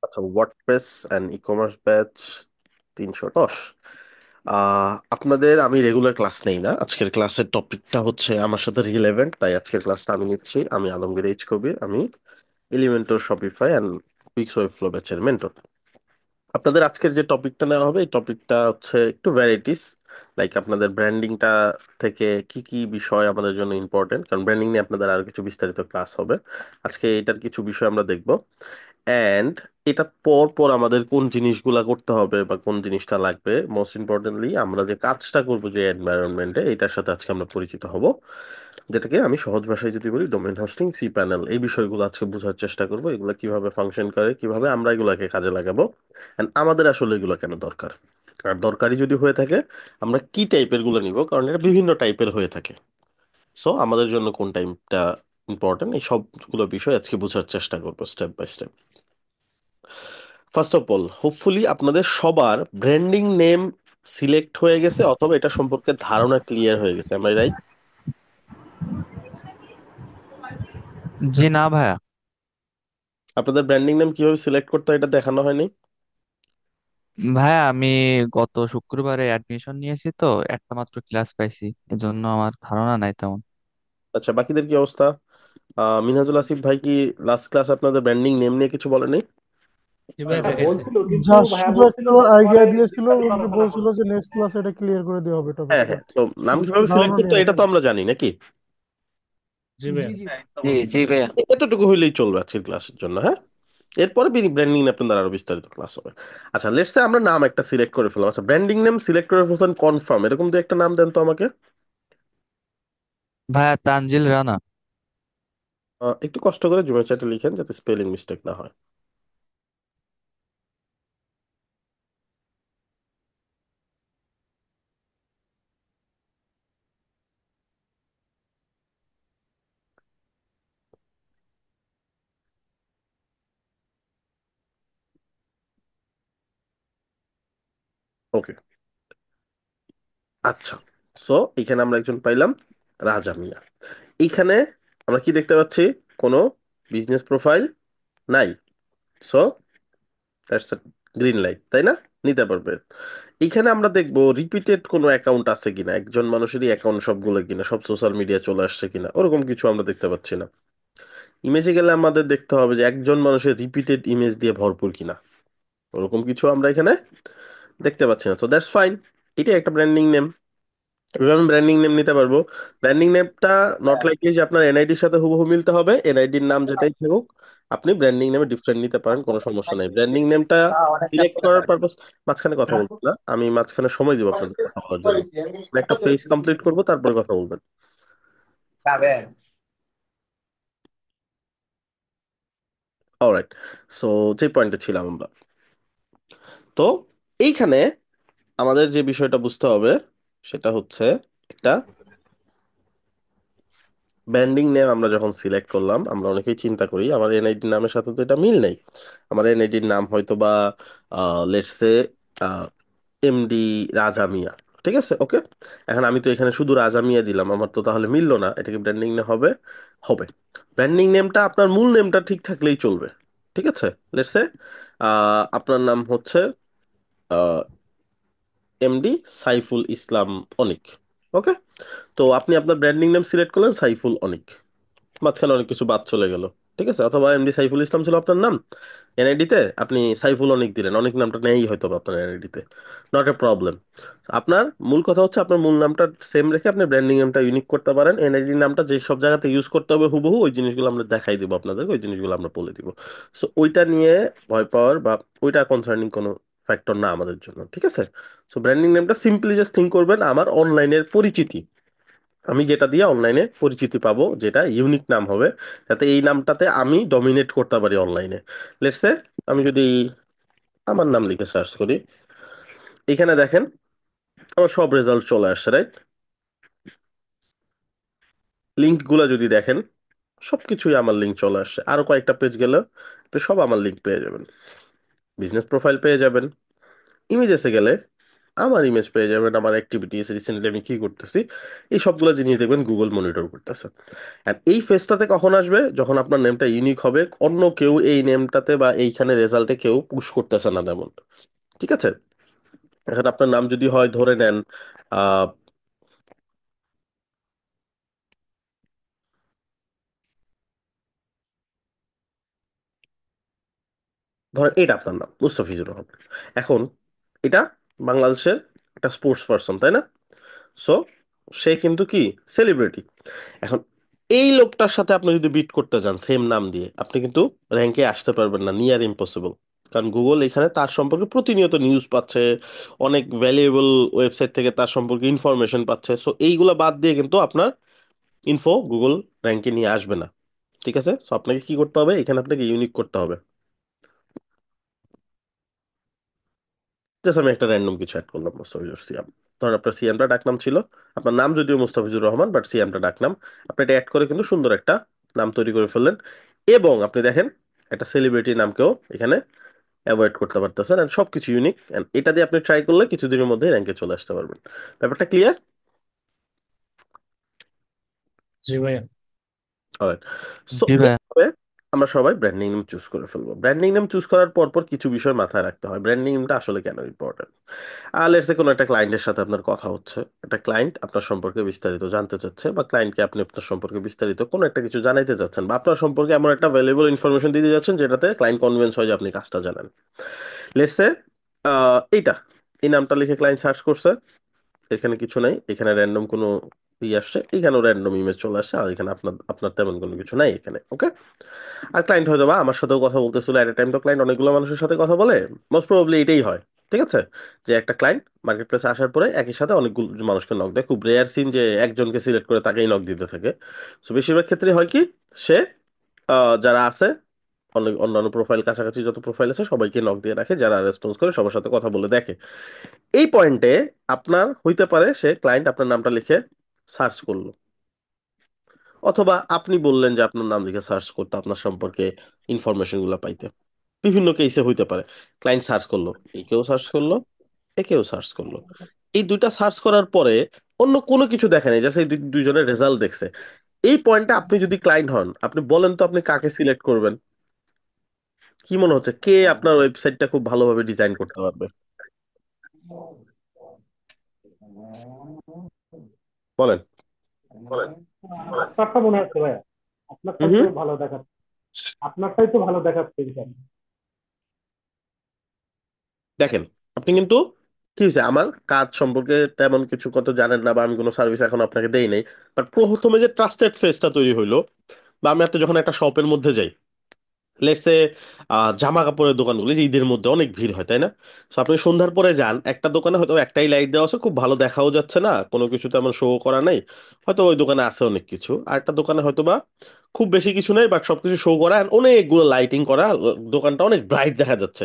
আচ্ছা, WordPress and e commerce batch 310। আপনাদের আমি রেগুলার ক্লাস নেই না, আজকের ক্লাসের টপিকটা হচ্ছে আমার সাথে রিলেভেন্ট, তাই আজকের ক্লাসটা আমি নিচ্ছি। আমি আলমগীর এইচ কবির, আমি Elementor Shopify and quick flow ব্যাচের মেন্টর। আপনাদের আজকের যে টপিকটা নেওয়া হবে এই টপিকটা হচ্ছে একটু ভ্যারাইটিস, লাইক আপনাদের ব্র্যান্ডিংটা থেকে কি কি বিষয় আমাদের জন্য ইম্পর্টেন্ট, কারণ ব্র্যান্ডিং নিয়ে আপনাদের আরো কিছু বিস্তারিত ক্লাস হবে। আজকে এটার কিছু বিষয় আমরা দেখব। অ্যান্ড এটা পর পর আমাদের কোন জিনিসগুলা করতে হবে বা কোন জিনিসটা লাগবে, মোস্ট ইম্পর্টেন্টলি আমরা যে কাজটা করবো যে এনভায়রনমেন্টে, এটার সাথে আজকে আমরা পরিচিত হব। যেটাকে আমি সহজ ভাষায় যদি বলি, ডোমেইন হোস্টিং, সি প্যানেল, এই বিষয়গুলো আজকে বোঝার চেষ্টা করবো। এগুলো কিভাবে ফাংশন করে, কিভাবে আমরা এগুলাকে কাজে লাগাবো, এন্ড আমাদের আসলে এগুলো কেন দরকার, আর দরকারি যদি হয়ে থাকে আমরা কি টাইপের গুলো নিব, কারণ এটা বিভিন্ন টাইপের হয়ে থাকে। সো আমাদের জন্য কোন টাইপটা ইম্পর্টেন্ট, এই সবগুলো বিষয় আজকে বোঝার চেষ্টা করবো step by step. First of all, hopefully আপনাদের সবার ব্র্যান্ডিং নেম সিলেক্ট হয়ে গেছে অথবা এটা সম্পর্কে ধারণা ক্লিয়ার হয়ে গেছে, এম আই রাইট? জি না ভাইয়া। আপনাদের ব্র্যান্ডিং নেম কিভাবে সিলেক্ট করতে হয় এটা দেখানো হয়নি? ভাইয়া আমি গত শুক্রবারে অ্যাডমিশন নিয়েছি তো একটা মাত্র ক্লাস পাইছি, এজন্য আমার ধারণা নাই তেমন। আচ্ছা, বাকিদের কি অবস্থা? মিনহাজুল আসিফ ভাই কি লাস্ট ক্লাস আপনাদের ব্র্যান্ডিং নেম নিয়ে কিছু বলেনি? জি ভাইয়া পেয়েছে। বলছিল, কিন্তু যা ভাইয়া শুধু বলছিল একটু যে আইডিয়া পরে দিয়েছিল, স্টাডি উনি করার কথা। বলছিল যে নেক্সট ক্লাসে এটা ক্লিয়ার করে দেওয়া হবে হ্যাঁ টপিকটা, হ্যাঁ, তো নাম শুধু কিভাবে সিলেক্ট ধারণা করতে নিয়ে হয় আর এটা কি। তো আমরা জানি নাকি? জি ভাইয়া। জি জি ভাইয়া। এতটুকু হইলেই চলবে আজকের ক্লাসের জন্য, হ্যাঁ। এরপরে ব্র্যান্ডিং নিয়ে আপনাদের আরো বিস্তারিত ক্লাস হবে। আচ্ছা, লেটস সে আমরা নাম একটা সিলেক্ট করে ফেললাম। আচ্ছা, ব্র্যান্ডিং নেম সিলেক্ট করে ফেলছেন কনফার্ম, এরকম তো একটা নাম দেন তো আমাকে। ভাইয়া তানজিল রানা। একটু কষ্ট করে জুমের চ্যাটে লিখেন যাতে স্পেলিং মিস্টেক না হয়। ওকে। আচ্ছা, সো এখানে আমরা একজন পাইলাম, রাজা মিয়া। এইখানে আমরা কি দেখতে পাচ্ছি? কোনো বিজনেস প্রোফাইল নাই। সো দ্যাটস গ্রিন লাইট, তাই না? নিতে পারবে। এখানে আমরা দেখবো রিপিটেড কোনো অ্যাকাউন্ট আছে কিনা, একজন মানুষেরই অ্যাকাউন্ট সবগুলো কিনা, সব সোশ্যাল মিডিয়া চলে আসছে কিনা, ওরকম কিছু আমরা দেখতে পাচ্ছি না। ইমেজে গেলে আমাদের দেখতে হবে যে একজন মানুষের রিপিটেড ইমেজ দিয়ে ভরপুর কিনা, ওরকম কিছু আমরা এখানে দেখতে পাচ্ছি না। তো দ্যাটস ফাইন, এটাই একটা ব্র্যান্ডিং নেম। এভাবে আমি ব্র্যান্ডিং নেম নিতে পারবো। ব্র্যান্ডিং নেমটা নট লাইকলি যে আপনার এনআইডির সাথে হুবহু মিলতে হবে, এনআইডির নাম যেটাই থাকুক আপনি ব্র্যান্ডিং নেমে ডিফারেন্ট নিতে পারেন, কোনো সমস্যা নাই। ব্র্যান্ডিং নেমটা সিলেক্ট করার পারপাস, মাঝখানে কথা বলবেন না, আমি মাঝখানে সময় দিব আপনাদের কথা বলার জন্য। আমি একটা ফেজ কমপ্লিট করবো, তারপরে কথা বলবেন। অলরাইট, সো যে পয়েন্টে ছিলাম আমরা, তো এইখানে আমাদের যে বিষয়টা বুঝতে হবে সেটা হচ্ছে একটা ব্র্যান্ডিং নেম আমরা যখন সিলেক্ট করলাম, আমরা অনেকেই চিন্তা করি আমার এনআইডি নামের সাথে তো এটা মিল নেই। আমার এনআইডির নাম হয়তো বা লেটস সে এমডি রাজা মিয়া। ঠিক আছে, ওকে। এখন আমি তো এখানে শুধু রাজা মিয়া দিলাম, আমার তো তাহলে মিললো না। এটা কি ব্র্যান্ডিং নেম হবে? হবে। ব্র্যান্ডিং নেমটা আপনার মূল নেমটা ঠিক থাকলেই চলবে। ঠিক আছে, লেটস সে আপনার নাম হচ্ছে এমডি সাইফুল ইসলাম অনিক। ওকে, তো আপনি আপনার ব্র্যান্ডিং নেম সিলেক্ট করলেন সাইফুল অনিক, মাঝখানে অনেক কিছু বাদ চলে গেল। ঠিক আছে, অথবা এমডি সাইফুল ইসলাম ছিল আপনার নাম, এনআইডি তে আপনি সাইফুল অনিক দিলেন, অনেক নামটা নেই হয়তো বা আপনার এনআইডি তে, নট এ প্রবলেম। আপনার মূল কথা হচ্ছে আপনার মূল নামটা সেম রেখে আপনি ব্র্যান্ডিং নামটা ইউনিক করতে পারেন। এনআইডি নামটা যে সব জায়গাতে ইউজ করতে হবে হুবহু ওই জিনিসগুলো আমরা দেখাই দিব আপনাদের, ওই জিনিসগুলো আমরা বলে দিব। সো ওইটা নিয়ে ভয় পাওয়ার বা ওইটা কনসার্নিং কোনো ফ্যাক্টর না আমাদের জন্য। ঠিক আছে, সো ব্র্যান্ডিং নেমটা সিম্পলি জাস্ট থিঙ্ক করবেন আমার অনলাইনের পরিচিতি, আমি যেটা দিয়ে অনলাইনে পরিচিতি পাবো, যেটা ইউনিক নাম হবে, যাতে এই নামটাতে আমি ডমিনেট করতে পারি অনলাইনে। লেটস সে আমি যদি আমার নাম লিখে সার্চ করি, এখানে দেখেন আমার সব রেজাল্ট চলে আসছে, রাইট? লিঙ্ক গুলা যদি দেখেন সবকিছুই আমার লিঙ্ক চলে আসছে, আরো কয়েকটা পেজ গেলে আপনি সব আমার লিঙ্ক পেয়ে যাবেন। বিজনেস প্রোফাইল পেয়ে যাবেন। ইমেজেসে গেলে আমার ইমেজ পেয়ে যাবেন, আমার অ্যাক্টিভিটিস, রিসেন্টলি আমি কি করতেছি, এই সবগুলো জিনিস দেখবেন গুগল মনিটর করতেছে। আর এই ফেজটাতে কখন আসবে? যখন আপনার নেমটা ইউনিক হবে, অন্য কেউ এই নেমটাতে বা এইখানে রেজাল্টে কেউ পুশ করতেছে না তেমন। ঠিক আছে? এখন আপনার নাম যদি হয় ধরে নেন আহ ধরেন এটা আপনার নাম মুস্তাফিজুর রহমান। এখন এটা বাংলাদেশের একটা স্পোর্টস পার্সন, তাই না? সো সে কিন্তু কি সেলিব্রিটি। এখন এই লোকটার সাথে আপনি যদি বিট করতে যান সেম নাম দিয়ে, আপনি কিন্তু র্যাঙ্কে আসতে পারবেন না, নিয়ার ইম্পসিবল। কারণ গুগল এখানে তার সম্পর্কে প্রতিনিয়ত নিউজ পাচ্ছে, অনেক ভ্যালুয়েবল ওয়েবসাইট থেকে তার সম্পর্কে ইনফরমেশন পাচ্ছে। সো এইগুলা বাদ দিয়ে কিন্তু আপনার ইনফো গুগল র্যাঙ্কে নিয়ে আসবে না। ঠিক আছে? সো আপনাকে কি করতে হবে, এখানে আপনাকে ইউনিক করতে হবে। জাস্ট আমি একটা র্যান্ডম কিছু অ্যাড করলাম, মুস্তাফিজুর সিয়াম। ধরেন আপনার সিয়ামটা ডাকনাম ছিল, আপনার নাম যদিও মুস্তাফিজুর রহমান, বাট সিয়ামটা ডাকনাম। আপনি এটা অ্যাড করে কিন্তু সুন্দর একটা নাম তৈরি করে ফেললেন। এবং আপনি দেখেন একটা সেলিব্রিটি নামকেও এখানে অ্যাভয়েড করতে পারতেছেন, এন্ড সবকিছু ইউনিক। এন্ড এটা দিয়ে আপনি ট্রাই করলে কিছুদিনের মধ্যে র্যাঙ্কে চলে আসতে পারবেন। ব্যাপারটা ক্লিয়ার? জি ভাইয়া। অলরাইট। সো জি ভাইয়া। এইভাবে আমরা সবাই ব্র্যান্ডিং নেম চুজ করে ফেলবো। ব্র্যান্ডিং নেম চুজ করার পর পর কিছু বিষয় মাথায় রাখতে হয়, ব্র্যান্ডিং নেমটা আসলে কেন ইম্পর্টেন্ট। লেটস সে কোনো একটা ক্লায়েন্টের সাথে আপনার কথা হচ্ছে, একটা ক্লায়েন্ট আপনার সম্পর্কে বিস্তারিত জানতে চাচ্ছে, বা ক্লায়েন্টকে আপনি আপনার সম্পর্কে বিস্তারিত কোনো একটা কিছু জানাইতে চাচ্ছেন, বা আপনার সম্পর্কে এমন একটা ভ্যালুয়েবল ইনফরমেশন দিতে যাচ্ছেন যেটাতে ক্লায়েন্ট কনভিন্স হয় যে আপনি কাজটা জানেন। লেটস সে এইটা, এই নামটা লিখে ক্লায়েন্ট সার্চ করছে, এখানে কিছু নাই, এখানে র্যান্ডম কোনো আসছে, এখানেও র্যান্ডম ইমেজ চলে আসছে, আর এখানে আপনার আপনার তেমন কোনো কিছু নাই এখানে। ওকে? আর ক্লায়েন্ট হয়তো বা আমার সাথেও কথা বলতেছিল এট এ টাইম, তো ক্লায়েন্ট অনেকগুলো মানুষের সাথে কথা বলে, মোস্ট প্রবাবলি এটাই হয়। ঠিক আছে? যে একটা ক্লায়েন্ট মার্কেট প্লেসে আসার পরে একই সাথে অনেকগুলো মানুষকে নক দেয়, খুব রেয়ার সিন যে একজনকে সিলেক্ট করে তাকেই নক দিতে থাকে। তো বেশিরভাগ ক্ষেত্রে হয় কি, সে যারা আছে অনেক অন্যান্য প্রোফাইল, কাছাকাছি যত প্রোফাইল আছে সবাইকে নক দিয়ে রাখে, যারা রেসপন্স করে সবার সাথে কথা বলে দেখে। এই পয়েন্টে আপনার হইতে পারে সে ক্লায়েন্ট আপনার নামটা লিখে সার্চ করলো, অথবা আপনি বললেন যে আপনার নাম লিখে সার্চ করতে আপনার সম্পর্কে ইনফরমেশন গুলো পাইতে। বিভিন্ন কেসে হইতে পারে ক্লায়েন্ট সার্চ করলো, একেও সার্চ করলো, একেও সার্চ করলো। এই দুইটা সার্চ করার পরে অন্য কোনো কিছু দেখে নাই, জাস্ট এই দুইজনের রেজাল্ট দেখছে। এই পয়েন্টে আপনি যদি ক্লায়েন্ট হন, আপনি বলেন তো আপনি কাকে সিলেক্ট করবেন? কি মনে হচ্ছে কে আপনার ওয়েবসাইটটা খুব ভালোভাবে ডিজাইন করতে পারবে? বলেন। আপনারটা মনে হচ্ছে ভাইয়া, হুম আপনারটাই তো হুম। ভালো দেখাচ্ছে। আপনারটাই তো ভালো দেখাচ্ছে এখানে। দেখেন, আপনি কিন্তু কি হয়েছে, আমার কাজ সম্পর্কে তেমন কিছু কত জানেন না, বা আমি কোনো সার্ভিস এখন আপনাকে দেই নাই, বাট প্রথমে যে ট্রাস্টেড ফেসটা তৈরি হইলো, বা আমি একটা যখন একটা শপের মধ্যে যাই, লেটস সে জামা কাপড়ের দোকানগুলি যে ঈদের মধ্যে অনেক ভিড় হয়, তাই না? তো আপনি সন্ধ্যার পরে যান একটা দোকানে, হয়তো একটাই লাইট দেওয়া আছে, খুব ভালো দেখাও যাচ্ছে না, কোনো কিছু তেমন শো করা নাই, হয়তো ওই দোকানে আছে অনেক কিছু। আর একটা দোকানে হয়তো বা খুব বেশি কিছু নেই, বাট সবকিছু শো করা and অনেকগুলো লাইটিং করা, দোকানটা অনেক ব্রাইট দেখা যাচ্ছে।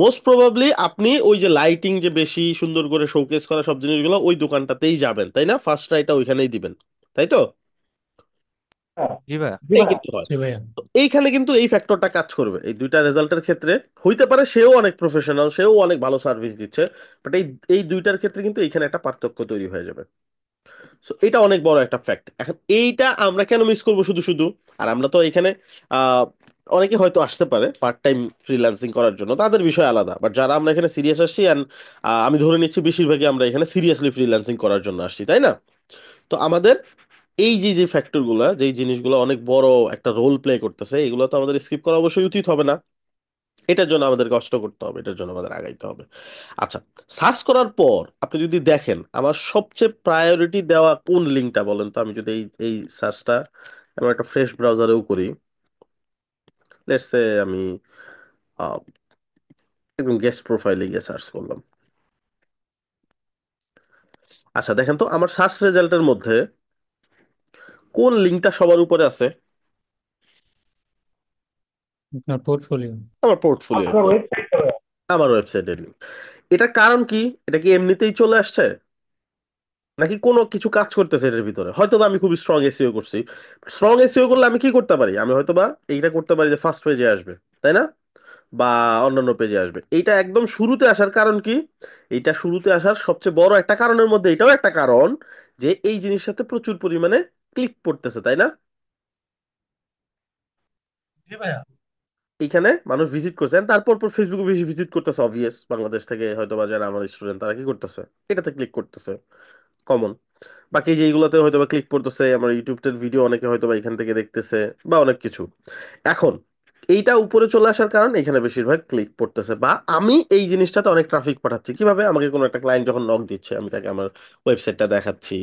মোস্ট প্রবাবলি আপনি ওই যে লাইটিং যে বেশি সুন্দর করে শোকেস করা সব জিনিসগুলো ওই দোকানটাতেই যাবেন, তাই না? ফার্স্ট ট্রাইটা ওইখানেই দিবেন, তাই তো? হ্যাঁ। জি ভাইয়া। জি এই ভাইয়া। কিন্তু হয়। জি ভাইয়া। তো এইখানে কিন্তু এই ফ্যাক্টরটা কাজ করবে এই দুইটা রেজাল্টের ক্ষেত্রে। হইতে পারে সেও অনেক প্রফেশনাল, সেও অনেক ভালো সার্ভিস দিচ্ছে, বাট এই এই দুইটার ক্ষেত্রে কিন্তু এইখানে একটা পার্থক্য তৈরি হয়ে যাবে। সো এটা অনেক বড় একটা ফ্যাক্ট। এখন এইটা আমরা কেন মিস করবো শুধু শুধু? আর আমরা তো এখানে আহ অনেকে হয়তো আসতে পারে পার্ট টাইম ফ্রিল্যান্সিং করার জন্য, তাদের বিষয় আলাদা, বাট যারা আমরা এখানে সিরিয়াস আসছি, অ্যান্ড আমি ধরে নিচ্ছি বেশিরভাগই আমরা এখানে সিরিয়াসলি ফ্রিল্যান্সিং করার জন্য আসছি, তাই না? তো আমাদের এই যে যে ফ্যাক্টর গুলা, যেই জিনিসগুলো অনেক বড় একটা রোল প্লে করতেছে, এগুলো তো আমাদের স্কিপ করা অবশ্যই উচিত হবে না। এটার জন্য আমাদের কষ্ট করতে হবে, এটার জন্য আমাদের আগাইতে হবে। আচ্ছা, সার্চ করার পর আপনি যদি দেখেন আমার সবচেয়ে প্রায়োরিটি দেওয়া কোন লিঙ্কটা, বলেন তো? আমি যদি এই এই সার্চটা আমার একটা ফ্রেশ ব্রাউজারেও করি, লেটস সে আমি আহ, একদম গেস্ট প্রোফাইলে গিয়ে সার্চ করলাম। আচ্ছা দেখেন তো আমার সার্চ রেজাল্টের মধ্যে কোন লিঙ্কটা সবার উপরে আছে? আপনার পোর্টফোলিও। আমার পোর্টফোলিও, আপনার ওয়েবসাইটটা ভাইয়া। আমার ওয়েবসাইটের লিঙ্ক। এটার কারণ কি? এটা কি এমনিতেই চলে আসছে, নাকি কোনো কিছু কাজ করতেছে এটার ভিতরে? হয়তো বা আমি খুব স্ট্রং এসইও করছি। স্ট্রং এসইও করলে আমি কি করতে পারি? আমি হয়তো বা এইটা করতে পারি যে ফার্স্ট পেজে আসবে, তাই না? বা অন্যান্য পেজে আসবে। এইটা একদম শুরুতে আসার কারণ কি? এইটা শুরুতে আসার সবচেয়ে বড় একটা কারণের মধ্যে এটাও একটা কারণ, যে এই জিনিসটাতে প্রচুর পরিমাণে ক্লিক পড়তেছে, তাই না? জি ভাইয়া। এইখানে মানুষ ভিজিট করছেন, তারপর পর ফেসবুকে বেশি ভিজিট করতেছে, অবভিয়াস বাংলাদেশ থেকে হয়তো বা যারা আমার স্টুডেন্ট তারা কি করতেছে, এটাতে ক্লিক করতেছে, কমন। বাকি যেইগুলোতে হয়তো বা ক্লিক করতেছে, আমার ইউটিউবের ভিডিও অনেকে হয়তো বা এখান থেকে দেখতেছে, বা অনেক কিছু। এখন এইটা উপরে চলে আসার কারণে এখানে বেশিরভাগ ক্লিক পড়তেছে, বা আমি এই জিনিসটাতে অনেক ট্রাফিক পাঠাচ্ছি কিভাবে, আমাকে কোনো একটা ক্লায়েন্ট যখন নক দিচ্ছে আমি তাকে আমার ওয়েবসাইটটা দেখাচ্ছি,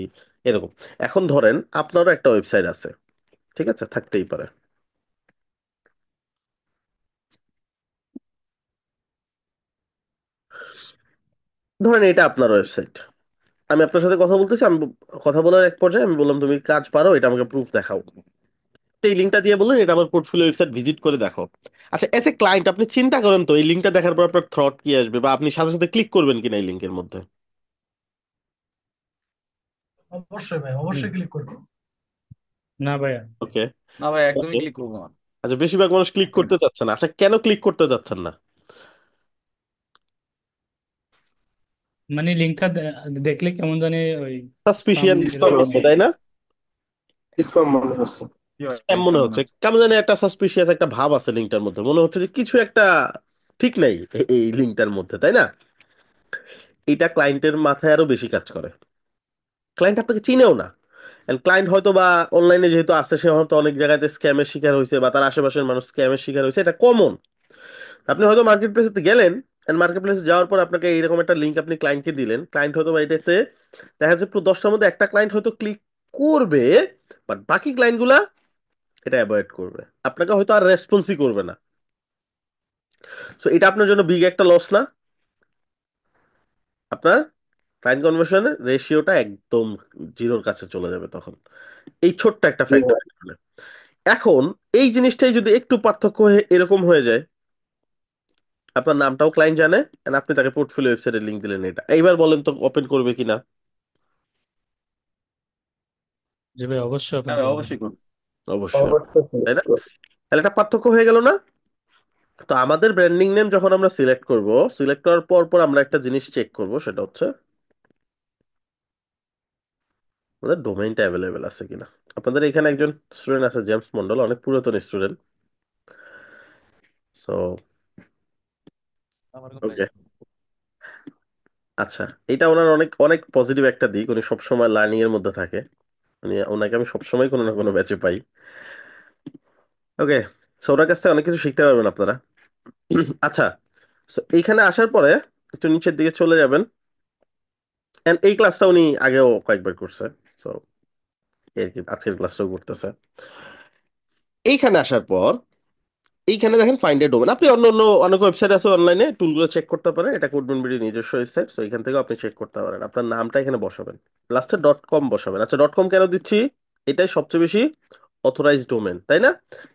এরকম। এখন ধরেন আপনারও একটা ওয়েবসাইট আছে, ঠিক আছে, থাকতেই পারে। ধরেন এটা আপনার ওয়েবসাইট, আমি আপনার সাথে কথা বলতেছি, আমি কথা বলার এক পর্যায়ে আমি বললাম তুমি কাজ পারো, এটা আমাকে প্রুফ দেখাও। তো এই লিঙ্কটা দিয়ে বললেন এটা আমার পোর্টফোলিও ওয়েবসাইট, ভিজিট করে দেখো। আচ্ছা, এজ এ ক্লায়েন্ট আপনি চিন্তা করেন তো এই লিঙ্কটা দেখার পর আপনার থ্রট কি আসবে, বা আপনি সাথে সাথে ক্লিক করবেন কিনা এই লিঙ্কের মধ্যে? অবশ্যই ভাই, অবশ্যই ক্লিক করবো। না ভাইয়া। ওকে। না ভাই, একদমই ওকে। ক্লিক করবো না। আচ্ছা, বেশিরভাগ মানুষ ক্লিক করতে চাচ্ছে না, আচ্ছা কেন ক্লিক করতে যাচ্ছেন না? মানে লিঙ্কটা দেখলে কেমন জানি ওই স্পাম সাসপিশিয়াস মনে এরকম হচ্ছে, আর তাই কি। না? স্পাম মনে হচ্ছে। কি ভাই, স্প্যাম মনে স্প্যাম মনে হচ্ছে, হচ্ছে। কেমন জানি একটা সাসপিশিয়াস একটা ভাব আছে লিঙ্কটার মধ্যে, মনে হচ্ছে যে কিছু একটা ঠিক নাই এই লিঙ্কটার মধ্যে, তাই না? এটা ক্লায়েন্টের মাথায় আরো বেশি কাজ করে। ক্লায়েন্ট আপনাকে চিনেও না, ক্লায়েন্ট হয়তো বা অনলাইনে যেহেতু আছে, সে হয়তো অনেক জায়গাতে স্ক্যামের শিকার হয়েছে, বা তার আশেপাশের মানুষ স্ক্যামের শিকার হয়েছে, এটা কমন। আপনি হয়তো মার্কেট প্লেসে গেলেন, এন্ড মার্কেট প্লেসে যাওয়ার পর আপনাকে এইরকম একটা লিঙ্ক আপনি ক্লায়েন্টকে দিলেন, ক্লায়েন্ট হয়তো বা এটাতে দেখা যাচ্ছে পুরো 10টার মধ্যে একটা ক্লায়েন্ট হয়তো ক্লিক করবে, বাট বাকি ক্লায়েন্টগুলা এটা অ্যাভয়েড করবে, আপনাকে হয়তো আর রেসপন্সই করবে না। সো এটা আপনার জন্য বিগ একটা লস না? আপনার ক্লায়েন্ট কনভার্সনের রেশিওটা একদম জিরোর কাছে চলে যাবে তখন, এই ছোট্ট একটা জি ফ্যাক্টর। ভাই। এখন এই জিনিসটাই যদি একটু পার্থক্য হয়ে এরকম হয়ে যায়, আপনার নামটাও ক্লায়েন্ট জানে, and আপনি তাকে পোর্টফোলিও ওয়েবসাইটের লিংক দিলেন, এটা এইবার বলেন তো ওপেন করবে কিনা? জি ভাই, অবশ্যই ওপেন হ্যাঁ ভাই, করবো। অবশ্যই করবো। অবশ্যই, অবশ্যই। তাই না? তাহলে একটা পার্থক্য হয়ে গেল না? তো আমাদের ব্র্যান্ডিং নেম যখন আমরা সিলেক্ট করব, সিলেক্ট করার পর পর আমরা একটা জিনিস চেক করব, সেটা হচ্ছে আমাদের ডোমেইনটা অ্যাভেলেবেল আছে কিনা। আপনাদের এখানে একজন স্টুডেন্ট আছে জেমস মন্ডল, অনেক পুরাতন স্টুডেন্ট। সো আমার কোথায়? ওকে। আচ্ছা, এটা ওনার অনেক অনেক পজিটিভ একটা দিক, উনি সবসময় লার্নিং এর মধ্যে থাকে, ওনাকে আমি সবসময় কোনো না কোনো ব্যাচে পাই। ওকে। সো ওনার কাছ থেকে অনেক কিছু শিখতে পারবেন আপনারা। আচ্ছা, সো এইখানে আসার পরে একটু নিচের দিকে চলে যাবেন, এন্ড এই ক্লাসটা উনি আগেও কয়েকবার করছে, সো আর কি আজকের ক্লাসটাও করতেছে। এইখানে আসার পর এইখানে দেখেন ফাইন্ড এ ডোমেন, আপনি অন্য অন্য অনেক ওয়েবসাইট আছে অনলাইনে, টুলগুলো চেক করতে পারেন, এটা কোডবিন বিডি নিজস্ব ওয়েবসাইট, সো এখান থেকে আপনি চেক করতে পারেন। আপনার নামটা এখানে বসাবেন, লাস্টে ডট কম বসাবেন। আচ্ছা, ডট কম কেন দিচ্ছি? এটাই সবচেয়ে বেশি অথরাইজ ডোমেন, তাই না?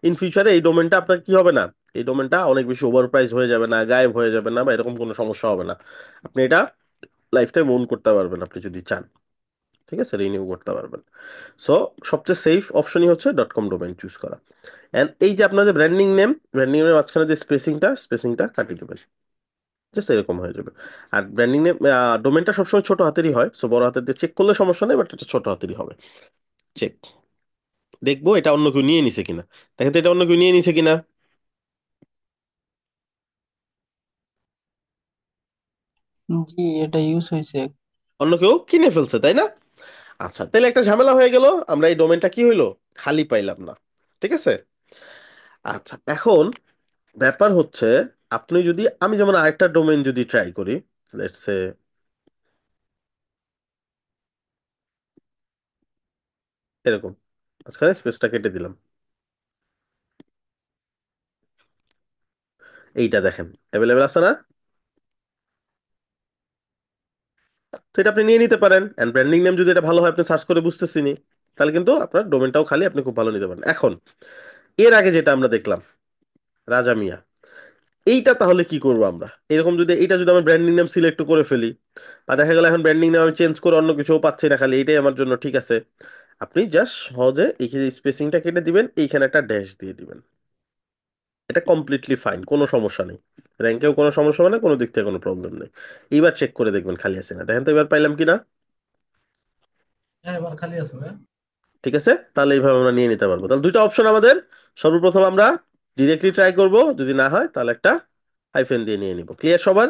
ইন ফিউচারে এই ডোমেনটা আপনার কি হবে না, এই ডোমেনটা অনেক বেশি ওভার প্রাইস হয়ে যাবে না, গায়েব হয়ে যাবে না, বা এরকম কোনো সমস্যা হবে না। আপনি এটা লাইফ টাইম ওন করতে পারবেন আপনি যদি চান, ঠিক আছে, রিনিউ করতে পারবেন। সো সবচেয়ে সেফ অপশনই হচ্ছে ডট কম ডোমেন চুজ করা। এন্ড এই যে আপনাদের ব্র্যান্ডিং নেমের মাঝখানে যে স্পেসিংটা কাটিয়ে দেবেন, জাস্ট এরকম হয়ে যাবে। আর ব্র্যান্ডিং নেম ডোমেনটা সবসময় ছোট হাতেরই হয়, সো বড় হাতের দিয়ে চেক করলে সমস্যা নেই, বাট এটা ছোট হাতেরই হবে। চেক, দেখবো এটা অন্য কেউ নিয়ে নিছে কিনা। দেখেন তো এটা অন্য কেউ নিয়ে নিছে কিনা। জি, এটা ইউজ হয়েছে। অন্য কেউ কিনে ফেলছে, তাই না? আচ্ছা, তাহলে একটা ঝামেলা হয়ে গেল, আমরা এই ডোমেনটা কি হইলো, খালি পাইলাম না, ঠিক আছে। আচ্ছা, এখন ব্যাপার হচ্ছে, আপনি যদি আমি যেমন আরেকটা ডোমেন যদি ট্রাই করি, লেটস সে এরকম, মাঝখানে স্পেসটা কেটে দিলাম, এইটা দেখেন অ্যাভেলেবেল আছে না? তো এটা আপনি নিয়ে নিতে পারেন, এন্ড ব্র্যান্ডিং নেম যদি এটা ভালো হয়, আপনি সার্চ করে বুঝতেছিনি, তাহলে কিন্তু আপনার ডোমেনটাও খালি, আপনি খুব ভালো নিতে পারেন। এখন এর আগে যেটা আমরা দেখলাম, রাজা মিয়া, এইটা তাহলে কি করবো আমরা? এরকম যদি এটা যদি আমি ব্র্যান্ডিং নেম সিলেক্ট করে ফেলি, বা দেখা গেল এখন ব্র্যান্ডিং নেম আমি চেঞ্জ করে অন্য কিছু পাচ্ছি না, খালি এইটাই আমার জন্য ঠিক আছে, আপনি জাস্ট সহজে এইখানে স্পেসিংটা কেটে দিবেন, এইখানে একটা ড্যাশ দিয়ে দিবেন, এটা কমপ্লিটলি ফাইন, কোনো সমস্যা নেই। র্যাঙ্কেও কোনো সমস্যা হবে না, কোনো দিক থেকে কোনো প্রবলেম নেই। এইবার চেক করে দেখবেন খালি আছে না, দেখেন তো এবার পাইলাম কিনা। হ্যাঁ এবার খালি আছে ভাইয়া। ঠিক আছে, তাহলে এইভাবে আমরা নিয়ে নিতে পারবো। তাহলে দুইটা অপশন আমাদের, সর্বপ্রথম আমরা ডিরেক্টলি ট্রাই করব, যদি না হয় তাহলে একটা হাইফেন দিয়ে নিয়ে নিব। ক্লিয়ার সবার?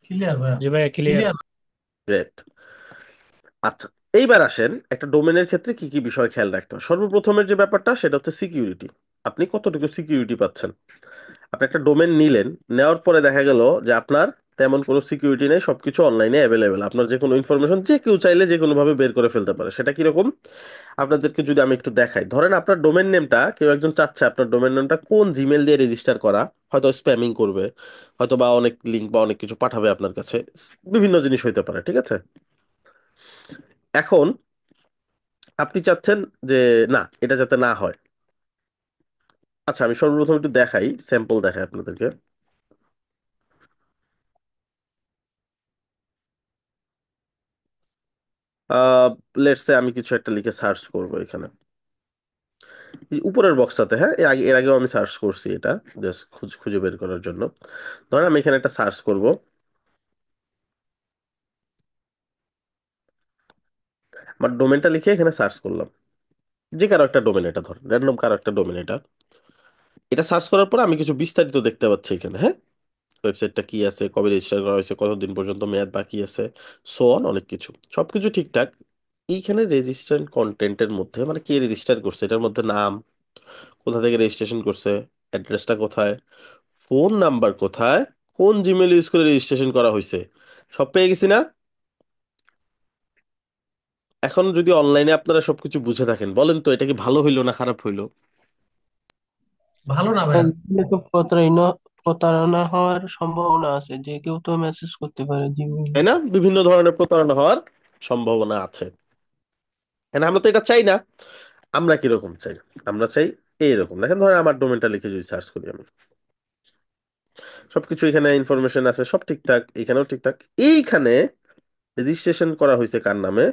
ক্লিয়ার ভাইয়া। জি ভাইয়া, ক্লিয়ার। ক্লিয়ার। গ্রেট। আচ্ছা, এইবার আসেন একটা ডোমেনের ক্ষেত্রে কি কি বিষয় খেয়াল রাখতে হয়। সর্বপ্রথমের যে ব্যাপারটা সেটা হচ্ছে সিকিউরিটি। আপনি কতটুকু সিকিউরিটি পাচ্ছেন। আপনি একটা ডোমেন নিলেন, নেওয়ার পরে দেখা গেল যে আপনার তেমন কোনো সিকিউরিটি নেই, সবকিছু অনলাইনে অ্যাভেলেবেল, আপনার যে কোনো ইনফরমেশন যে কেউ চাইলে যে কোনো ভাবে বের করে ফেলতে পারে। সেটা কিরকম আপনাদেরকে যদি আমি একটু দেখাই, ধরেন আপনার ডোমেন নেমটা কেউ একজন চাচ্ছে আপনার ডোমেন নেমটা কোন জিমেল দিয়ে রেজিস্টার করা, হয়তো স্প্যামিং করবে, হয়তো বা অনেক লিঙ্ক বা অনেক কিছু পাঠাবে আপনার কাছে, বিভিন্ন জিনিস হইতে পারে। ঠিক আছে, এখন আপনি চাচ্ছেন যে না, এটা যাতে না হয়। আচ্ছা, আমি সর্বপ্রথম একটু দেখাই, স্যাম্পল দেখাই আপনাদেরকে। আহ লেটস সে আমি কিছু একটা লিখে সার্চ করব এখানে এই উপরের বক্সটাতে। হ্যাঁ, এর আগেও আমি সার্চ করছি এটা, জাস্ট খুঁজে বের করার জন্য। ধরেন আমি এখানে একটা সার্চ করব, আমার ডোমেনটা লিখে এখানে সার্চ করলাম, যে কারো একটা ডোমেন, এটা ধর র্যান্ডম কারো একটা ডোমেন, এটা এটা সার্চ করার পর আমি কিছু বিস্তারিত দেখতে পাচ্ছি এখানে। হ্যাঁ, ওয়েবসাইটটা কি আছে, কবে রেজিস্টার করা হয়েছে, কতদিন পর্যন্ত মেয়াদ বাকি আছে, সো অন, অনেক কিছু, সবকিছু ঠিকঠাক। এইখানে রেজিস্ট্রেন্ট কন্টেন্টের মধ্যে মানে কে রেজিস্টার করছে, এটার মধ্যে নাম, কোথা থেকে রেজিস্ট্রেশন করছে, অ্যাড্রেসটা কোথায়, ফোন নাম্বার কোথায়, কোন জিমেল ইউজ করে রেজিস্ট্রেশন করা হয়েছে, সব পেয়ে গেছি না। এখন যদি অনলাইনে আপনারা সবকিছু বুঝে থাকেন, বলেন তো এটা কি ভালো হইলো না খারাপ হইলো? ভালো না ভাইয়া। এগুলো তো প্রতারণা প্রতারণা হওয়ার সম্ভাবনা আছে, যে কেউ তো মেসেজ করতে পারে জিমেইল। তাই না, বিভিন্ন ধরনের প্রতারণা হওয়ার সম্ভাবনা আছে। And আমরা তো এটা চাই না। আমরা কিরকম চাই, আমরা চাই এইরকম। দেখেন ধরেন আমার ডোমেনটা লিখে যদি সার্চ করি আমি, সবকিছু এখানে ইনফরমেশন আছে, সব ঠিকঠাক, এখানেও ঠিকঠাক। এইখানে রেজিস্ট্রেশন করা হয়েছে কার নামে,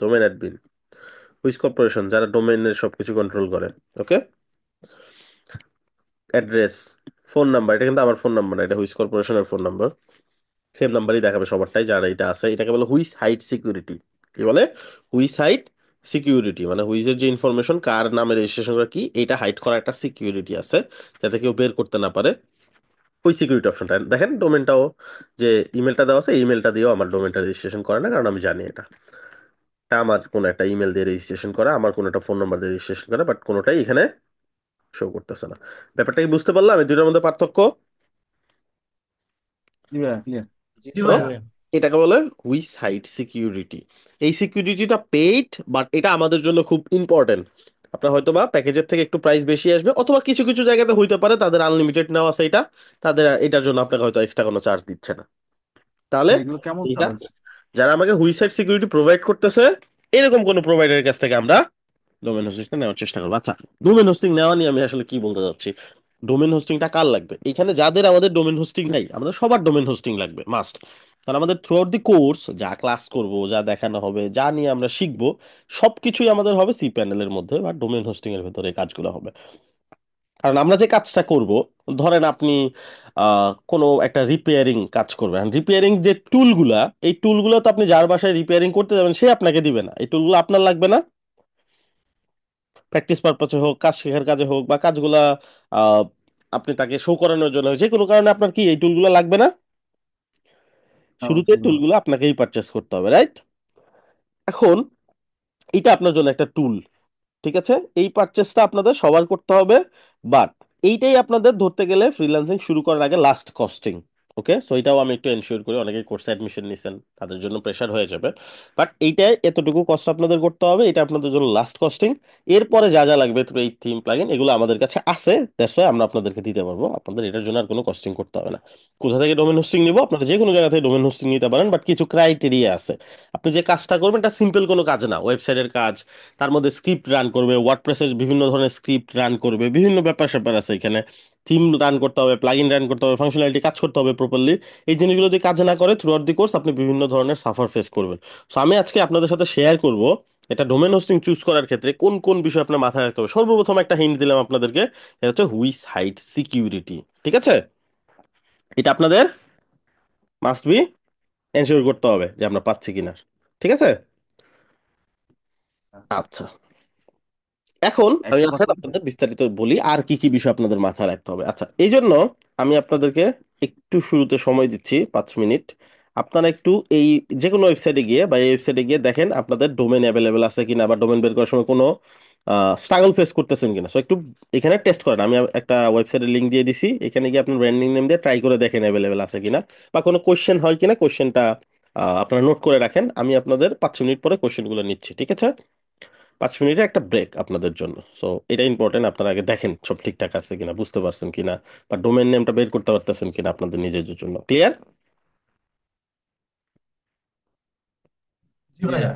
ডোমেন অ্যাডমিন, হুইস কর্পোরেশন, যারা ডোমেনের সবকিছু কন্ট্রোল করে। ওকে, অ্যাড্রেস, ফোন নাম্বার, এটা কিন্তু আমার ফোন নাম্বার না, এটা হুইস কর্পোরেশনের ফোন নাম্বার। সেম নাম্বারই দেখাবে সবারটাই যারা এটা আছে। এটাকে বলে হুইস হাইট সিকিউরিটি। কি বলে? হুইস হাইট সিকিউরিটি, মানে হুইজের যে ইনফরমেশন কার নামে রেজিস্ট্রেশন করা কি, এটা হাইড করা একটা সিকিউরিটি আছে, যাতে কেউ বের করতে না পারে। ওই সিকিউরিটি অপশনটা দেখেন। ডোমেনটাও যে ইমেলটা দেওয়া আছে, ইমেলটা দিয়েও আমার ডোমেনটা রেজিস্ট্রেশন করে না, কারণ আমি জানি এটা এটা আমার কোনো একটা ইমেল দিয়ে রেজিস্ট্রেশন করা, আমার কোনো একটা ফোন নাম্বার দিয়ে রেজিস্ট্রেশন করা, বাট কোনোটাই এখানে শো করতেছে না। ব্যাপারটা কি বুঝতে পারলাম এই দুইটার মধ্যে পার্থক্য? জি ভাইয়া, ক্লিয়ার। জি সো ভাইয়া। ভাইয়া। এটাকে বলে উইস সাইট সিকিউরিটি। এই সিকিউরিটিটা পেইড, বাট এটা আমাদের জন্য খুব ইম্পর্টেন্ট। আপনার হয়তো বা প্যাকেজের থেকে একটু প্রাইস বেশি আসবে, অথবা কিছু কিছু জায়গাতে হইতে পারে তাদের আনলিমিটেড নেওয়া আছে এটা, তাদের এটার জন্য আপনাকে হয়তো এক্সট্রা কোনো চার্জ দিচ্ছে না। তাহলে ভাই, এগুলো কেমন এটা চার্জ? যারা আমাকে হুইসাইট সিকিউরিটি প্রোভাইড করতেছে, এরকম কোনো প্রোভাইডারের কাছ থেকে আমরা ডোমেন হোস্টিংটা নেওয়ার চেষ্টা করবো। আচ্ছা, ডোমেন হোস্টিং নেওয়া নিয়ে আমি আসলে কি বলতে চাচ্ছি। ডোমেন হোস্টিংটা কার লাগবে এখানে? যাদের আমাদের ডোমেন হোস্টিং নাই, আমাদের সবার ডোমেন হোস্টিং লাগবে মাস্ট। কারণ আমাদের থ্রু আউট দি কোর্স যা ক্লাস করব, যা দেখানো হবে, যা নিয়ে আমরা শিখবো, সবকিছুই আমাদের হবে সি প্যানেলের মধ্যে বা ডোমেন হোস্টিং এর ভেতরে এই কাজগুলো হবে। কারণ আমরা যে কাজটা করব, ধরেন আপনি কোনো একটা রিপেয়ারিং কাজ করবেন, রিপেয়ারিং যে টুলগুলা, এই টুলগুলো তো আপনি যার বাসায় রিপেয়ারিং করতে যাবেন সে আপনাকে দিবে না, এই টুলগুলো আপনার লাগবে না? প্র্যাকটিস পারপাসে হোক, কাজ শেখার কাজে হোক, বা কাজগুলা আহ, আপনি তাকে শো করানোর জন্য হোক, যে কোনো কারণে আপনার কি এই টুলগুলো লাগবে না? শুরুতে টুলগুলো আপনাকেই পারচেস করতে হবে, রাইট? এখন এটা আপনার জন্য একটা টুল, ঠিক আছে, এই পারচেসটা আপনাদের সবার করতে হবে। বাট এইটাই আপনাদের ধরতে গেলে ফ্রিল্যান্সিং শুরু করার আগে লাস্ট কস্টিং। ওকে, সো এটাও আমি একটু এনশিওর করি, অনেকে কোর্সে অ্যাডমিশন নিছেন তাদের জন্য প্রেশার হয়ে যাবে। বাট এইটাই এতটুকু কষ্ট আপনাদের করতে হবে, এটা আপনাদের জন্য লাস্ট কস্টিং। এরপরে যা যা লাগবে, এই থিম প্লাগইন এগুলো আমাদের কাছে আছে, দ্যাটস ওয়াই আমরা আপনাদেরকে দিতে পারবো, আপনাদের এটার জন্য আর কোনো কস্টিং করতে হবে না। কোথা থেকে ডোমেন হোস্টিং নিব? আপনারা যে কোনো জায়গা থেকে ডোমেন হোস্টিং নিতে পারেন, বাট কিছু ক্রাইটেরিয়া আছে। আপনি যে কাজটা করবেন এটা সিম্পল কোনো কাজ না, ওয়েবসাইটের কাজ, তার মধ্যে স্ক্রিপ্ট রান করবে, ওয়ার্ডপ্রেসের বিভিন্ন ধরনের স্ক্রিপ্ট রান করবে, বিভিন্ন ব্যাপার স্যাপার আছে এখানে। থিম রান করতে হবে, প্লাগইন রান করতে হবে, ফাংশনালিটি কাজ করতে হবে প্রপারলি। এই জিনিসগুলো যদি কাজ না করে থ্রু আউট দি কোর্স আপনি বিভিন্ন ধরনের সাফার ফেস করবেন। তো আমি আজকে আপনাদের সাথে শেয়ার করব এটা ডোমেন হোস্টিং চুজ করার ক্ষেত্রে কোন কোন বিষয় আপনার মাথায় রাখতে হবে। সর্বপ্রথম একটা হিন্ট দিলাম আপনাদেরকে, এটা হচ্ছে হুইস হাইট সিকিউরিটি। ঠিক আছে, এটা আপনাদের মাস্ট বি এনশিওর করতে হবে যে আমরা পাচ্ছি কিনা। ঠিক আছে, আচ্ছা। এখন আমি একটা আসলে কথা। আপনাদের বিস্তারিত বলি আর কি কি বিষয় আপনাদের মাথায় রাখতে হবে। আচ্ছা, এই জন্য আমি আপনাদেরকে একটু শুরুতে সময় দিচ্ছি 5 মিনিট। আপনারা একটু এই যে কোনো ওয়েবসাইটে গিয়ে বা এই ওয়েবসাইটে গিয়ে দেখেন আপনাদের ডোমেন অ্যাভেলেবেল আছে কিনা, বা ডোমেন বের করার সময় কোনো স্ট্রাগল ফেস করতেছেন কিনা। সো একটু এখানে টেস্ট করেন। আমি একটা ওয়েবসাইটের লিঙ্ক দিয়ে দিছি, এখানে গিয়ে আপনার ব্র্যান্ডিং নেম দিয়ে ট্রাই করে দেখেন অ্যাভেলেবেল আছে কিনা, বা কোনো কোয়েশ্চেন হয় কিনা কোয়েশ্চেনটা আপনারা নোট করে রাখেন। আমি আপনাদের 5 মিনিট পরে কোয়েশ্চেনগুলো নিচ্ছি। ঠিক আছে, 5 মিনিটের একটা ব্রেক আপনাদের জন্য। সো এটা ইম্পর্টেন্ট, আপনারা আগে দেখেন সব ঠিকঠাক আছে কিনা, বুঝতে পারছেন কিনা, বা ডোমেন নেমটা বের করতে পারতেছেন কিনা আপনাদের নিজেদের জন্য। ক্লিয়ার জি ভাইয়া।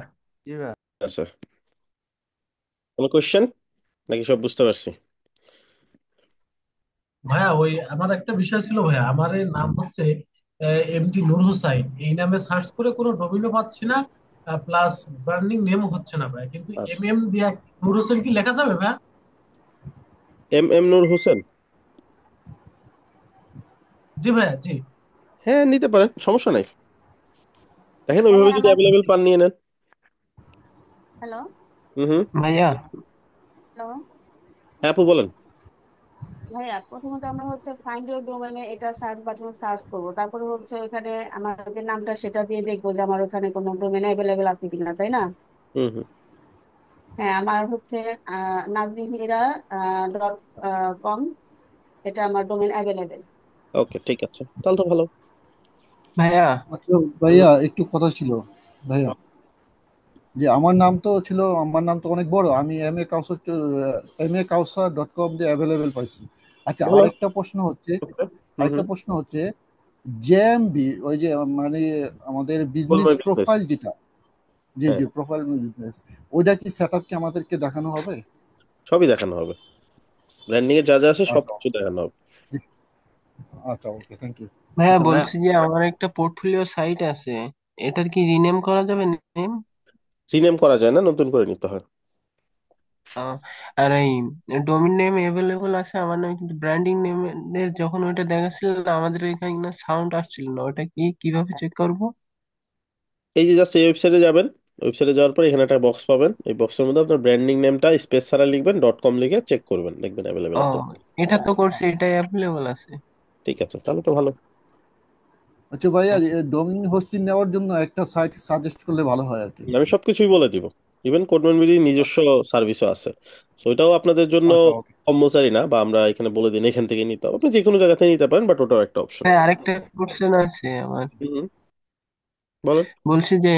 জি ভাই। আছে? কোনো কোয়েশ্চেন নাকি সব বুঝতে পারছি? ভাইয়া ওই আমার একটা বিষয় ছিল ভাইয়া, আমার এর নাম হচ্ছে এমডি নূর হোসাইন, এই নামে সার্চ করে কোনো ডোমিনও পাচ্ছি না, প্লাস ব্র্যান্ডিং নেমও হচ্ছে না ভাইয়া, কিন্তু আচ্ছা, এম দিয়া নূর হোসেন কি লেখা যাবে ভাইয়া? এম এম নূর হোসেন। জি ভাইয়া, জি। হ্যাঁ, নিতে পারেন, সমস্যা নাই। দেখেন তাহলে ওইভাবে যদি আমার অ্যাভেলেবেল পান নিয়ে নেন। হ্যালো হুম হুম। ভাইয়া, হ্যালো হ্যাঁ আপু বলেন। ভাইয়া, প্রথমত আমরা হচ্ছে ফাইন্ড ইউর ডোমেনে এটা সার্চ বাটনে সার্চ করবো, তারপরে হচ্ছে ওখানে আমার যে নামটা সেটা দিয়ে দেখবো যে আমার ওখানে কোনো ডোমেন অ্যাভেলেবেল আছে কিনা, তাই না? হুম হুম। হ্যাঁ, আমার হচ্ছে nazrihira.com, এটা আমার ডোমেন অ্যাভেলেবেল। ওকে, ঠিক আছে, তাহলে তো ভালো। ভাইয়া, আচ্ছা হুম। ভাইয়া, একটু কথা ছিল ভাইয়া। যে আমার নাম তো অনেক বড়, আমি MA Kausar.com দিয়ে অ্যাভেলেবেল পাইছি। আচ্ছা, ভালো। হুম আরেকটা হুম। প্রশ্ন হচ্ছে জেএমবি, ওই যে মানে আমাদের ফুল বিজনেস মাই বিজনেস। প্রোফাইল যেটা, যে হ্যাঁ, যে প্রোফাইল বিজনেস, ওইটা কি সেট আপ কি আমাদেরকে দেখানো হবে? সবই দেখানো হবে, ব্র্যান্ডিং এর যা যা আছে সব আচ্ছা, কিছু দেখানো হবে। জি, আচ্ছা, ওকে, থ্যাংক ইউ। ভাইয়া আচ্ছা ভাইয়া, বলছি যে আমার একটা পোর্টফোলিও সাইট আছে, এটার কি রিনেম করা যাবে? নেম? রিনেম করা যায় না, নতুন করে নিতে হয়। আর এই ডোমেন নেম অ্যাভেলেবল আছে আমার নামে, কিন্তু ব্র্যান্ডিং নেমের যখন ওইটা দেখাচ্ছিল না, আমাদের এখানে সাউন্ড আসছিল না। ওটা কি কিভাবে চেক করব? এই যে জাস্ট এই ওয়েবসাইটে যাবেন, ওয়েবসাইটে যাওয়ার পর এখানে একটা বক্স পাবেন, এই বক্সের মধ্যে আপনার ব্র্যান্ডিং নেমটা স্পেস ছাড়া লিখবেন, .com লিখে চেক করবেন, দেখবেন অ্যাভেলেবেল ও, আছে। এটা তো করছে, এটাই অ্যাভেলেবল আছে। ঠিক আছে, তাহলে তো ভালো। আচ্ছা ভাইয়া, ডোমেইন হোস্টিং নেওয়ার জন্য একটা সাইট সাজেস্ট করলে ভালো হয় আর কি। আমি সবকিছুই বলে দিব, ইভেন কোডম্যানবিডি নিজস্ব সার্ভিসও আছে। তো ওইটাও আপনাদের জন্য আচ্ছা, ওকে। কম্পালসারি না, বা আমরা এখানে বলে দিন এখান থেকে নিতে হবে, আপনি যে কোনো জায়গা থেকে নিতে পারেন, বাট ওটাও একটা অপশন। হ্যাঁ, আরেকটা কোশ্চেন আছে আমার। হুম, বলেন। বলছি যে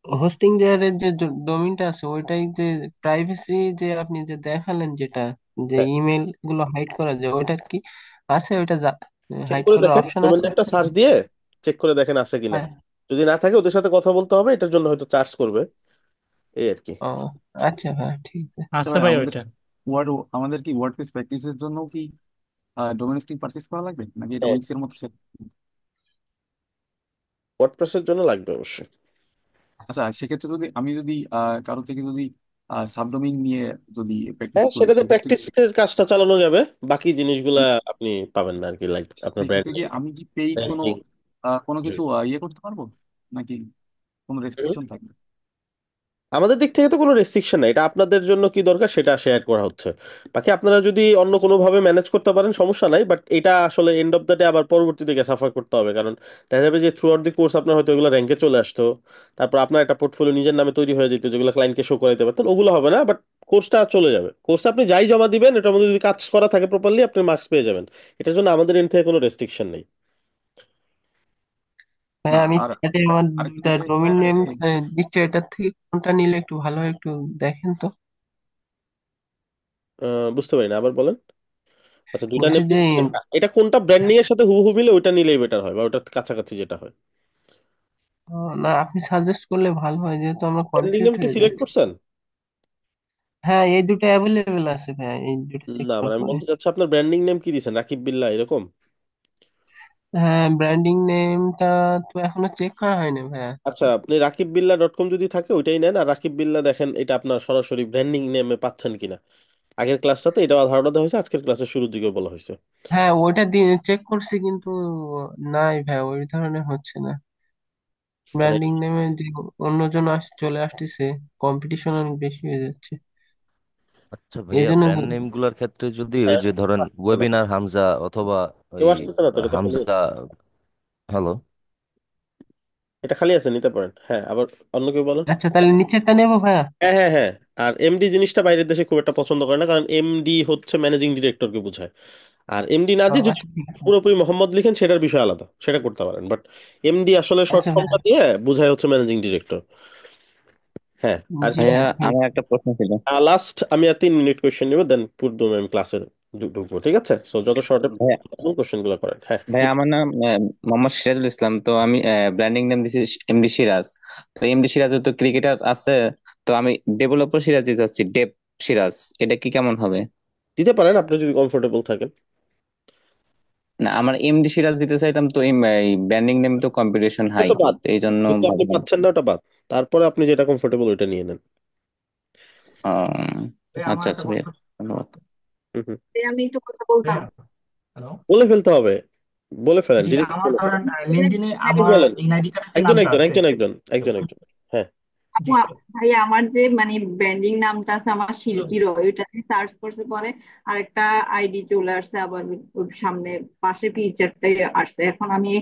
হোস্টিং যারের যে ডোমেইনটা আছে, ওইটাই যে প্রাইভেসি যে আপনি যে দেখালেন, যেটা যে হ্যাঁ, ইমেল গুলো হাইড করা যায়, ওইটার কি আছে? ওইটা চেক হাইড করে করার দেখেন, অপশন ডোমেন আছে? নেমটা সার্চ দিয়ে চেক করে দেখেন আছে কিনা। হ্যাঁ। যদি না থাকে ওদের সাথে কথা বলতে হবে, এটার জন্য হয়তো চার্জ করবে, এই আর কি। ও, আচ্ছা ভাই, ঠিক আছে। আচ্ছা আছে ভাই, ভাই আমাদের ওইটা। আমাদের কি ওয়ার্ডপ্রেস প্র্যাকটিসের জন্য কি ডোমেন হোস্টিং পারচেজ করা লাগবে, নাকি এটা হ্যাঁ, উইক্স এর মতো ওয়ার্ডপ্রেসের জন্য লাগবে অবশ্যই। আচ্ছা, সেক্ষেত্রে যদি আমি যদি কারো থেকে যদি সাবডোমেইন নিয়ে যদি প্র্যাকটিস হ্যাঁ, করি, সেটাতে সেক্ষেত্রে প্র্যাকটিসের কাজটা চালানো যাবে, বাকি জিনিসগুলা আপনি পাবেন না আর কি, লাইক আপনার ব্র্যান্ড সেক্ষেত্রে কি আমি কি পেইড কোনো র্যাঙ্কিং। কোনো কিছু ইয়ে করতে পারবো, নাকি কোনো রেস্ট্রিকশন থাকবে? আমাদের দিক থেকে তো কোনো রেস্ট্রিকশন নাই, এটা আপনাদের জন্য কি দরকার সেটা শেয়ার করা হচ্ছে। বাকি আপনারা যদি অন্য কোনো ভাবে ম্যানেজ করতে পারেন সমস্যা নাই, বাট এটা আসলে এন্ড অফ দ্য ডে আবার পরবর্তী দিকে সাফার করতে হবে, কারণ দেখা যাবে যে থ্রু আউট দি কোর্স আপনার হয়তো এগুলো র্যাঙ্কে চলে আসতো, তারপর আপনার একটা পোর্টফোলিও নিজের নামে তৈরি হয়ে যেত যেগুলো ক্লায়েন্টকে শো করাইতে পারতেন, ওগুলো হবে না। বাট কোর্সটা চলে যাবে, কোর্সে আপনি যাই জমা দিবেন এটার মধ্যে যদি কাজ করা থাকে প্রপারলি আপনি মার্কস পেয়ে যাবেন। এটার জন্য আমাদের এন্ড থেকে কোনো রেস্ট্রিকশন নেই। ভাই, না, আমি আর চাইলে আমার আরেকটা দুইটা বিষয় ডোমেইন নেম যে দিচ্ছে, এটার থেকে কোনটা নিলে একটু ভালো হয়, একটু দেখেন তো। বুঝতে পারি না, আবার বলেন। আচ্ছা, দুইটা বলছি নেম যে এটা কোনটা ব্র্যান্ডিং এর সাথে হুবহু মিলে ওইটা নিলেই বেটার হয়, বা ওটার কাছাকাছি যেটা হয়। না, আপনি সাজেস্ট করলে ভালো হয়, যেহেতু আমরা ব্র্যান্ডিং কনফিউজ নেম কি হয়ে সিলেক্ট যাচ্ছি। করছেন? হ্যাঁ, এই দুটো অ্যাভেলেবেল আছে ভাইয়া, এই দুটো চেক না মানে করার আমি পরে। বলতে চাচ্ছি আপনার ব্র্যান্ডিং নেম কি দিয়েছেন, রাকিব বিল্লাহ এরকম? হ্যাঁ, ব্র্যান্ডিং নেমটা তো এখনো চেক করা হয়নি ভাইয়া। আচ্ছা, আপনি রাকিব বিল্লাহ ডট কম যদি থাকে ওইটাই নেন, আর রাকিব বিল্লাহ দেখেন এটা আপনার সরাসরি ব্র্যান্ডিং নেমে পাচ্ছেন কিনা। আগের ক্লাসটাতে এটা ধারণা দেওয়া হয়েছে, আজকের ক্লাসের শুরুর দিকে বলা হয়েছে। হ্যাঁ, ওইটা দিয়ে চেক করছি কিন্তু নাই ভাইয়া, ওই ধরনের হচ্ছে না। মানে ব্র্যান্ডিং নেমে যে অন্যজন চলে আসতেছে, কম্পিটিশন অনেক বেশি হয়ে যাচ্ছে। আচ্ছা এই ভাইয়া, জন্য ব্র্যান্ড নেম গুলার ক্ষেত্রে যদি ওই হ্যাঁ, যে ধরেন আসতেছে না। ওয়েবিনার হামজা অথবা কেউ ওই আসতেছে না তো, এটা তো খালি হামজা, আছে। হ্যালো। এটা খালি আছে, নিতে পারেন। হ্যাঁ, আবার অন্য কেউ বলেন। আচ্ছা, তাহলে নিচেরটা নেবো ভাইয়া। হ্যাঁ হ্যাঁ হ্যাঁ। আর এমডি জিনিসটা বাইরের দেশে খুব একটা পছন্দ করে না, কারণ এমডি হচ্ছে ম্যানেজিং ডিরেক্টরকে বোঝায়। আর এমডি না দিয়ে যদি আচ্ছা ঠিক আছে। পুরোপুরি মোহাম্মদ লিখেন সেটার বিষয় আলাদা, সেটা করতে পারেন, বাট এমডি আসলে শর্ট আচ্ছা ভাইয়া, ফর্মটা দিয়ে বোঝায় হচ্ছে ম্যানেজিং ডিরেক্টর। হ্যাঁ। আর জি ভাইয়া, ভাইয়া, থ্যাংক আমার একটা প্রশ্ন ছিল। লাস্ট আমি আর 3 মিনিট কোয়েশ্চেন নিব, দেন পুরো আমি ক্লাসে ঢুকবো, ঠিক আছে? সো যত শর্টে ভাইয়া, কোয়েশ্চেন গুলো করেন। হ্যাঁ, ভাইয়া আমার নাম মোহাম্মদ সিরাজুল ইসলাম। তো আমি ব্র্যান্ডিং নেম দিছি এমডি সিরাজ। তো এমডি সিরাজ তো ক্রিকেটার আছে। তো আমি ডেভেলপার সিরাজ দিতে চাচ্ছি, ডেভ সিরাজ। এটা কি কেমন হবে? দিতে পারেন আপনি যদি কমফোর্টেবল থাকেন। না, আমার এমডি সিরাজ দিতে চাইতাম, তো এই ব্র্যান্ডিং নেম তো কম্পিটিশন হাই। ওটা বাদ, তো এই জন্য যেহেতু আপনি ভাবলাম। পাচ্ছেন না ওটা বাদ। তারপরে আপনি যেটা কমফোর্টেবল ওইটা নিয়ে নেন। আহ, আমার আচ্ছা একটা আচ্ছা ভাইয়া, প্রশ্ন। ধন্যবাদ। হুম হুম। আমি একটু কথা বলতাম। ভাইয়া, হ্যালো। বলে ফেলতে হবে, বলে ফেলেন জি, ডিরেক্ট আমার বলে ফেলেন। ধরেন লিঙ্কডইনে আপনি আমার বলেন, এনআইডি কার্ডে যে একজন নামটা একজন আছে। একজন একজন একজন একজন। হ্যাঁ। আপু, জি। ভাইয়া আমার যে মানে ব্র্যান্ডিং নামটা আছে আমার শিল্পী রয়, ওইটাতে সার্চ করছে পরে আরেকটা আইডি চলে আসছে, আবার ওর সামনে পাশে পিকচারটাই আসছে। এখন আমি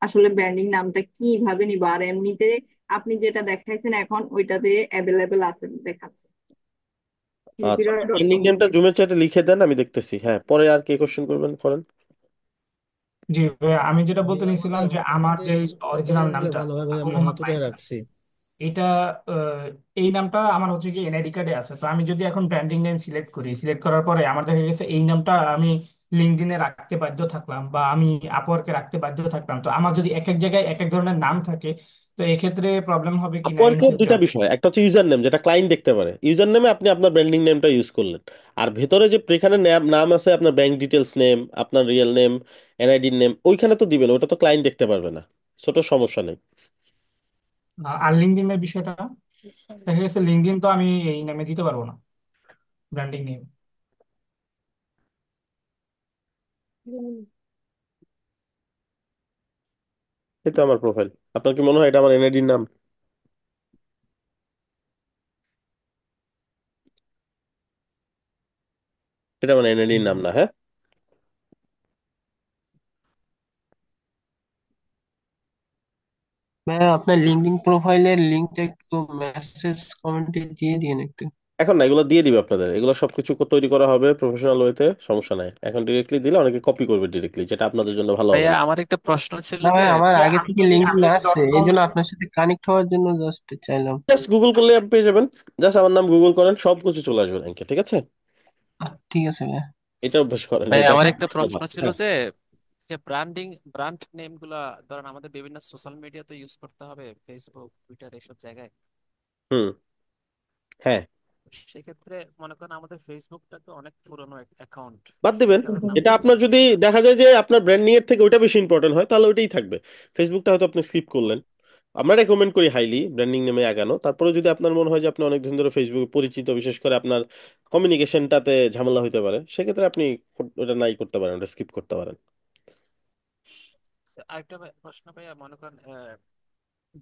আসলে ব্র্যান্ডিং নামটা কিভাবে নিব? আর এমনিতে আপনি যেটা দেখাইছেন এখন ওইটাতে অ্যাভেলেবেল আছে দেখাচ্ছে, শিল্পী আচ্ছা, রয় ডট ট্রেন্ডিং কম নেমটা লিখে। জুমের চ্যাটে লিখে দেন, আমি দেখতেছি। হ্যাঁ, পরে আর কে কোশ্চেন করবেন করেন। জি ভাইয়া, আমি যেটা বলতে ভাইয়া নিছিলাম আমাদের যে আমার আমাদের যে ইয়েতে অরিজিনাল নিলে নামটা ভালো হয় ভাই, আমরা মোহাম্মদ হাতুড়ে মাহিন, রাখছি। এটা এই নামটা আমার হচ্ছে কি এনআইডি কার্ডে আছে। তো আমি যদি এখন ব্র্যান্ডিং নেম সিলেক্ট করি, সিলেক্ট করার পরে আমার দেখা গেছে এই নামটা আমি লিঙ্কডইনে রাখতে বাধ্য থাকলাম বা আমি আপওয়ার্কে রাখতে বাধ্য থাকলাম, তো আমার যদি এক এক জায়গায় এক এক ধরনের নাম থাকে, তো এক্ষেত্রে প্রবলেম হবে কিনা ইন আপওয়ার্কের দুইটা ফিউচার? বিষয়, একটা হচ্ছে ইউজার নেম যেটা ক্লায়েন্ট দেখতে পারে, ইউজার নেমে আপনি আপনার ব্র্যান্ডিং নেমটা ইউজ করলেন। আর ভেতরে যে এখানে নাম নাম আছে, আপনার ব্যাংক ডিটেলস নেম, আপনার রিয়েল নেম, এনআইডি নেম, ওইখানে তো দিবেন, ওটা তো ক্লায়েন্ট দেখতে পারবে না। ছোট সমস্যা নেই। আর লিঙ্কডইনের বিষয়টা দেখা গেছে লিঙ্কডইন তো আমি এই নামে দিতে পারবো না, ব্র্যান্ডিং নেম। এই তো আমার প্রোফাইল। আপনার কি মনে হয় এটা আমার এনআইডির নাম? এটা আমার এনআইডির নাম না, হ্যাঁ। ভাইয়া, আপনার লিঙ্কডইন প্রোফাইলের লিঙ্কটা একটু মেসেজ কমেন্টে দিয়ে দিন একটু। এখন না, এগুলো দিয়ে দিবে আপনাদের, এগুলো সবকিছু তৈরি করা হবে প্রফেশনাল ওয়েতে, সমস্যা নাই। এখন ডিরেক্টলি দিলে অনেকে কপি করবে ডিরেক্টলি, যেটা আপনাদের জন্য ভালো হবে ভাইয়া, না। আমার একটা প্রশ্ন ছিল না যে ভাই, আমার ভাইয়া, আগে আমি থেকে যদি লিঙ্কডইন আছে, ডট এই কম। জন্য আপনার সাথে কানেক্ট হওয়ার জন্য জাস্ট চাইলাম। জাস্ট গুগল করলে আপনি পেয়ে যাবেন। জাস্ট আমার নাম গুগল করেন, সব কিছু চলে আসবে ব্যাংকে, ঠিক আছে? ঠিক আছে ভাইয়া। এটা অভ্যাস করেন, ভাইয়া, এটা আমার একটা আসলে প্রশ্ন ভালো। ছিল হ্যাঁ। যে যে ব্র্যান্ড নেম গুলা ধরেন আমাদের বিভিন্ন সোশ্যাল মিডিয়াতে ইউজ করতে হবে, ফেসবুক, টুইটার, এসব জায়গায়। হুম। হ্যাঁ, সেক্ষেত্রে মনে করেন আমাদের ফেসবুকটা তো অনেক পুরনো অ্যাকাউন্ট, বাদ দিবেন। সেইটার নাম এটা কি আপনার চেঞ্জ যদি করবো? দেখা যায় যে আপনার ব্র্যান্ডিং এর থেকে ওইটা বেশি ইম্পর্টেন্ট হয়, তাহলে ওইটাই থাকবে। ফেসবুকটা হয়তো আপনি স্কিপ করলেন। আমরা রেকমেন্ড করি হাইলি ব্র্যান্ডিং নেমে আগানো। তারপরে যদি আপনার মনে হয় যে আপনি অনেক দিন ধরে ফেসবুকে পরিচিত, বিশেষ করে আপনার কমিউনিকেশনটাতে ঝামেলা হতে পারে, সেক্ষেত্রে আপনি ওটা নাই করতে পারেন, ওটা স্কিপ করতে পারেন। আরেকটা প্রশ্ন ভাইয়া, মনে করেন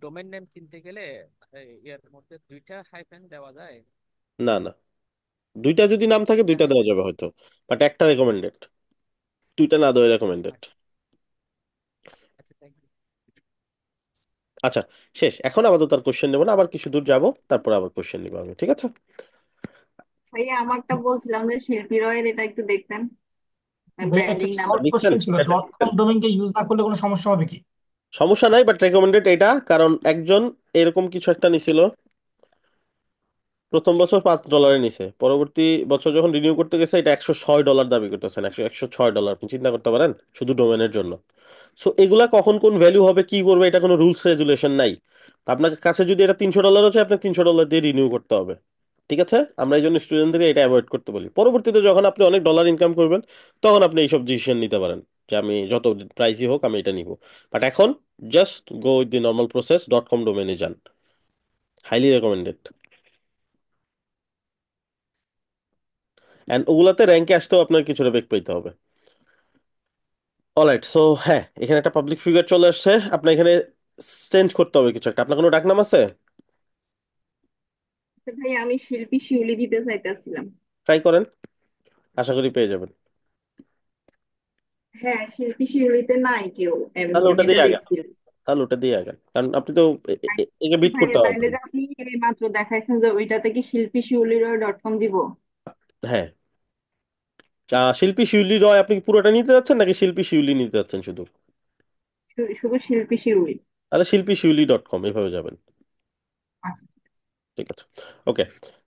ডোমেন নেম কিনতে গেলে এর মধ্যে দুইটা হাইফেন দেওয়া যায়? না না, দুইটা যদি নাম থাকে দুইটা কেন? দেওয়া যাবে হয়তো, বাট একটা রেকমেন্ডেড, দুইটা না দেওয়া রেকমেন্ডেড। আচ্ছা, আচ্ছা, থ্যাংক ইউ। আচ্ছা, শেষ। এখন আপাতত আর কোশ্চেন নেবো না, আবার কিছু দূর যাবো, তারপর আবার কোশ্চেন নিবো আমি, ঠিক আছে? ভাইয়া আমারটা বলছিলাম যে শিল্পী রয়ের এটা একটু দেখতেন, ভাইয়া, একটা ব্র্যান্ডিং নামটা। শর্ট লিখছেন? কোশ্চেন ছিল, ডট কম ডোমেইনটা ইউজ না করলে কোনো সমস্যা হবে কি? সমস্যা নাই, বাট রেকমেন্ডেড এটা, কারণ একজন এরকম কিছু একটা নিছিল, প্রথম বছর $5 নিছে, পরবর্তী বছর যখন রিনিউ করতে গেছে এটা $106 দাবি করতেছেন। 106 ডলার, আপনি চিন্তা করতে পারেন, শুধু ডোমেনের জন্য। সো এগুলা কখন কোন ভ্যালু হবে, কি করবে, এটা কোনো রুলস রেজুলেশন নাই। আপনার কাছে যদি এটা $300 আছে, আপনার $300 দিয়ে রিনিউ করতে হবে। ঠিক আছে, আমরা এই জন্য স্টুডেন্টদের এটা অ্যাভয়েড করতে বলি। পরবর্তীতে যখন আপনি অনেক ডলার ইনকাম করবেন তখন আপনি এইসব ডিসিশন নিতে পারেন যে আমি যত প্রাইসই হোক আমি এটা নিব। বাট এখন just go with the normal process, dot com ডোমেনে যান, হাইলি রেকমেন্ডেড। অ্যান্ড ওগুলাতে র্যাঙ্কে আসতেও আপনার কিছুটা বেগ পেতে হবে। অলরাইট, সো হ্যাঁ, এখানে একটা পাবলিক ফিগার চলে আসছে, আপনার এখানে চেঞ্জ করতে হবে কিছু একটা। আপনার কোনো ডাকনাম আছে? আচ্ছা ভাই, আমি শিল্পী শিউলি দিতে চাইতেছিলাম। ট্রাই করেন, আশা করি পেয়ে যাবেন। হ্যাঁ, শিল্পী শিউলিতে নাই কেউ, আমি তাহলে আমি ওটা এটা দিয়ে আগান, দেখছিলাম। তাহলে ওটা দিয়ে আগান, কারণ আপনি তো একে বিট ভাই করতে তাইলে পারবেন। যে আপনি এই মাত্র দেখাইছেন যে ওইটাতে কি শিল্পী শিউলি ডট কম দিব? হ্যাঁ, শিল্পী শিউলি রয় আপনি কি পুরোটা নিতে যাচ্ছেন নাকি শিল্পী শিউলি নিতে যাচ্ছেন শুধু? শুধু শিল্পী শিউলি। তাহলে শিল্পী শিউলি ডট কম এভাবে যাবেন। আচ্ছা। ঠিক আছে, ওকে,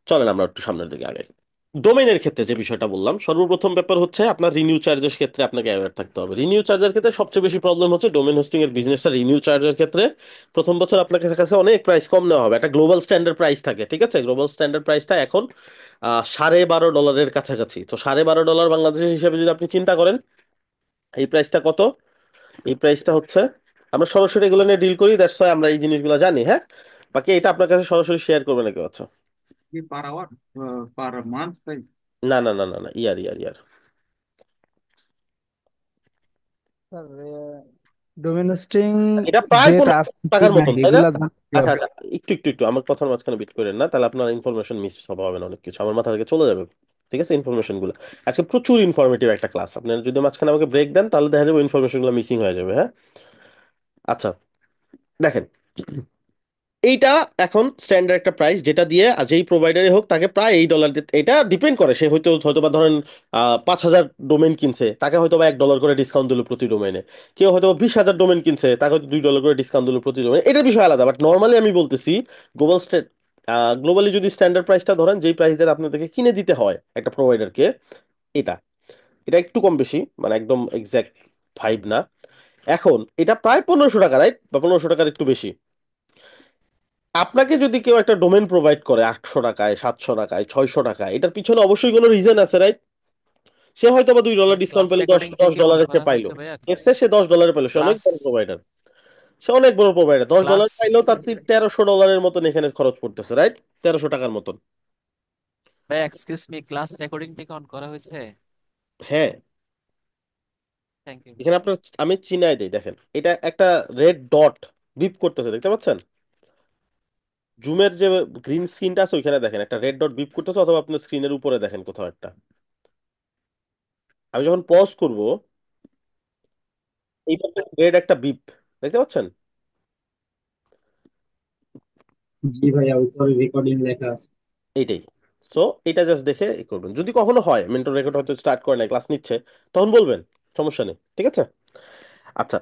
চলেন আমরা একটু সামনের দিকে আগাই। ডোমেইনের ক্ষেত্রে যে বিষয়টা বললাম, সর্বপ্রথম ব্যাপার হচ্ছে আপনার রিনিউ চার্জের ক্ষেত্রে আপনাকে অ্যাওয়্যার থাকতে হবে। রিনিউ চার্জের ক্ষেত্রে সবচেয়ে বেশি প্রবলেম হচ্ছে ডোমেইন হোস্টিং এর বিজনেসটা। রিনিউ চার্জের ক্ষেত্রে প্রথম বছর আপনার কাছে অনেক প্রাইস কম নেওয়া হবে, একটা গ্লোবাল স্ট্যান্ডার্ড প্রাইস থাকে, ঠিক আছে? গ্লোবাল স্ট্যান্ডার্ড প্রাইসটা এখন $12.5 কাছাকাছি। তো $12.5 বাংলাদেশের হিসাবে যদি আপনি চিন্তা করেন, এই প্রাইসটা কত? এই প্রাইসটা হচ্ছে, আমরা সরাসরি এগুলো নিয়ে ডিল করি, দ্যাটস ওয়াই আমরা এই জিনিসগুলো জানি। হ্যাঁ, বাকি এটা আপনার কাছে সরাসরি শেয়ার করবে না কেউ। আচ্ছা, কি পার আওয়ার, পার মান্থ তাই? না না না না না, ইয়ার ইয়ার ইয়ার। স্যার, ডোমেন হোস্টিং এটা প্রায় রেট 15 আছে কি টাকার নাই মতন, তাই না? এগুলা জানতে আচ্ছা হবে। আচ্ছা, একটু একটু একটু আমার কথার মাঝখানে বিট করেন না, তাহলে আপনার ইনফরমেশন মিস হবে না, অনেক কিছু আমার মাথা থেকে চলে যাবে। ঠিক আছে, ইনফরমেশন গুলো আজকে প্রচুর ইনফরমেটিভ একটা ক্লাস, আপনি যদি মাঝখানে আমাকে ব্রেক দেন তাহলে দেখা যাবে ইনফরমেশন গুলো মিসিং হয়ে যাবে। হ্যাঁ, আচ্ছা, দেখেন, এইটা এখন স্ট্যান্ডার্ড একটা প্রাইস, যেটা দিয়ে যেই প্রোভাইডারই হোক তাকে প্রায় $8 দিতে, এটা ডিপেন্ড করে সে হয়তো হয়তো বা ধরেন 5,000 ডোমেন কিনছে, তাকে হয়তো বা $1 করে ডিসকাউন্ট দিল প্রতি ডোমেনে। কেউ হয়তো বা 20,000 ডোমেন কিনছে, তাকে হয়তো $2 করে ডিসকাউন্ট দিল প্রতি ডোমেনে। এটার বিষয় আলাদা, বাট নর্মালি আমি বলতেছি গ্লোবাল গ্লোবালি যদি স্ট্যান্ডার্ড প্রাইসটা ধরেন, যেই প্রাইস দিয়ে আপনাদেরকে কিনে দিতে হয় একটা প্রোভাইডারকে, এটা এটা একটু কম বেশি, মানে একদম এক্সাক্ট 5 না। এখন এটা প্রায় 1500 টাকা, রাইট? বা 1500 টাকার একটু বেশি। আপনাকে যদি কেউ একটা ডোমেন প্রোভাইড করে 800 টাকায়, 700 টাকায়, 600 টাকায়, এটার পিছনে অবশ্যই কোনো রিজন আছে, রাইট? সে হয়তো বা $2 ভাইয়া ডিসকাউন্ট ক্লাস পেলো, দশ রেকর্ডিংটা দশ কি অন ডলারের সে করা পাইলো। হয়েছে ভাইয়া? এর চেয়ে সে $10 পেলো, সে অনেক ক্লাস বড় প্রোভাইডার। সে অনেক বড় প্রোভাইডার, $10 ক্লাস পাইলেও তার $1300 মতন এখানে খরচ পড়তেছে, রাইট? 1300 টাকার মতন। ভাইয়া এক্সকিউজ মি, ক্লাস রেকর্ডিংটা কি অন করা হয়েছে? হ্যাঁ, থ্যাংক ইউ। এখানে আপনার আমি চিনাই দিই, দেখেন এটা একটা রেড ডট বিপ করতেছে, দেখতে পাচ্ছেন? জুমের যে গ্রিন স্ক্রিনটা আছে ওইখানে দেখেন একটা রেড ডট বিপ করতেছে, অথবা আপনার স্ক্রিনের উপরে দেখেন কোথাও একটা। আমি যখন পজ করব, এই রেড একটা বিপ দেখতে পাচ্ছেন? জি ভাইয়া, উপরে রেকর্ডিং লেখা আছে। এইটাই। সো এটা জাস্ট দেখে করবেন, যদি কখনো হয় মেন্টর রেকর্ড হয়তো স্টার্ট করে নাই, ক্লাস নিচ্ছে, তখন বলবেন, সমস্যা নেই, ঠিক আছে? আচ্ছা,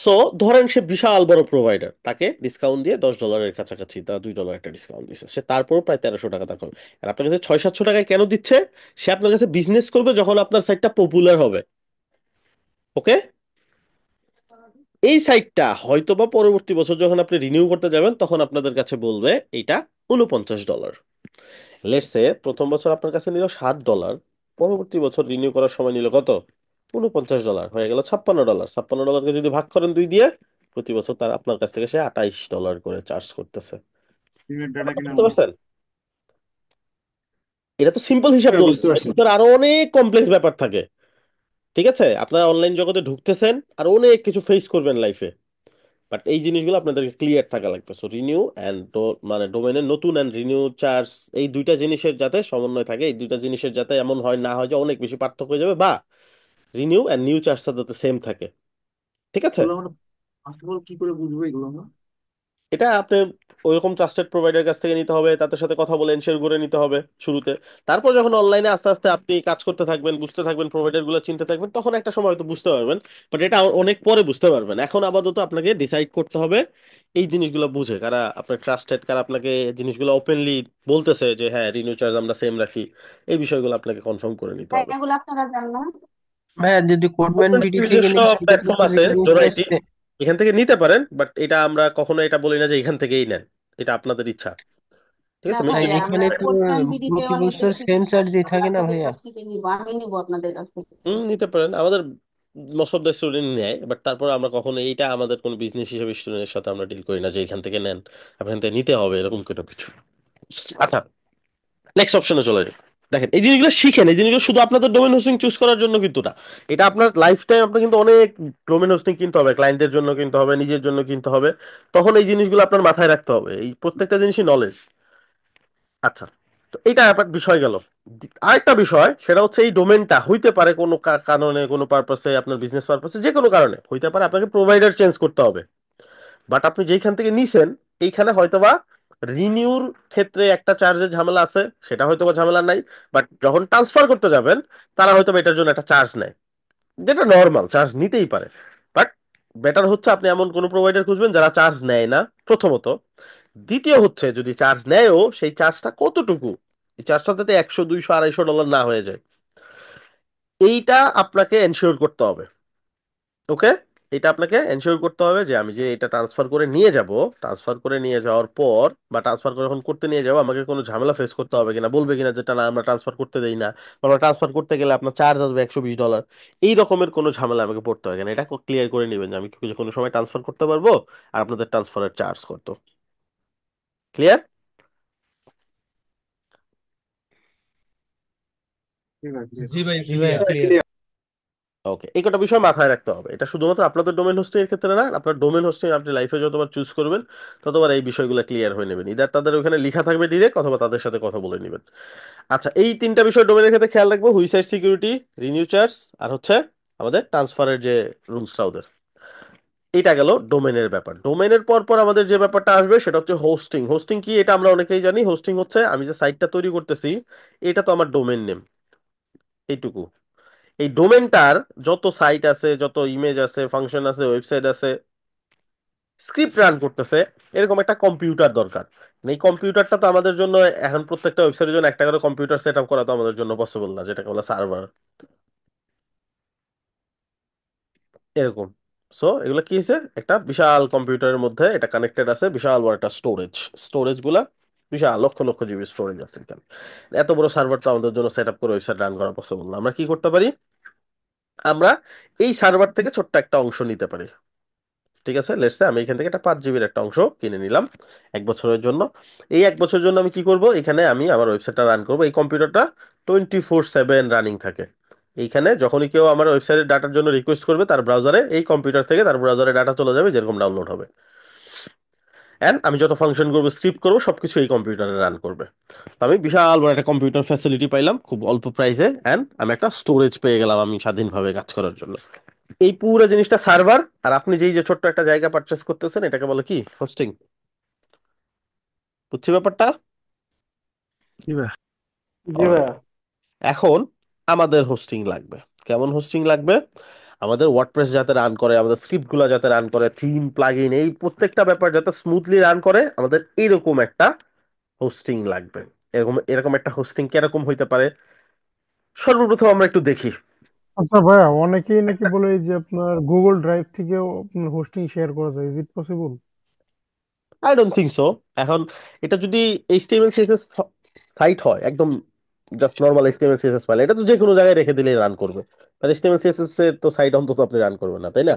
সো ধরেন সে বিশাল বড় প্রোভাইডার, তাকে ডিসকাউন্ট দিয়ে $10 কাছাকাছি, তা $2 একটা ডিসকাউন্ট দিচ্ছে, সে তারপর প্রায় 1300 টাকা দাম করবে। আর আপনার কাছে 600-700 টাকায় কেন দিচ্ছে? সে আপনার কাছে বিজনেস করবে যখন আপনার সাইটটা পপুলার হবে। ওকে, এই সাইটটা হয়তো বা পরবর্তী বছর যখন আপনি রিনিউ করতে যাবেন তখন আপনাদের কাছে বলবে এইটা $49। লেটসে প্রথম বছর আপনার কাছে নিল $7, পরবর্তী বছর রিনিউ করার সময় নিল কত? $49, হয়ে গেল $56। $56কে যদি ভাগ করেন 2 দিয়ে, প্রতি বছর তার আপনার কাছ থেকে সে $28 করে চার্জ করতেছে। টিমের ডাটা কিনা বুঝতে হবে। পারছেন? এটা তো সিম্পল হিসাব হ্যাঁ, বললাম, বুঝতে এর পারছি। ভিতরে আরো অনেক কমপ্লেক্স ব্যাপার থাকে। ঠিক আছে, আপনারা অনলাইন জগতে ঢুকতেছেন আর অনেক কিছু ফেস করবেন লাইফে, বাট এই জিনিসগুলো আপনাদেরকে ক্লিয়ার থাকা লাগবে। সো রিনিউ অ্যান্ড মানে ডোমেনের নতুন অ্যান্ড রিনিউ চার্জ, এই দুইটা জিনিসের যাতে সমন্বয় থাকে, এই দুইটা জিনিসের যাতে এমন হয় না হয় যে অনেক বেশি পার্থক্য হয়ে যাবে, বা রিনিউ অ্যান্ড নিউ চার্জটা যাতে সেম থাকে। ঠিক আছে, এগুলো আমরা ফার্স্ট অফ অল কি করে বুঝবো এগুলো আমরা? এটা আপনি ওইরকম ট্রাস্টেড প্রোভাইডার কাছ থেকে নিতে হবে, তাদের সাথে কথা বলে এনশিওর করে নিতে হবে শুরুতে। তারপর যখন অনলাইনে আস্তে আস্তে আপনি কাজ করতে থাকবেন, বুঝতে থাকবেন, প্রোভাইডার গুলো চিনতে থাকবেন, তখন একটা সময় হয়তো বুঝতে পারবেন। বাট এটা অনেক পরে বুঝতে পারবেন, এখন আপাতত আপনাকে ডিসাইড করতে হবে এই জিনিসগুলো বুঝে কারা আপনার ট্রাস্টেড, কারা আপনাকে জিনিসগুলো ওপেনলি বলতেছে যে হ্যাঁ রিনিউ চার্জ আমরা সেম রাখি। এই বিষয়গুলো আপনাকে কনফার্ম করে নিতে হবে। এগুলো আপনারা জানেন না? ভাইয়া যদি কোডম্যান ওপেন বিডি থেকে নিজস্ব নিই সেক্ষেত্রে প্ল্যাটফর্ম কি আছে রিনিউ জোড়া আইটি, প্রাইস? এখান থেকে নিতে পারেন, বাট এটা আমরা কখনো এটা বলি না যে এখান থেকেই নেন, এটা আপনাদের ইচ্ছা। ঠিক আছে, না মেনটেন ভাইয়া, করতে আমরা এখানে হবে। তো করতাম বিডিতে প্রতি অনেক বছর বেশি সেম বিশ্বাস, চার্জই আমরা থাকে না আপনাদের ভাইয়া? কাছ থেকে নিবো, আমি নিবো আপনাদের কাছ থেকে। নিতে পারেন, আমাদের মোস্ট অফ দ্য স্টুডেন্ট নেয়, বাট তারপর আমরা কখনো এইটা আমাদের কোনো বিজনেস হিসেবে স্টুডেন্টের সাথে আমরা ডিল করি না যে এখান থেকে নেন, আপনার থেকে নিতে হবে এরকম কোনো কিছু। আচ্ছা, নেক্সট অপশনে চলে যাই। দেখেন, এই জিনিসগুলো শিখেন, এই জিনিসগুলো শুধু আপনাদের ডোমেন হোস্টিং চুজ করার জন্য কিন্তু না, এটা আপনার লাইফ টাইম আপনার কিন্তু অনেক ডোমেন হোস্টিং কিনতে হবে, ক্লায়েন্টের জন্য কিনতে হবে, নিজের জন্য কিনতে হবে, তখন এই জিনিসগুলো আপনার মাথায় রাখতে হবে, এই প্রত্যেকটা জিনিসই নলেজ। আচ্ছা, তো এইটা একটা বিষয় গেল। আরেকটা বিষয় সেটা হচ্ছে এই ডোমেনটা হইতে পারে কোনো কারণে, কোনো পারপাসে, আপনার বিজনেস পারপাসে, যে কোনো কারণে হইতে পারে আপনাকে প্রোভাইডার চেঞ্জ করতে হবে, বাট আপনি যেইখান থেকে নিছেন এইখানে হয়তোবা রিনিউর ক্ষেত্রে একটা চার্জের ঝামেলা আছে, সেটা হয়তোবা ঝামেলা নাই, বাট যখন ট্রান্সফার করতে যাবেন তারা হয়তো এটার জন্য একটা চার্জ নেয়, যেটা নর্মাল, চার্জ নিতেই পারে। বাট বেটার হচ্ছে আপনি এমন কোনো প্রোভাইডার খুঁজবেন যারা চার্জ নেয় না, প্রথমত। দ্বিতীয় হচ্ছে, যদি চার্জ নেয়ও সেই চার্জটা কতটুকু, এই চার্জটা যাতে 100, 200, 250 ডলার না হয়ে যায়, এইটা আপনাকে এনশিওর করতে হবে। ওকে, এটা আপনাকে এনশিওর করতে হবে যে আমি যে এটা ট্রান্সফার করে নিয়ে যাব, ট্রান্সফার করে নিয়ে যাওয়ার পর বা ট্রান্সফার করে যখন করতে নিয়ে যাবো আমাকে কোনো ঝামেলা ফেস করতে হবে কিনা, বলবে কিনা যেটা না আমরা ট্রান্সফার করতে দেই না, বা আমরা ট্রান্সফার করতে গেলে আপনার চার্জ আসবে 120 ডলার, এই রকমের কোনো ঝামেলা আমাকে পড়তে হয় কিনা, এটা ক্লিয়ার করে নেবেন যে আমি কি কোনো সময় ট্রান্সফার করতে পারবো আর আপনাদের ট্রান্সফারের চার্জ কত। ক্লিয়ার? জি ভাই, জি ভাইয়া, ক্লিয়ার। ক্লিয়ার। ওকে, এই কটা বিষয় মাথায় রাখতে হবে। এটা শুধুমাত্র আপনাদের ডোমেন হোস্টিং এর ক্ষেত্রে না, আপনার ডোমেন হোস্টিং আপনি লাইফে যতবার চুজ করবেন ততবার এই বিষয়গুলো ক্লিয়ার হয়ে নেবেন, ইদার তাদের ওখানে লেখা থাকবে ডিরেক্ট, অথবা তাদের সাথে কথা বলে নেবেন। আচ্ছা, এই তিনটা বিষয় ডোমেনের ক্ষেত্রে খেয়াল রাখবো: হুইসাইড সিকিউরিটি, রিনিউ চার্জ, আর হচ্ছে আমাদের ট্রান্সফারের যে রুলসটা ওদের। এটা গেল ডোমেনের ব্যাপার। ডোমেনের পর পর আমাদের যে ব্যাপারটা আসবে সেটা হচ্ছে হোস্টিং। হোস্টিং কি এটা আমরা অনেকেই জানি। হোস্টিং হচ্ছে আমি যে সাইটটা তৈরি করতেছি, এটা তো আমার ডোমেন নেম, এইটুকু। এই ডোমেনটার যত সাইট আছে, যত ইমেজ আছে, ফাংশন আছে, ওয়েবসাইট আছে, স্ক্রিপ্ট রান করতেছে, এরকম একটা কম্পিউটার দরকার। এই কম্পিউটারটা তো আমাদের জন্য এখন প্রত্যেকটা ওয়েবসাইটের জন্য একটা করে কম্পিউটার সেট আপ করা তো আমাদের জন্য পসিবল না, যেটাকে বলে সার্ভার, এরকম। সো এগুলো কি হয়েছে, একটা বিশাল কম্পিউটারের মধ্যে এটা কানেক্টেড আছে, বিশাল বড় একটা স্টোরেজ, স্টোরেজ গুলা বিশাল লক্ষ লক্ষ জিবি স্টোরেজ আছে এখানে। এত বড় সার্ভার তো আমাদের জন্য সেট আপ করে ওয়েবসাইট রান করা পসিবল না। আমরা কি করতে পারি, আমরা এই সার্ভার থেকে ছোট্ট একটা অংশ নিতে পারি। ঠিক আছে, লেটস সে আমি এখান থেকে একটা 5 জিবির একটা অংশ কিনে নিলাম 1 বছরের জন্য। এই 1 বছরের জন্য আমি কি করব, এখানে আমি আমার ওয়েবসাইটটা রান করব, এই কম্পিউটারটা 24/7 রানিং থাকে। এইখানে যখনই কেউ আমার ওয়েবসাইটের ডাটার জন্য রিকোয়েস্ট করবে, তার ব্রাউজারে, এই কম্পিউটার থেকে তার ব্রাউজারে ডাটা চলে যাবে যেরকম ডাউনলোড হবে, এন্ড আমি যত ফাংশন করবো, স্ক্রিপ্ট করবো, সবকিছু এই কম্পিউটারে রান করবে। তো আমি বিশাল বড় একটা কম্পিউটার ফ্যাসিলিটি পাইলাম খুব অল্প প্রাইসে, এন্ড আমি একটা স্টোরেজ পেয়ে গেলাম আমি স্বাধীনভাবে কাজ করার জন্য। এই পুরো জিনিসটা সার্ভার, আর আপনি যেই যে ছোট্ট একটা জায়গা পারচেস করতেছেন এটাকে বলে কি, হোস্টিং। বুঝছি ব্যাপারটা? জি ভাইয়া। জি Alright. ভাইয়া। এখন আমাদের হোস্টিং লাগবে। কেমন হোস্টিং লাগবে? আমাদের ওয়ার্ডপ্রেস যাতে রান করে, আমাদের স্ক্রিপ্ট গুলো যাতে রান করে, থিম, প্লাগইন, এই প্রত্যেকটা ব্যাপার যাতে স্মুথলি রান করে, আমাদের এইরকম একটা হোস্টিং লাগবে। এরকম এরকম একটা হোস্টিং কিরকম হইতে পারে, সর্বপ্রথম আমরা একটু দেখি। আচ্ছা ভাইয়া, অনেকেই নাকি বলে যে আপনার গুগল ড্রাইভ থেকেও হোস্টিং শেয়ার করা যায়, is it possible? I don't think so. এখন এটা যদি এইচটিএমএল সিএসএস সাইট হয়, একদম just normal HTML CSS file, এটা তো যে কোনো জায়গায় রেখে দিলেই রান করবে। আর এইচটিএমএল সিএসএস এর তো সাইট অন্তত আপনি রান করবেন না, তাই না?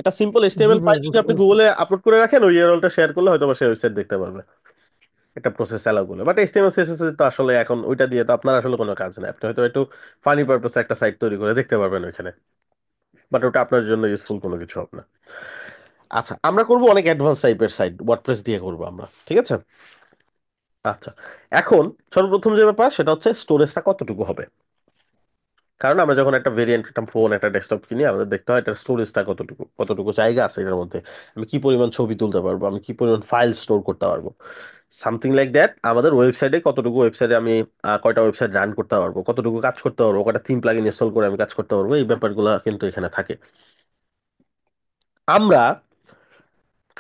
এটা সিম্পল জি এইচটিএমএল ভাইয়া, ফাইল যদি বুঝতে আপনি পারছি। গুগলে আপলোড করে রাখেন, ওই ইউআরএলটা শেয়ার করলে হয়তো বা সেই ওয়েবসাইট দেখতে পারবে, এটা প্রসেস অ্যালাউ করলে। বাট এইচটিএমএল সিএসএস তো আসলে এখন ওইটা দিয়ে তো আপনার আসলে কোনো কাজ নেই, আপনি হয়তো একটু ফানি পারপাসে একটা সাইট তৈরি করে দেখতে পারবেন ওইখানে, বাট ওটা আপনার জন্য ইউজফুল কোনো কিছু হবে না। আচ্ছা, আমরা করব অনেক অ্যাডভান্স টাইপের সাইট, ওয়ার্ডপ্রেস দিয়ে করবো আমরা, ঠিক আছে? আচ্ছা, এখন সর্বপ্রথম যে ব্যাপার সেটা হচ্ছে স্টোরেজটা কতটুকু হবে। কারণ আমরা যখন একটা ভেরিয়েন্ট, একটা ফোন, একটা ডেস্কটপ কিনি, আমাদের দেখতে হয় এটা স্টোরেজটা কতটুকু, কতটুকু জায়গা আছে এটার মধ্যে, আমি কি পরিমাণ ছবি তুলতে পারবো, আমি কি পরিমাণ ফাইল স্টোর করতে পারবো, সামথিং লাইক দ্যাট। আমাদের ওয়েবসাইটে কতটুকু, ওয়েবসাইটে আমি কয়টা ওয়েবসাইট রান করতে পারবো, কতটুকু কাজ করতে পারবো, কয়টা থিম প্লাগইন ইনস্টল করে আমি কাজ করতে পারবো, এই ব্যাপারগুলো কিন্তু এখানে থাকে। আমরা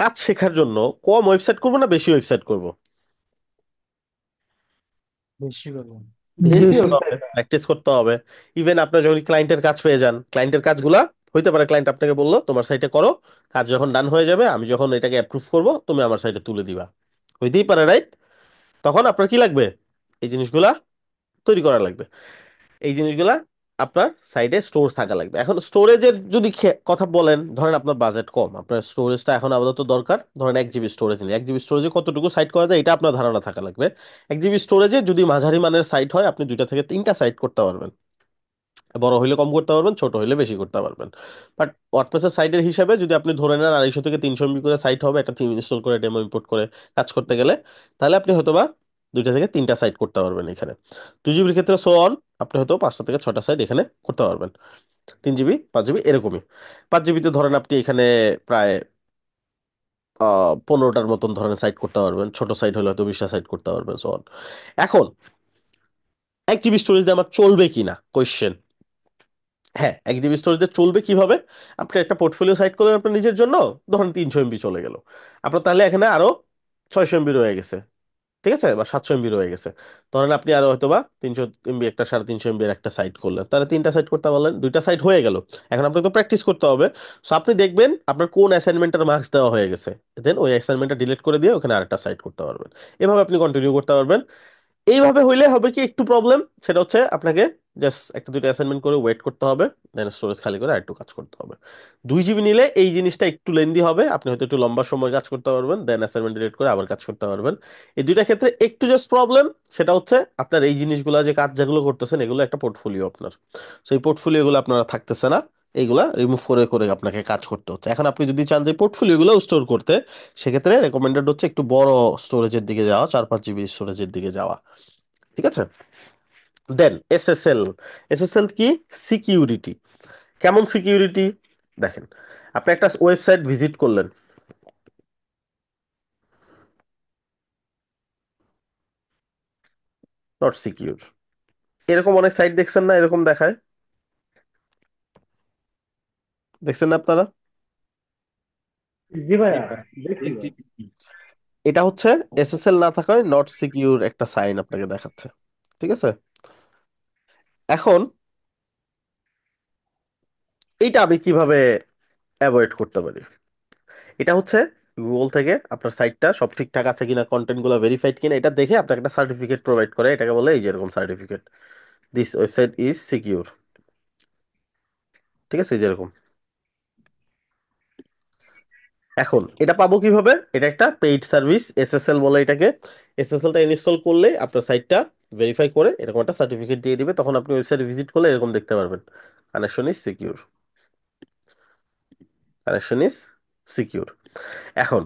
কাজ শেখার জন্য কম ওয়েবসাইট করবো না বেশি ওয়েবসাইট করবো? বেশি করবো। বেশি। বেশি করতে হবে, প্র্যাকটিস করতে হবে। ইভেন আপনার যখন ক্লায়েন্টের কাজ পেয়ে যান, ক্লায়েন্টের কাজগুলা হইতে পারে ক্লায়েন্ট আপনাকে বললো তোমার সাইটে করো, কাজ যখন ডান হয়ে যাবে আমি যখন এটাকে অ্যাপ্রুভ করব তুমি আমার সাইটে তুলে দিবা। হইতেই পারে, রাইট? তখন আপনার কি লাগবে? এই জিনিসগুলা তৈরি করা লাগবে। এই জিনিসগুলা আপনার সাইডে স্টোরেজ থাকা লাগবে। এখন স্টোরেজের যদি কথা বলেন, ধরেন আপনার বাজেট কম, আপনার স্টোরেজটা এখন আপাতত দরকার ধরেন 1 জিবি স্টোরেজ নিলে, 1 জিবি স্টোরেজে কতটুকু সাইট করা যায় এটা আপনার ধারণা থাকা লাগবে। 1 জিবি স্টোরেজে যদি মাঝারি মানের সাইট হয় আপনি 2 থেকে 3টা সাইট করতে পারবেন। বড় হইলে কম করতে পারবেন, ছোট হইলে বেশি করতে পারবেন। বাট ওয়ার্ডপ্রেসের সাইটের হিসাবে যদি আপনি ধরে নেন 250 থেকে 300 MB করে সাইট হবে একটা থিম ইনস্টল করে ডেমো ইম্পোর্ট করে কাজ করতে গেলে, তাহলে আপনি হয়তোবা 2টা থেকে 3টা সাইট করতে পারবেন এখানে। 2 জিবির ক্ষেত্রে সো অন, আপনি হয়তো 5টা থেকে 6টা সাইট এখানে করতে পারবেন। 3 জিবি 5 জিবি এরকমই। 5 জিবিতে ধরেন আপনি এখানে প্রায় 15টার মতন ধরেন সাইট করতে পারবেন, ছোট সাইট হলে হয়তো 20টা সাইট করতে পারবেন সো অন। এখন 1 জিবি স্টোরেজ দিয়ে আমার চলবে কিনা কোয়েশ্চেন। হ্যাঁ, 1 জিবি স্টোরেজে চলবে কিভাবে? আপনি একটা পোর্টফোলিও সাইট করলেন আপনার নিজের জন্য, ধরুন 300 MB চলে গেল, আপনার তাহলে এখানে আরো 600 MB রয়ে গেছে, ঠিক আছে, বা 700 MB রয়ে গেছে। ধরেন আপনি আরো হয়তো বা 300 MB একটা 350 MB একটা সাইট করলেন, তাহলে 3টা সাইট করতে পারলেন, 2টা সাইট হয়ে গেল। এখন আপনাকে তো প্র্যাকটিস করতে হবে। সো আপনি দেখবেন আপনার কোন অ্যাসাইনমেন্টের মার্কস দেওয়া হয়ে গেছে, দেন ওই অ্যাসাইনমেন্টটা ডিলিট করে দিয়ে ওখানে আরেকটা সাইট করতে পারবেন। এভাবে আপনি কন্টিনিউ করতে পারবেন। এইভাবে হইলে হবে কি একটু প্রবলেম, সেটা হচ্ছে আপনাকে জাস্ট একটা দুইটা অ্যাসাইনমেন্ট করে ওয়েট করতে হবে, দেন স্টোরেজ খালি করে আরেকটু কাজ করতে হবে। 2 জিবি নিলে এই জিনিসটা একটু লেন্দি হবে, আপনি হয়তো একটু লম্বা সময় কাজ করতে পারবেন, দেন অ্যাসাইনমেন্ট ডিলিট করে আবার কাজ করতে পারবেন। এই দুইটা ক্ষেত্রে একটু জাস্ট প্রবলেম, সেটা হচ্ছে আপনার এই জিনিসগুলো যে কাজ যেগুলো করতেছেন এগুলো একটা পোর্টফোলিও আপনার, সেই পোর্টফোলিওগুলো আপনারা থাকতেছে না, এইগুলা রিমুভ করে করে আপনাকে কাজ করতে হচ্ছে। এখন আপনি যদি চান যে পোর্টফোলিওগুলো স্টোর করতে, সেক্ষেত্রে রেকমেন্ডেড হচ্ছে একটু বড় স্টোরেজের দিকে যাওয়া, 4-5 জিবি স্টোরেজের দিকে যাওয়া। ঠিক আছে? দেন এসএসএল। এসএসএল কি? সিকিউরিটি। কেমন সিকিউরিটি? দেখেন, আপনি একটা ওয়েবসাইট ভিজিট করলেন, নট সিকিউর। এরকম অনেক সাইট দেখছেন না, এরকম দেখায়, দেখছেন না আপনারা? জি জি ভাইয়া, ভাই, দেখছি ভাইয়া। HTTP। এটা হচ্ছে এসএসএল না থাকায় নট সিকিউর একটা সাইন আপনাকে দেখাচ্ছে। ঠিক আছে? এখন এইটা আমি কিভাবে অ্যাভয়েড করতে পারি? এটা হচ্ছে গুগল থেকে আপনার সাইটটা সব ঠিকঠাক আছে কিনা, কন্টেন্ট গুলো ভেরিফাইড কিনা, এটা দেখে আপনাকে একটা সার্টিফিকেট প্রোভাইড করে, এটাকে বলে এই যে এরকম certificate, this website is secure. ঠিক আছে, এই যেরকম। এখন এটা পাবো কিভাবে? এটা একটা পেইড সার্ভিস, এসএসএল বলে এটাকে। এসএসএলটা ইনস্টল করলে আপনার সাইটটা ভেরিফাই করে এরকম একটা সার্টিফিকেট দিয়ে দিবে, তখন আপনি ওয়েবসাইটে ভিজিট করলে এরকম দেখতে পারবেন, connection is secure, connection is secure. এখন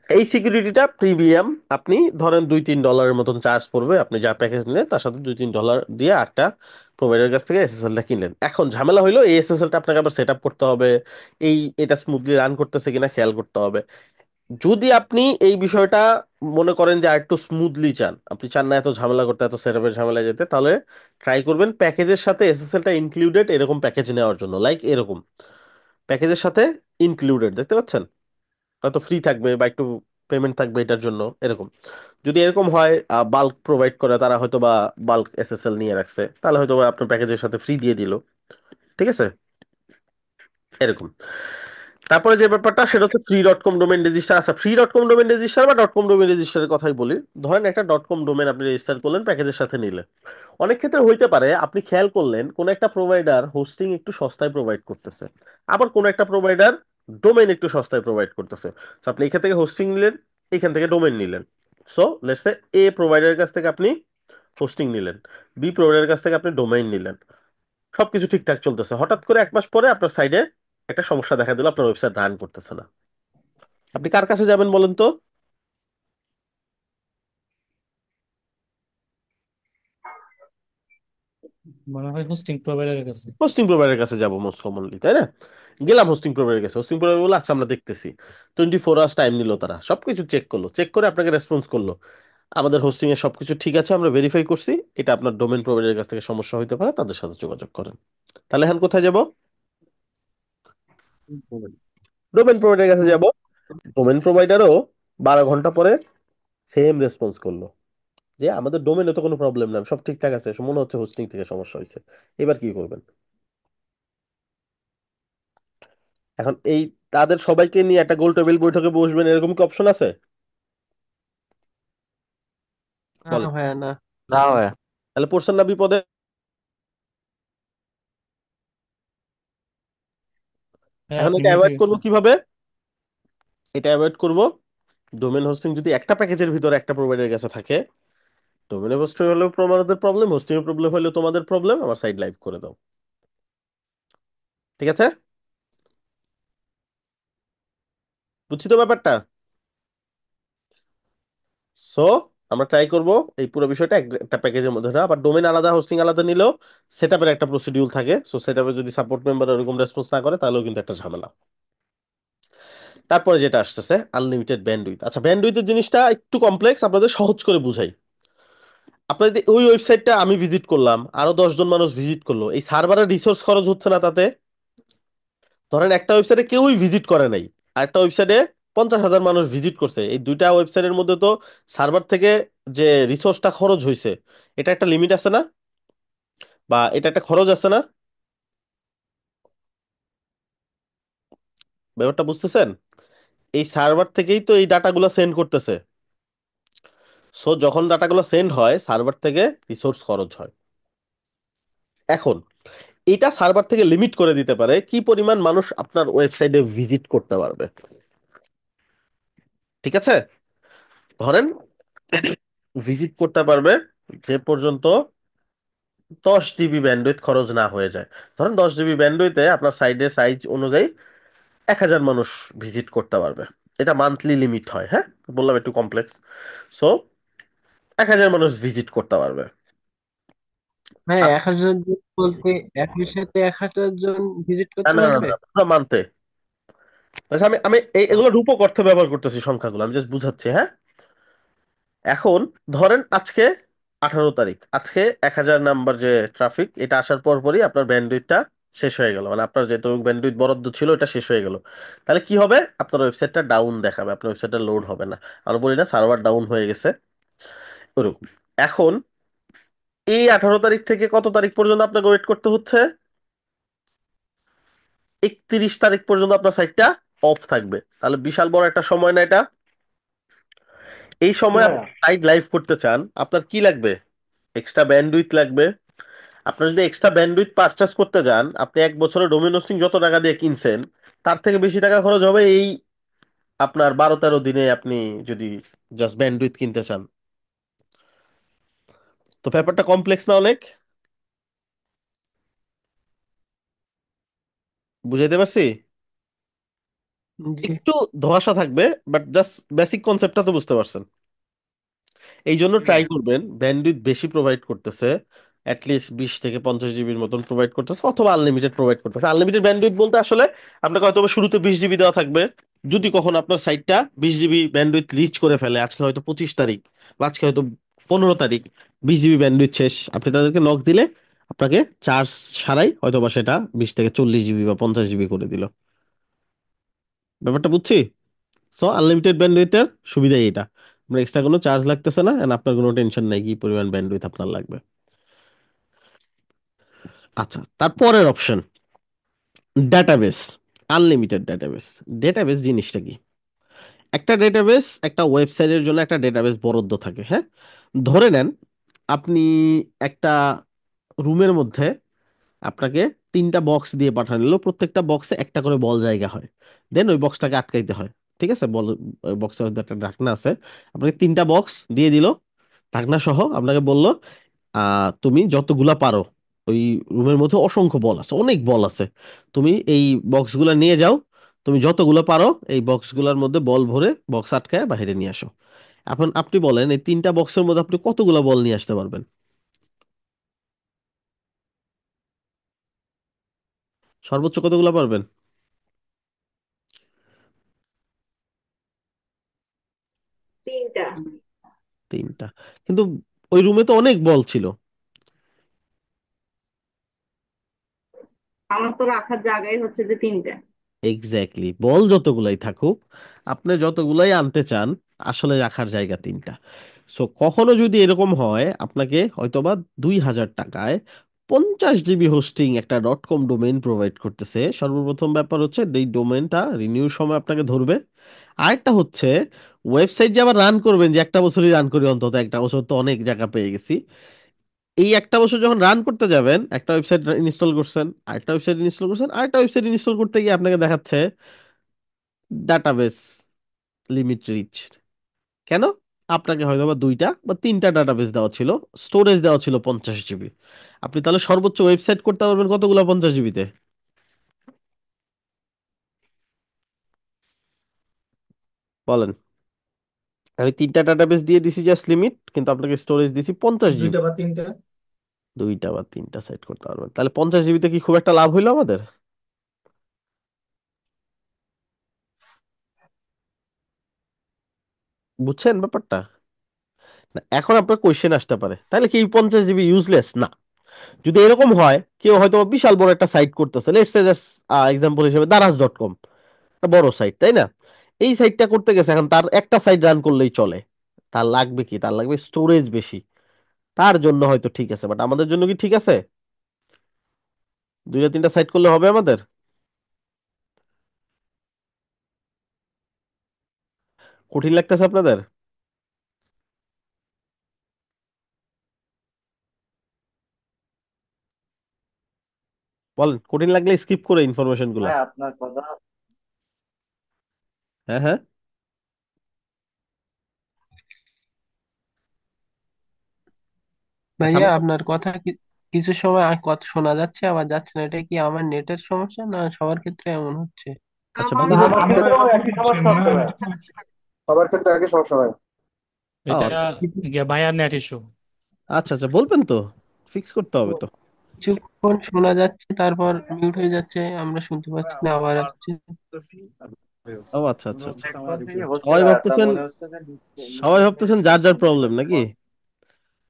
এই সিকিউরিটিটা প্রিমিয়াম, আপনি ধরেন $2-3 মতন চার্জ পড়বে, আপনি যা প্যাকেজ নিলেন তার সাথে $2-3 দিয়ে একটা প্রোভাইডারের কাছ থেকে এসএসএলটা কিনলেন। এখন ঝামেলা হইলো এই এসএসএলটা আপনাকে আবার সেট আপ করতে হবে, এটা স্মুথলি রান করতেছে কিনা খেয়াল করতে হবে। যদি আপনি এই বিষয়টা মনে করেন যে আরেকটু স্মুথলি চান, আপনি চান না এত ঝামেলা করতে, এত সেটআপের ঝামেলা যেতে, তাহলে ট্রাই করবেন প্যাকেজের সাথে এসএসএলটা ইনক্লুডেড এরকম প্যাকেজ নেওয়ার জন্য, লাইক এরকম প্যাকেজের সাথে ইনক্লুডেড দেখতে পাচ্ছেন, হয়তো ফ্রি থাকবে বা একটু পেমেন্ট থাকবে এটার জন্য, এরকম। যদি এরকম হয় বাল্ক প্রোভাইড করে তারা, হয়তো বা বাল্ক এসএসএল নিয়ে রাখছে, তাহলে হয়তো বা আপনার প্যাকেজের সাথে ফ্রি দিয়ে দিল। ঠিক আছে, এরকম। তারপরে যে ব্যাপারটা সেটা হচ্ছে free.com ডোমেইন রেজিস্টার। আচ্ছা, free.com ডোমেইন রেজিস্টার বা ডট কম ডোমেইন রেজিস্টারের কথাই বলি। ধরেন একটা ডট কম ডোমেইন আপনি রেজিস্টার করলেন প্যাকেজের সাথে নিলে, অনেক ক্ষেত্রে হইতে পারে আপনি খেয়াল করলেন কোন একটা প্রোভাইডার হোস্টিং একটু সস্তায় প্রোভাইড করতেছে, আবার কোন একটা প্রোভাইডার ডোমেইন একটু সস্তায় প্রোভাইড করতেছে। তো আপনি এখান থেকে হোস্টিং নিলেন, এখান থেকে ডোমেইন নিলেন। সো লেটস সে এ প্রোভাইডারের কাছ থেকে আপনি হোস্টিং নিলেন, বি প্রোভাইডারের কাছ থেকে আপনি ডোমেইন নিলেন, সবকিছু ঠিকঠাক চলতেছে, হঠাৎ করে 1 মাস পরে আপনার সাইডে একটা সমস্যা দেখা দিল, আপনার ওয়েবসাইট রান করতেছে না। আপনি কার কাছে যাবেন বলেন তো? মনে হয় হোস্টিং প্রোভাইডারের কাছে। হোস্টিং প্রোভাইডারের কাছে যাবো মোস্ট কমনলি, তাই না? গেলাম হোস্টিং প্রোভাইডারের কাছে, হোস্টিং প্রোভাইডার বলে আচ্ছা আমরা দেখতেছি। 24 আওয়ার্স টাইম নিল, তারা সবকিছু চেক করলো, চেক করে আপনাকে রেসপন্স করলো, আমাদের হোস্টিং এর সবকিছু ঠিক আছে, আমরা ভেরিফাই করছি, এটা আপনার ডোমেন প্রোভাইডারের কাছ থেকে সমস্যা হতে পারে, তাদের সাথে যোগাযোগ করেন। তাহলে এখন কোথায় যাব? ডোমেন প্রোভাইডারের কাছে যাব। ডোমেন প্রোভাইডারও 12 ঘন্টা পরে সেম রেসপন্স করলো যে আমাদের ডোমেনে তো কোনো প্রবলেম নাই, সব ঠিকঠাক আছে, মনে হচ্ছে হোস্টিং থেকে সমস্যা হয়েছে। এবার কি করবেন? এখন এই তাদের সবাইকে নিয়ে একটা গোল টেবিল বৈঠকে বসবেন, এরকম কি অপশন আছে? না বলেন। ভাইয়া, না। না ভাইয়া। তাহলে পড়ছেন না বিপদে। হ্যাঁ, এখন আপনি এটা বুঝে অ্যাভয়েড করবো গেছেন। কিভাবে? এটা অ্যাভয়েড করব, ডোমেন হোস্টিং যদি একটা প্যাকেজের ভিতরে একটা প্রোভাইডারের কাছে থাকে, ডোমেন হোস্টিং হলেও তোমাদের প্রবলেম, হোস্টিং এর প্রবলেম হলেও তোমাদের প্রবলেম, আমার সাইট লাইভ করে দাও। ঠিক আছে, বুঝছি তো ব্যাপারটা। সো আমরা ট্রাই করব এই পুরো বিষয়টা একটা প্যাকেজের মধ্যে না, আবার ডোমেন আলাদা হোস্টিং আলাদা নিলেও সেটআপের একটা প্রসিডিউর থাকে। সো সেটআপে যদি সাপোর্ট মেম্বার এরকম রেসপন্স না করে তাহলেও কিন্তু একটা ঝামেলা। তারপরে যেটা আসতেছে আনলিমিটেড ব্যান্ডউইথ। আচ্ছা, ব্যান্ডউইথের জিনিসটা একটু কমপ্লেক্স, আপনাদের সহজ করে বুঝাই। আপনার যদি ওই ওয়েবসাইটটা আমি ভিজিট করলাম, আরো 10 জন মানুষ ভিজিট করলো, এই সার্ভারের রিসোর্স খরচ হচ্ছে না তাতে? ধরেন একটা ওয়েবসাইটে কেউই ভিজিট করে নাই, আর একটা ওয়েবসাইটে 50,000 মানুষ ভিজিট করছে, এই দুইটা ওয়েবসাইটের মধ্যে তো সার্ভার থেকে যে রিসোর্সটা খরচ হয়েছে, এটা একটা লিমিট আছে না, বা এটা একটা খরচ আছে না? ব্যাপারটা বুঝতেছেন? এই সার্ভার থেকেই তো এই ডাটাগুলো সেন্ড করতেছে। সো যখন ডাটাগুলো সেন্ড হয় সার্ভার থেকে রিসোর্স খরচ হয়। এখন এটা সার্ভার থেকে লিমিট করে দিতে পারে কি পরিমাণ মানুষ আপনার ওয়েবসাইটে ভিজিট করতে পারবে। ঠিক আছে, ধরেন ভিজিট করতে পারবে যে পর্যন্ত 10 জিবি ব্যান্ডউইথ খরচ না হয়ে যায়। ধরেন 10 জিবি ব্যান্ডউইথে আপনার সাইডের সাইজ অনুযায়ী 1,000 মানুষ ভিজিট করতে পারবে। এটা মান্থলি লিমিট হয়, হ্যাঁ, বললাম একটু কমপ্লেক্স। সো 1,000 মানুষ ভিজিট করতে পারবে। ভাই, আর 1,000 জন বলতে একই সাথে 1,000 জন ভিজিট না করতে না না পারবে? না, পুরো মানতে। আচ্ছা, আমি আমি এগুলো রূপক অর্থে ব্যবহার করতেছি সংখ্যাগুলো, আমি জাস্ট বুঝাচ্ছি, হ্যাঁ। এখন ধরেন আজকে 18 তারিখ, আজকে 1,000 নাম্বার যে ট্রাফিক, এটা আসার পর পরই আপনার ব্যান্ডউইথটা শেষ হয়ে গেল, মানে আপনার যেহেতু ব্যান্ডউইথ বরাদ্দ ছিল এটা শেষ হয়ে গেল। তাহলে কি হবে? আপনার ওয়েবসাইটটা ডাউন দেখাবে, আপনার ওয়েবসাইটটা লোড হবে না। আমরা বলি না সার্ভার ডাউন হয়ে গেছে, ওরকম। এখন এই 18 তারিখ থেকে কত তারিখ পর্যন্ত আপনাকে ওয়েট করতে হচ্ছে? 31 তারিখ পর্যন্ত আপনার সাইটটা অফ থাকবে। তাহলে বিশাল বড় একটা সময় না এটা? এই জি সময় আপনি ভাইয়া। সাইট লাইভ করতে চান, আপনার কি লাগবে? এক্সট্রা ব্যান্ডউইথ লাগবে। আপনার যদি এক্সট্রা ব্যান্ডউইথ পারচেস করতে যান, আপনি এক বছরে ডোমেন হোস্টিং যত টাকা দিয়ে কিনছেন তার থেকে বেশি টাকা খরচ হবে এই আপনার 12-13 দিনে আপনি যদি জাস্ট ব্যান্ডউইথ কিনতে চান। তো ব্যাপারটা কমপ্লেক্স না অনেক? বুঝাইতে পারছি? জি। একটু ধোঁয়াশা থাকবে, বাট জাস্ট বেসিক কনসেপ্টটা তো বুঝতে পারছেন। এই জন্য জি ট্রাই ভাইয়া। করবেন ব্যান্ডউইথ বেশি প্রোভাইড করতেছে, অ্যাটলিস্ট 20 থেকে 50 জিবির মতন প্রোভাইড করতেছে, অথবা আনলিমিটেড প্রোভাইড করতেছে। আনলিমিটেড ব্যান্ডউইথ বলতে আসলে আপনাকে হয়তো বা শুরুতে 20 জিবি দেওয়া থাকবে, যদি কখন আপনার সাইটটা 20 জিবি ব্যান্ডউইথ রিচ করে ফেলে, আজকে হয়তো 25 তারিখ বা আজকে হয়তো 15 তারিখ, 20 জিবি ব্যান্ডউইথ শেষ, আপনি তাদেরকে নক দিলে আপনাকে চার্জ ছাড়াই হয়তো বা সেটা 20 থেকে 40 জিবি বা 50 জিবি করে দিল। ব্যাপারটা বুঝছি? সো আনলিমিটেড ব্যান্ডউইথের সুবিধাই এটা, আপনার এক্সট্রা কোনো চার্জ লাগতেছে না, এন্ড আপনার কোনো টেনশন নাই কি পরিমাণ ব্যান্ডউইথ আপনার লাগবে। আচ্ছা, তারপরের option database, unlimited database. Database জিনিসটা কি? একটা ডেটাবেস, একটা ওয়েবসাইটের জন্য একটা ডেটাবেস বরাদ্দ থাকে, হ্যাঁ। ধরে নেন আপনি একটা রুমের মধ্যে আপনাকে 3টা বক্স দিয়ে পাঠানো হলো, প্রত্যেকটা বক্সে একটা করে বল জায়গা হয়, দেন ওই বক্সটাকে আটকাইতে হয়। ঠিক আছে, বল বক্সের মধ্যে একটা ঢাকনা আছে, আপনাকে 3টা বক্স দিয়ে দিল ঢাকনা সহ, আপনাকে বলল তুমি যতগুলা পারো, ওই রুমের মধ্যে অসংখ্য বল আছে, অনেক বল আছে, তুমি এই বক্সগুলা নিয়ে যাও, তুমি যতগুলো পারো এই বক্সগুলোর মধ্যে বল ভরে বক্স আটকায় বাইরে নিয়ে আসো। এখন আপনি বলেন এই 3টা বক্সের মধ্যে আপনি কতগুলা বল নিয়ে আসতে পারবেন? সর্বোচ্চ কতগুলা পারবেন? 3টা। 3টা? কিন্তু ওই রুমে তো অনেক বল ছিল। আমার তো রাখার জায়গায় হচ্ছে যে 3টা। এক্স্যাক্টলি, বল যতগুলাই থাকুক, আপনি যতগুলাই আনতে চান, আসলে রাখার জায়গা 3টা। সো কখনো যদি এরকম হয় আপনাকে হয়তোবা 2,000 টাকায় 50 জিবি হোস্টিং একটা .com ডোমেইন প্রোভাইড করতেছে, সর্বপ্রথম ব্যাপার হচ্ছে এই ডোমেইনটা রিনিউর সময় আপনাকে ধরবে। আরেকটা হচ্ছে ওয়েবসাইট যে আবার রান করবেন, যে একটা বছরই রান করি, অন্তত একটা বছর তো অনেক জায়গা পেয়ে গেছি। এই একটা বছর যখন রান করতে যাবেন, একটা ওয়েবসাইট ইনস্টল করছেন, আরেকটা ওয়েবসাইট ইনস্টল করছেন, আরেকটা ওয়েবসাইট ইনস্টল করতে গিয়ে আপনাকে দেখাচ্ছে ডাটাবেস লিমিট রিচ। কেন? আপনাকে হয়তো বা দুইটা বা তিনটা ডাটাবেস দেওয়া ছিল, স্টোরেজ দেওয়া ছিল 50 জিবি। আপনি তাহলে সর্বোচ্চ ওয়েবসাইট করতে পারবেন কতগুলো 50 জিবিতে? বলেন। আমি তিনটা ডাটাবেস দিয়ে দিছি জাস্ট লিমিট, কিন্তু আপনাকে স্টোরেজ দিছি 50 জিবি। দুইটা বা তিনটা। দুইটা বা তিনটা সেট করতে পারবেন, তাহলে 50 জিবিতে কি খুব একটা লাভ হইলো আমাদের? বুঝছেন ব্যাপারটা? না, এখন আপনার কোয়েশ্চেন আসতে পারে তাহলে কি এই 50 জিবি ইউজলেস? না। যদি এরকম হয়, কেউ হয়তো বিশাল বড় একটা সাইট করতেছে, লেটস সে জাস্ট এক্সাম্পল হিসেবে দারাজ.com, একটা বড় সাইট, তাই না? এই সাইটটা করতে গেছে, এখন তার একটা সাইট রান করলেই চলে। তার লাগবে কি? তার লাগবে স্টোরেজ বেশি। তার জন্য হয়তো ঠিক আছে, বাট আমাদের জন্য কি ঠিক আছে? দুইটা তিনটা সাইট করলে হবে আমাদের? কঠিন লাগতেছে আপনাদের? বলেন, কঠিন লাগলে স্কিপ করে ইনফরমেশন গুলা। ভাই আপনার কথা হ্যাঁ, হ্যাঁ। ভাইয়া সামনে। আপনার কথা কিছু সময় কথা শোনা যাচ্ছে আবার যাচ্ছে না, এটা কি আমার নেটের সমস্যা না সবার ক্ষেত্রে এমন হচ্ছে? আচ্ছা আমার বাকি না, যে। আমার আমারও ক্ষেত্রেও এরকম একই হচ্ছে, সমস্যা মনে হচ্ছে হয় ভাই। নেট সমস্যা। সবার ক্ষেত্রে একই সমস্যা হয়। ও এটা আচ্ছা, আচ্ছা। ভাইয়ার নেট ইস্যু। আচ্ছা, আচ্ছা, বলবেন তো, ফিক্স করতে হবে তো। কিছুক্ষণ শোনা যাচ্ছে তারপর মিউট হয়ে যাচ্ছে, আমরা শুনতে পাচ্ছি না, আবার আসছে। ও আচ্ছা, আচ্ছা, আচ্ছা। এখন থেকে হচ্ছে সবাই ভাই, আপনার ভাবতেছেন, মনে হচ্ছে যে সবাই ভাবতেছেন যার যার প্রবলেম নাকি,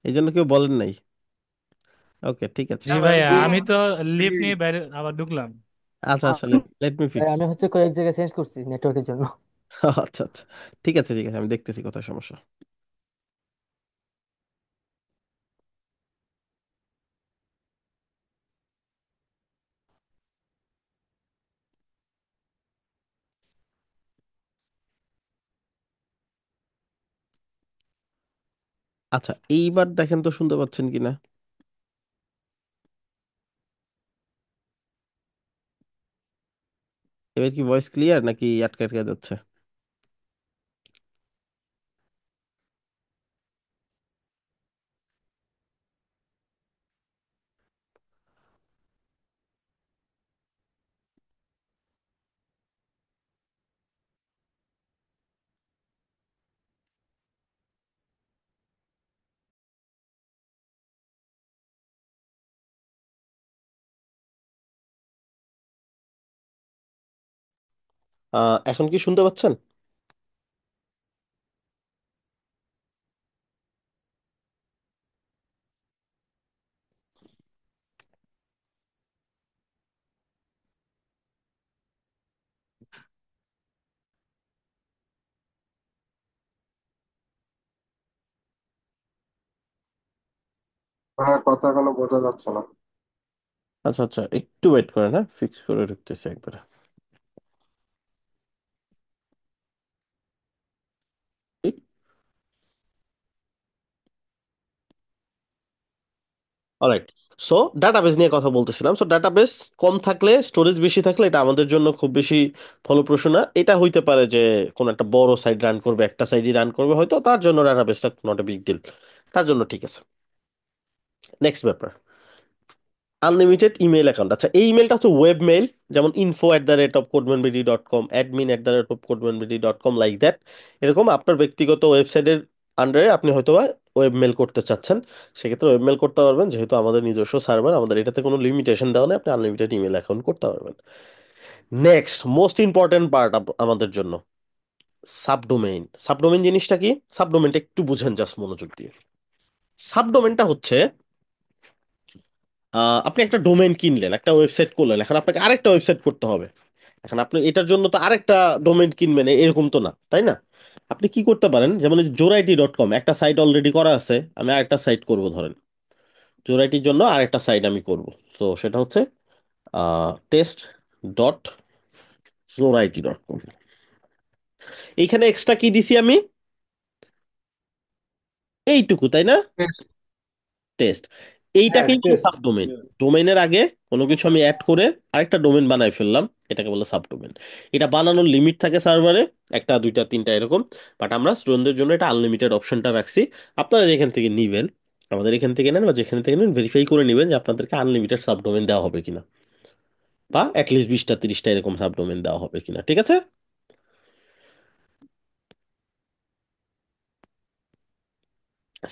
এই জন্য কেউ বলেন নাই। ওকে, ঠিক আছে। জি ভাইয়া, আমি তো লিফট নিয়ে বাইরে আবার ঢুকলাম। আচ্ছা, আচ্ছা, লেট মি ভাই ফিক্স। আমি হচ্ছে কয়েক জায়গায় চেঞ্জ করছি নেটওয়ার্কের জন্য। আচ্ছা, আচ্ছা, ঠিক আছে, ঠিক আছে, আমি দেখতেছি কোথায় সমস্যা। আচ্ছা, এইবার দেখেন তো শুনতে পাচ্ছেন কিনা। এবার কি ভয়েস ক্লিয়ার নাকি আটকে আটকে যাচ্ছে? এখন কি শুনতে পাচ্ছেন? হ্যাঁ, কথা এখনো বোঝা যাচ্ছে না। আচ্ছা, আচ্ছা, একটু ওয়েট করেন, হ্যাঁ, ফিক্স করে ঢুকতেছি একবারে। অলরাইট। সো ডাটাবেস নিয়ে কথা বলতেছিলাম। সো ডাটাবেস কম থাকলে, স্টোরেজ বেশি থাকলে এটা আমাদের জন্য খুব বেশি ফলপ্রসূ না। এটা হইতে পারে যে কোন একটা বড় সাইট রান করবে, একটা সাইটই রান করবে হয়তো, তার জন্য ডাটাবেসটা নট এ বিগ ডিল, তার জন্য ঠিক আছে। নেক্সট ব্যাপার, আনলিমিটেড ইমেল অ্যাকাউন্ট। আচ্ছা, এই ইমেলটা হচ্ছে ওয়েব মেইল, যেমন info@codemanbd.com, admin@codemanbd.com, লাইক দ্যাট। এরকম আপনার ব্যক্তিগত ওয়েবসাইটের আন্ডারে আপনি হয়তো ওয়েব মেল করতে চাচ্ছেন, সেক্ষেত্রে ওয়েব মেল করতে পারবেন। যেহেতু আমাদের নিজস্ব সার্ভার, আমাদের এটাতে কোনো লিমিটেশন দেওয়া নেই, আপনি আনলিমিটেড ইমেল অ্যাকাউন্ট করতে পারবেন। নেক্সট মোস্ট ইম্পর্টেন্ট পার্ট আমাদের জন্য, সাবডোমেইন। সাবডোমেইন জিনিসটা কি? সাবডোমেইনটা একটু বুঝেন জাস্ট মনোযোগ দিয়ে। সাবডোমেইনটা হচ্ছে আপনি একটা ডোমেইন কিনলেন, একটা ওয়েবসাইট করলেন, এখন আপনাকে আরেকটা ওয়েবসাইট করতে হবে। এখন আপনি এটার জন্য তো আরেকটা ডোমেইন কিনবেন এরকম তো না, তাই না? আপনি কি করতে পারেন, যেমন জোরাইটি.com একটা সাইট অলরেডি করা আছে, আমি আরেকটা সাইট করব ধরেন। জোড়াইটির জন্য আরেকটা সাইট আমি করব। তো সেটা হচ্ছে টেস্ট ডট জোড়াইটি ডট কম। এইখানে এক্সট্রা কি দিছি আমি? এইটুকু, তাই না? টেস্ট। হ্যাঁ এইটাকেই বলে টেস্ট। সাবডোমেন। ডোমেইনের আগে কোনো কিছু আমি অ্যাড করে আরেকটা ডোমেন বানাই ফেললাম, এটাকে বলে সাবডোমেন। এটা বানানোর লিমিট থাকে সার্ভারে, একটা দুইটা তিনটা এরকম। বাট আমরা স্টুডেন্টদের জন্য এটা আনলিমিটেড অপশনটা রাখছি। আপনারা যেখান থেকে নিবেন, আমাদের এখান থেকে নেন বা যেখান থেকে নেন, ভেরিফাই করে নেবেন যে আপনাদেরকে আনলিমিটেড সাবডোমেন দেওয়া হবে কিনা, বা অ্যাটলিস্ট 20টা 30টা এরকম সাবডোমেন দেওয়া হবে কিনা। ঠিক আছে?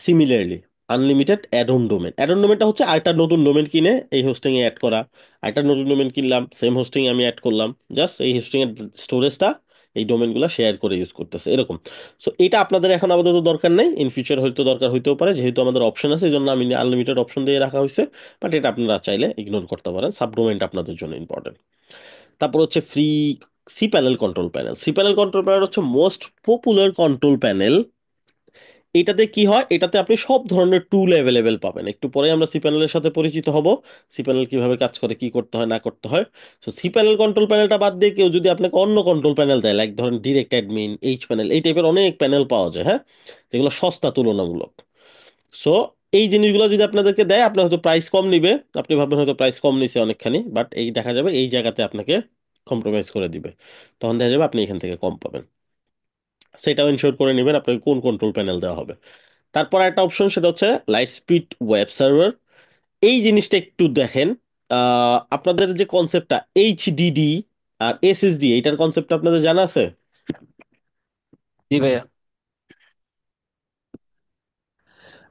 Similarly unlimited add on domain, add on ডোমেনটা হচ্ছে আরেকটা নতুন ডোমেন কিনে এই হোস্টিং এ অ্যাড করা। আরেকটা নতুন ডোমেন কিনলাম, সেম হোস্টিং আমি অ্যাড করলাম, জাস্ট এই হোস্টিং এর স্টোরেজটা এই ডোমেনগুলো শেয়ার করে ইউজ করতেছে এরকম। সো এটা আপনাদের এখন আপাতত দরকার নেই, ইন ফিউচার হয়তো দরকার হইতেও পারে, যেহেতু আমাদের অপশন আছে এই জন্য আমি আনলিমিটেড অপশন দিয়ে রাখা হয়েছে। বাট এটা আপনারা চাইলে ইগনোর করতে পারেন, সাবডোমেনটা আপনাদের জন্য ইম্পর্টেন্ট। তারপর হচ্ছে free C panel control panel. C panel control panel হচ্ছে মোস্ট পপুলার কন্ট্রোল প্যানেল। এটাতে কি হয়, এটাতে আপনি সব ধরনের টুল অ্যাভেলেবেল পাবেন। একটু পরে আমরা সি প্যানেলের সাথে পরিচিত হব, সি প্যানেল কিভাবে কাজ করে, কি করতে হয় না করতে হয়। তো সি প্যানেল কন্ট্রোল প্যানেলটা বাদ দিয়ে কেউ যদি আপনাকে অন্য কন্ট্রোল প্যানেল দেয়, লাইক ধরেন ডিরেক্ট অ্যাডমিন, এইচ প্যানেল, এই টাইপের অনেক প্যানেল পাওয়া যায়, হ্যাঁ, যেগুলো সস্তা তুলনামূলক। সো এই জিনিসগুলো যদি আপনাদেরকে দেয়, আপনার হয়তো প্রাইস কম নিবে, আপনি ভাববেন হয়তো প্রাইস কম নিছে অনেকখানি, বাট এই দেখা যাবে এই জায়গাতে আপনাকে কম্প্রোমাইজ করে দিবে, তখন দেখা যাবে আপনি এখান থেকে কম পাবেন। সেটাও ইনশিওর করে নেবেন আপনাকে কোন কন্ট্রোল প্যানেল দেওয়া হবে। তারপর একটা অপশন, সেটা হচ্ছে লাইট স্পিড ওয়েব সার্ভার। এই জিনিসটা একটু দেখেন, আপনাদের যে কনসেপ্টটা এইচডিডি আর এসএসডি, এইটার কনসেপ্টটা আপনাদের জানা আছে? জি ভাইয়া।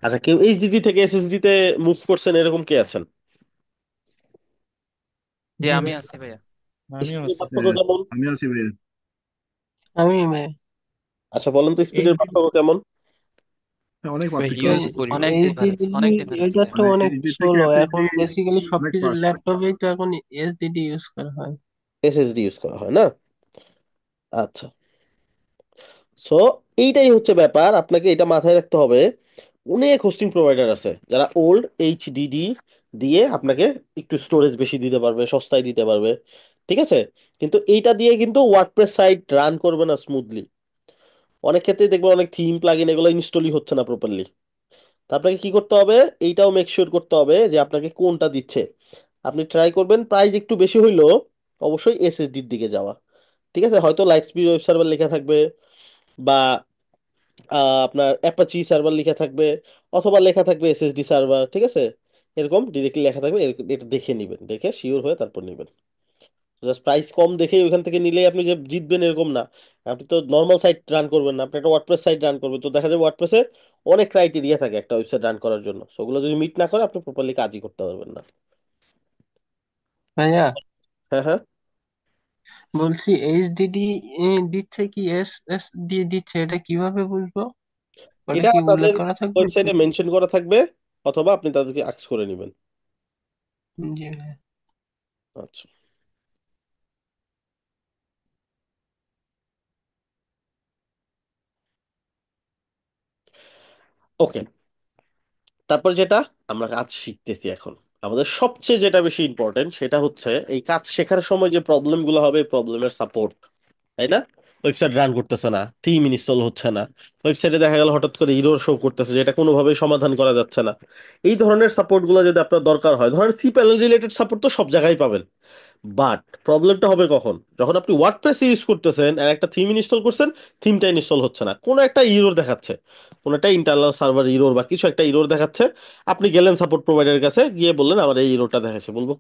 আচ্ছা, কেউ এইচডিডি থেকে এসএসডি তে মুভ করছেন এরকম কে আছেন? জি জি আমি ভাই, আছি ভাইয়া। আমিও স্পিডের আছি। পার্থক্য কেমন? আমি আছি ভাইয়া। আমি আচ্ছা বলেন তো, এই স্পিডের পার্থক্য কেমন? হ্যাঁ, অনেক ভাই পার্থক্য ইউজ আছে। করি না। অনেক ডিফারেন্স, এইচডিডি অনেক ডিফারেন্স এটা ভাইয়া। তো মানে অনেক এইচডি থেকে স্লো, এখন এসএসডি বেসিক্যালি অনেক সবকিছু ফাস্ট। ল্যাপটপেই তো এখন এসডিডি ইউজ করা হয়। এসএসডি ইউজ করা হয় না? আচ্ছা, সো এইটাই হচ্ছে ব্যাপার, আপনাকে এটা মাথায় রাখতে হবে। অনেক হোস্টিং প্রোভাইডার আছে যারা ওল্ড এইচডিডি দিয়ে আপনাকে একটু স্টোরেজ বেশি দিতে পারবে, সস্তায় দিতে পারবে, ঠিক আছে? কিন্তু এইটা দিয়ে কিন্তু ওয়ার্ডপ্রেস সাইট রান করবে না স্মুথলি। অনেক ক্ষেত্রেই দেখবে অনেক থিম প্লাগইন এগুলো ইনস্টলই হচ্ছে না প্রপারলি। তা আপনাকে কি করতে হবে, এইটাও মেক শিওর করতে হবে যে আপনাকে কোনটা দিচ্ছে। আপনি ট্রাই করবেন প্রাইস একটু বেশি হইলেও অবশ্যই এসএসডির দিকে যাওয়া। ঠিক আছে, হয়তো লাইট স্পিড ওয়েব সার্ভার লেখা থাকবে, বা আপনার অ্যাপাচি সার্ভার লেখা থাকবে, অথবা লেখা থাকবে এসএসডি সার্ভার, ঠিক আছে? এরকম ডিরেক্টলি লেখা থাকবে, এটা দেখে নেবেন, দেখে শিওর হয়ে তারপর নেবেন। জাস্ট প্রাইস কম দেখে ওইখান থেকে নিলেই আপনি যে জিতবেন এরকম না। আপনি তো নর্মাল সাইট রান করবেন না, আপনি একটা ওয়ার্ডপ্রেস সাইট রান করবেন, তো দেখা যাবে ওয়ার্ডপ্রেসে অনেক ক্রাইটেরিয়া থাকে একটা ওয়েবসাইট রান করার জন্য, সেগুলো যদি মিট না করে আপনি প্রপারলি কাজই করতে পারবেন না। ভাইয়া হ্যাঁ হ্যাঁ। বলছি এইচডিডি দিচ্ছে কি এসএসডি দিচ্ছে, এটা কিভাবে বুঝবো? ওটা এটা কি উল্লেখ তাদের করা থাকবে কি? ওয়েবসাইটে মেনশন করা থাকবে, অথবা আপনি তাদেরকে আক্স করে নেবেন। জি ভাইয়া। আচ্ছা, ওকে। তারপর যেটা আমরা কাজ শিখতেছি এখন, আমাদের সবচেয়ে যেটা বেশি ইম্পর্টেন্ট সেটা হচ্ছে এই কাজ শেখার সময় যে প্রবলেমগুলো হবে, প্রবলেমের সাপোর্ট, তাই না? ওয়েবসাইট রান করতেছে না, থিম ইনস্টল হচ্ছে না, ওয়েবসাইটে দেখা গেল হঠাৎ করে এরর শো করতেছে যেটা কোনোভাবেই সমাধান করা যাচ্ছে না। এই ধরনের সাপোর্টগুলো যদি আপনার দরকার হয়, ধরেন সি প্যানেল রিলেটেড সাপোর্ট তো সব জায়গায় পাবেন, বাট প্রবলেমটা হবে কখন, যখন আপনি ওয়ার্ডপ্রেস ইউজ করতেছেন আর একটা থিম ইনস্টল করছেন, থিমটা ইনস্টল হচ্ছে না, কোনো একটা ইরর দেখাচ্ছে, কোনো একটা ইন্টারনাল সার্ভার ইরর বা কিছু একটা ইরর দেখাচ্ছে। আপনি গেলেন সাপোর্ট প্রোভাইডারের কাছে, গিয়ে বললেন আমার এই ইররটা দেখাচ্ছে, বললো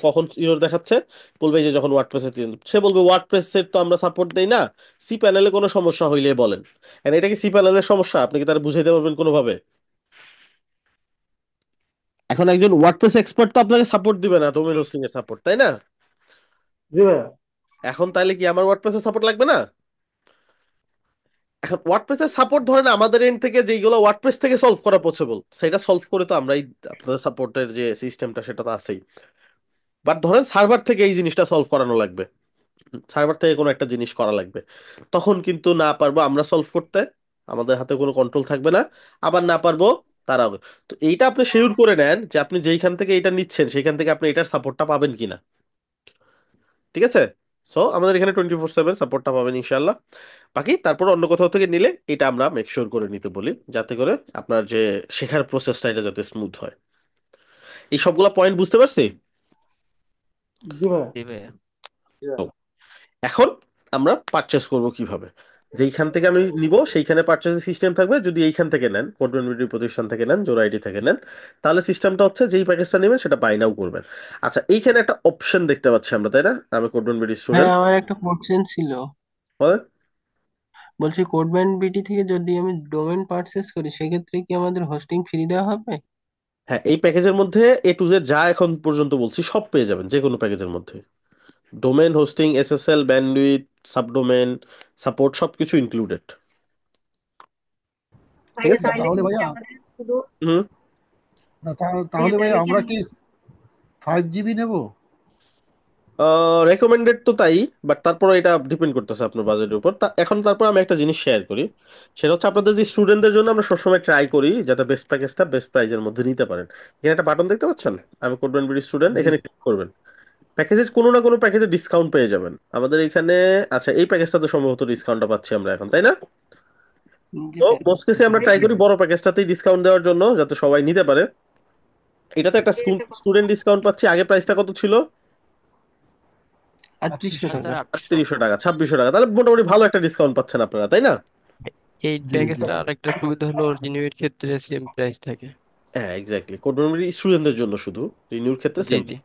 কখন ইরর দেখাচ্ছে, বলবে এই যে যখন ওয়ার্ডপ্রেসে, সে বলবে ওয়ার্ডপ্রেসের তো আমরা সাপোর্ট দেই না, সি প্যানেলে কোনো সমস্যা হইলে বলেন। And এটা কি সি প্যানেলের সমস্যা, আপনি কি তারা বুঝাইতে পারবেন কোনোভাবে? এখন একজন ওয়ার্ডপ্রেস এক্সপার্ট তো আপনাকে সাপোর্ট দিবে না, ডোমেইন হোস্টিং এর সাপোর্ট, তাই না? জি ভাইয়া। এখন তাইলে কি আমার ওয়ার্ডপ্রেসের সাপোর্ট লাগবে না? এখন ওয়ার্ডপ্রেসের সাপোর্ট ধরেন আমাদের এন্ড থেকে যেগুলো ওয়ার্ডপ্রেস থেকে সলভ করা পসিবল, সেটা সলভ করে তো আমরাই, আপনাদের সাপোর্টের যে সিস্টেমটা সেটা তো আছেই। বাট ধরেন সার্ভার থেকে এই জিনিসটা সলভ করানো লাগবে, সার্ভার থেকে কোনো একটা জিনিস করা লাগবে, তখন কিন্তু না পারবো আমরা সলভ করতে, আমাদের হাতে কোনো কন্ট্রোল থাকবে না। আবার না পারবো তারা হবে। তো এইটা আপনি শিওর করে নেন যে আপনি যেইখান থেকে এটা নিচ্ছেন সেইখান থেকে আপনি এটার সাপোর্টটা পাবেন কিনা। ঠিক আছে? সো আমাদের এখানে 24/7 সাপোর্টটা পাবেন ইনশাল্লাহ। বাকি তারপর অন্য কোথাও থেকে নিলে এটা আমরা মেক শিওর করে নিতে বলি, যাতে করে আপনার যে শেখার প্রসেসটা এটা যাতে স্মুথ হয়। এই সবগুলা পয়েন্ট বুঝতে পারছি। জি ভাইয়া। জি ভাইয়া। তো এখন আমরা পারচেস করব কিভাবে। যেইখান থেকে আমি নিব সেইখানে পারচেস সিস্টেম থাকবে। যদি এইখান থেকে নেন, কোড ইউনিভার্সিটি প্রতিষ্ঠান থেকে নেন, জোড়া আইডি থেকে নেন, তাহলে সিস্টেমটা হচ্ছে যেই প্যাকেজটা নেবেন সেটা বাই নাও করবেন। আচ্ছা, এইখানে একটা অপশন দেখতে পাচ্ছি আমরা, তাই না? আমি কোড ইউনিভার্সিটি ভাই স্টুডেন্ট। আমার একটা কোশ্চেন ছিল, বলেন। বলছি কোডব্যান্ড বিটি থেকে যদি আমি ডোমেন পারচেস করি সেক্ষেত্রে কি আমাদের হোস্টিং ফ্রি দেওয়া হবে? হ্যাঁ, এই প্যাকেজের মধ্যে এ টু জেড যা এখন পর্যন্ত বলছি সব পেয়ে যাবেন যে কোনো প্যাকেজের মধ্যে। Domain hosting, SSL, bandwidth, subdomain, support সবকিছু ইনক্লুডেড। ঠিক ভাইয়া আছে? তাহলে তাহলে কি ভাইয়া, আমাদের শুধু হুম। না ভাইয়া তাহলে ভাইয়া তাহলে কি আমরা কি আমাদের 5 GB নেব? রেকমেন্ডেড তো তাই, বাট তারপরে এটা ডিপেন্ড করতেছে আপনার বাজেটের উপর। এখন তারপর আমি একটা জিনিস শেয়ার করি, সেটা হচ্ছে আপনাদের যে স্টুডেন্টদের জন্য আমরা সবসময় ট্রাই করি যাতে বেস্ট প্যাকেজটা বেস্ট প্রাইজের মধ্যে নিতে পারেন। এখানে একটা বাটন দেখতে পাচ্ছেন, আমি করবেন বিডি স্টুডেন্ট, জি। এখানে ক্লিক করবেন। প্যাকেজের কোনো না কোনো প্যাকেজে ডিসকাউন্ট পেয়ে যাবেন আমাদের এখানে। আচ্ছা, এই প্যাকেজটাতে সম্ভবত ডিসকাউন্টটা পাচ্ছি আমরা এখন, তাই না? জি তো স্যার। মোস্ট কেসে আমরা ট্রাই করি বড় প্যাকেজটাতেই ডিসকাউন্ট দেওয়ার জন্য, যাতে সবাই নিতে পারে। এটাতে একটা স্টুডেন্ট ডিসকাউন্ট পাচ্ছি। আগে প্রাইসটা কত ছিল? 3800 টাকা। 3800। 3800 টাকা, 2600 টাকা। তাহলে মোটামুটি ভালো একটা ডিসকাউন্ট পাচ্ছেন আপনারা, তাই না? এই জি জি। প্যাকেজটা আরেকটা সুবিধা হলো রিনিউয়ের ক্ষেত্রে সেম প্রাইস থাকে। হ্যাঁ, এক্স্যাক্টলি। কোডোমিনি স্টুডেন্টদের জন্য শুধু, রিনিউর ক্ষেত্রে জি সেম। জি।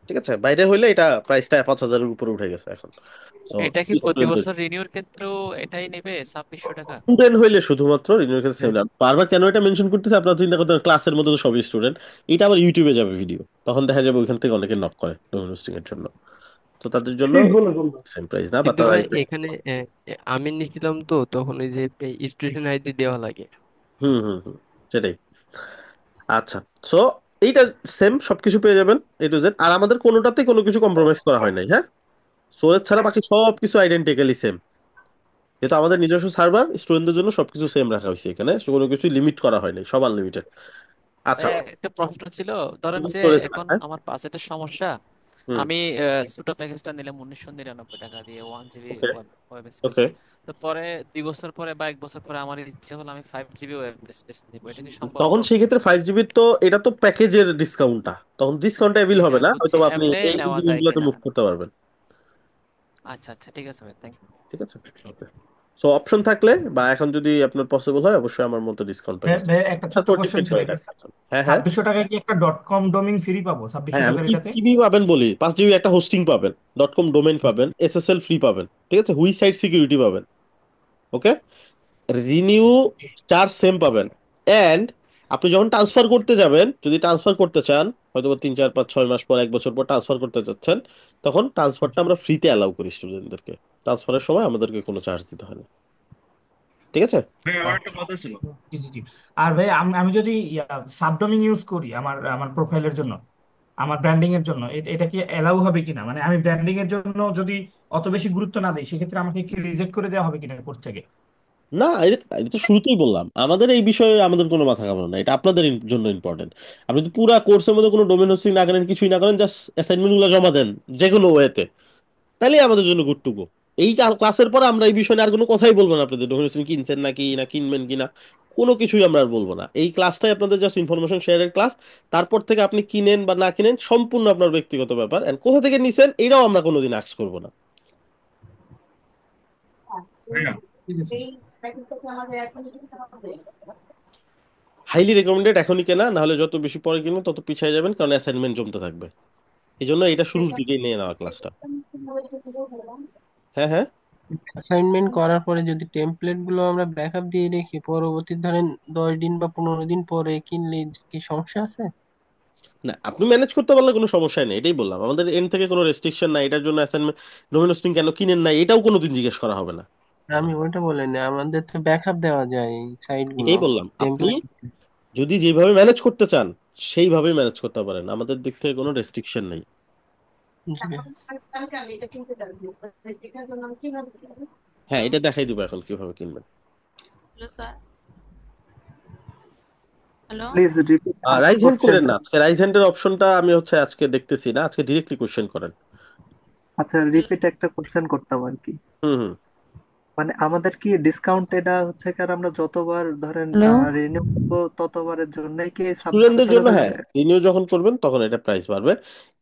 ঠিক আছে, বাইরে হইলে এটা প্রাইসটা 5000-এর উপরে উঠে গেছে এখন। তো এটা কি প্রতি বছর রিনিউর ক্ষেত্রেও এটাই নেবে 2600 টাকা? স্টুডেন্ট হইলে শুধুমাত্র রিনিউর ক্ষেত্রে সেম না। বারবার কেন এটা মেনশন করতেছে, আপনারা চিন্তা করতে ক্লাসের মধ্যে তো সবই স্টুডেন্ট। এটা আবার ইউটিউবে যাবে ভিডিও, তখন দেখা যাবে ওইখান থেকে অনেকে নক করে ডোমেন হোস্টিং এর জন্য। তো তাদের জন্য ঠিক বলেছেন ভাই। সেম প্রাইস না, বা কিন্তু তারা ভাই এখানে আমি নিছিলাম তো তখন ওই যে স্টুডেন্ট আইডি দেওয়া লাগে। হুম হুম হুম, সেটাই। আচ্ছা, সো এইটা সেম সবকিছু পেয়ে যাবেন এ টু জেড। আর আমাদের কোনোটাতে কোনো কিছু কম্প্রোমাইজ করা হয় নাই, হ্যাঁ। সোরেজ ছাড়া বাকি সবকিছু আইডেন্টিক্যালি সেম। যেহেতু আমাদের নিজস্ব সার্ভার, স্টুডেন্টদের জন্য সবকিছু সেম রাখা হয়েছে এখানে, কোনো কিছু লিমিট করা হয়নি, সব আনলিমিটেড। আচ্ছা, ভাইয়া একটা প্রশ্ন ছিল, ধরেন যে স্টোরেজ, এখন হ্যাঁ। আমার বাজেটের সমস্যা। হুম। আমি ছোট প্যাকেজটা নিলাম 1999 টাকা দিয়ে, 1 GB okay. Web space. Okay. তো পরে 2 বছর পরে বা 1 বছর পরে আমার ইচ্ছে হলো আমি 5 জিবি ওয়েব স্পেস নিবো, এটা কি সম্ভব? তখন সেই ক্ষেত্রে 5 জিবির তো এটা তো প্যাকেজের ডিসকাউন্টটা, তখন ডিসকাউন্ট অ্যাভেল জি হবে আমি না, বুঝছি, হয়তো আপনি এমনি এই নেওয়া যায় জিনিসগুলোতে কিনা। মুভ করতে পারবেন। আচ্ছা আচ্ছা, ঠিক আছে ভাই, থ্যাংক ইউ। ঠিক আছে, ওকে। সো অপশন থাকলে বা এখন যদি আপনার পসিবল হয়, অবশ্যই আমার মতো ডিসকাউন্ট প্যাকেজ। ভাই একটা ছোট্ট তারপর কোশ্চেন ডিপেন্ড ছিল করে কি, কাজ। হ্যাঁ হ্যাঁ। 2600 টাকায় কি একটা .com ডোমেইন ফ্রি পাবো 2600 হ্যাঁ, আমি টাকার কি এটাতে? কি পাবেন বলি। 5 জিবি একটা হোস্টিং পাবেন, .com ডোমেইন পাবেন, এসএসএল ফ্রি পাবেন, ঠিক আছে, হুই সাইট সিকিউরিটি পাবেন। ওকে। রিনিউ চার্জ সেম পাবেন। এন্ড আপনি যখন ট্রান্সফার করতে যাবেন, যদি ট্রান্সফার করতে চান, হয়তো 3 4 5 6 মাস পর, 1 বছর পর ট্রান্সফার করতে চাচ্ছেন, তখন ট্রান্সফারটা আমরা ফ্রিতে অ্যালাউ করি স্টুডেন্টদেরকে। ট্রান্সফারের সময় আমাদেরকে কোনো চার্জ দিতে হয় না। ঠিক আছে? জি জি জি। আর ভাই আমি যদি সাবডোমিন ইউজ করি আমার আমার প্রোফাইলের জন্য, আমার ব্র্যান্ডিং এর জন্য, এটা কি এলাউ হবে কিনা? মানে আমি ব্র্যান্ডিং এর জন্য যদি অত বেশি গুরুত্ব না দিই সেক্ষেত্রে আমাকে কি রিজেক্ট করে দেওয়া হবে কিনা কোর্স থেকে? না, এটা তো শুরুতেই বললাম, আমাদের এই বিষয়ে আমাদের কোনো মাথা ঘামানো না, এটা আপনাদের জন্য ইম্পর্টেন্ট। আপনি তো পুরা কোর্সের মধ্যে কোনো ডোমেন হোস্টিং না করেন, কিছুই না করেন, জাস্ট অ্যাসাইনমেন্ট গুলো জমা দেন যে কোনো ওয়েতে, তাহলে আমাদের জন্য গুড টু গো। এই ক্লাসের পরে আমরা এই বিষয়ে নিয়ে আর কোনো কথাই বলবো না, আপনাদের ডোমেন হোস্টিং কিনছেন নাকি না কিনবেন কিনা, কোনো কিছুই আমরা আর বলবো না। এই ক্লাসটাই আপনাদের জাস্ট ইনফরমেশন শেয়ারের ক্লাস। তারপর থেকে আপনি কিনেন বা না কিনেন সম্পূর্ণ আপনার ব্যক্তিগত ব্যাপার, এন্ড কোথা থেকে নিছেন এটাও আমরা কোনোদিন আক্স করবো না। ঠিক আছে। হাইলি রেকমেন্ডেড এখনই কেনা, নাহলে যত বেশি পরে কিনবেন তত পিছিয়ে যাবেন, কারণ অ্যাসাইনমেন্ট জমতে থাকবে। এই জন্য এটা শুরুর দিকেই নিয়ে নেওয়া ক্লাসটা। হ্যাঁ হ্যাঁ। অ্যাসাইনমেন্ট করার পরে যদি টেমপ্লেট গুলো আমরা ব্যাকআপ দিয়ে রেখি, পরবর্তী ধরেন 10 দিন বা 15 দিন পরে কিনলে কি সমস্যা আছে? না, আপনি ম্যানেজ করতে পারলে কোনো সমস্যাই নেই, এটাই বললাম, আমাদের এন্ড থেকে কোনো রেস্ট্রিকশন নাই এটার জন্য। অ্যাসাইনমেন্ট ডোমেন হোস্টিং কেন কিনেন না এটাও কোনোদিন জিজ্ঞেস করা হবে না। আমি ওইটা বলিনি, আমাদের তো ব্যাকআপ দেওয়া যায় সাইট গুলো, এটাই বললাম, আপনি টেমপ্লেট। যদি যেভাবে ম্যানেজ করতে চান সেইভাবেই ম্যানেজ করতে পারেন, আমাদের দিক থেকে কোনো রেস্ট্রিকশন নেই। হ্যাঁ, এটা দেখাই দিব এখন কিভাবে কিনবেন। Hello. Please repeat rise hand করেন না, কোশ্চেনটা। আজকে রাইজ হ্যান্ডের অপশনটা আমি হচ্ছে আজকে দেখতেছি না, আজকে ডিরেক্টলি কোশ্চেন করেন। আচ্ছা, রিপিট একটা কোশ্চেন করতাম আর কি। হুম হুম। মানে আমাদের কি ডিসকাউন্ট এটা হচ্ছে কার আমরা যতবার ধরেন হ্যালো। রিনিউ করবো ততবারের জন্যই কি সাবস্ক্রিপশনটা স্টুডেন্টদের চালু জন্য হয়ে হ্যাঁ, যাবে? রিনিউ যখন করবেন তখন এটা প্রাইস বাড়বে।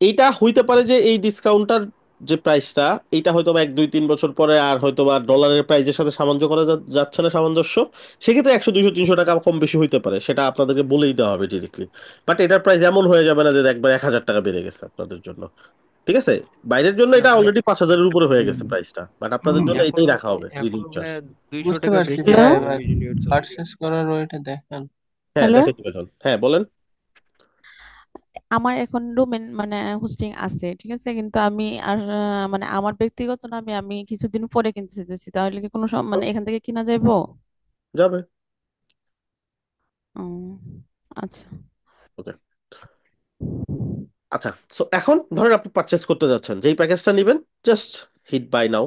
এইটা হইতে পারে যে এই ডিসকাউন্টটার যে প্রাইসটা, এটা হয়তো বা 1 2 3 বছর পরে আর হয়তো বা ডলারের প্রাইসের সাথে সামঞ্জস্য করা যাচ্ছে না সামঞ্জস্য, সেক্ষেত্রে 100 200 300 টাকা কম বেশি হইতে পারে, সেটা আপনাদেরকে বলেই দেওয়া হবে ডিরেক্টলি। বাট এটার প্রাইস এমন হয়ে যাবে না যে একবার 1000 টাকা বেড়ে গেছে আপনাদের জন্য। ঠিক আছে, বাইরের জন্য এটা অলরেডি 5000-এর উপরে হয়ে গেছে প্রাইসটা, বাট আপনাদের জন্য এটাই এখনো রাখা হবে রিনিউ এখনো চার্জ। ভাইয়া 200 বুঝতে টাকা পারছি বেশি ভাইয়া, হ্যালো। এবার রিনিউর জন্য। পারচেস করার ওইটা দেখান। হ্যাঁ হ্যালো। দেখাই দিবে এখন, হ্যাঁ বলেন। আমার এখন ডোমেন মানে হোস্টিং আছে, ঠিক আছে, কিন্তু আমি আর মানে আমার ব্যক্তিগত নামে আমি কিছুদিন পরে কিনতে চাইতেছি, তাহলে কি কোনো মানে এখান থেকে কিনা যাইবো? যাবে। উম, আচ্ছা। ওকে। আচ্ছা, সো এখন ধরেন আপনি পারচেস করতে যাচ্ছেন, যেই প্যাকেজটা নেবেন জাস্ট হিট বাই নাও।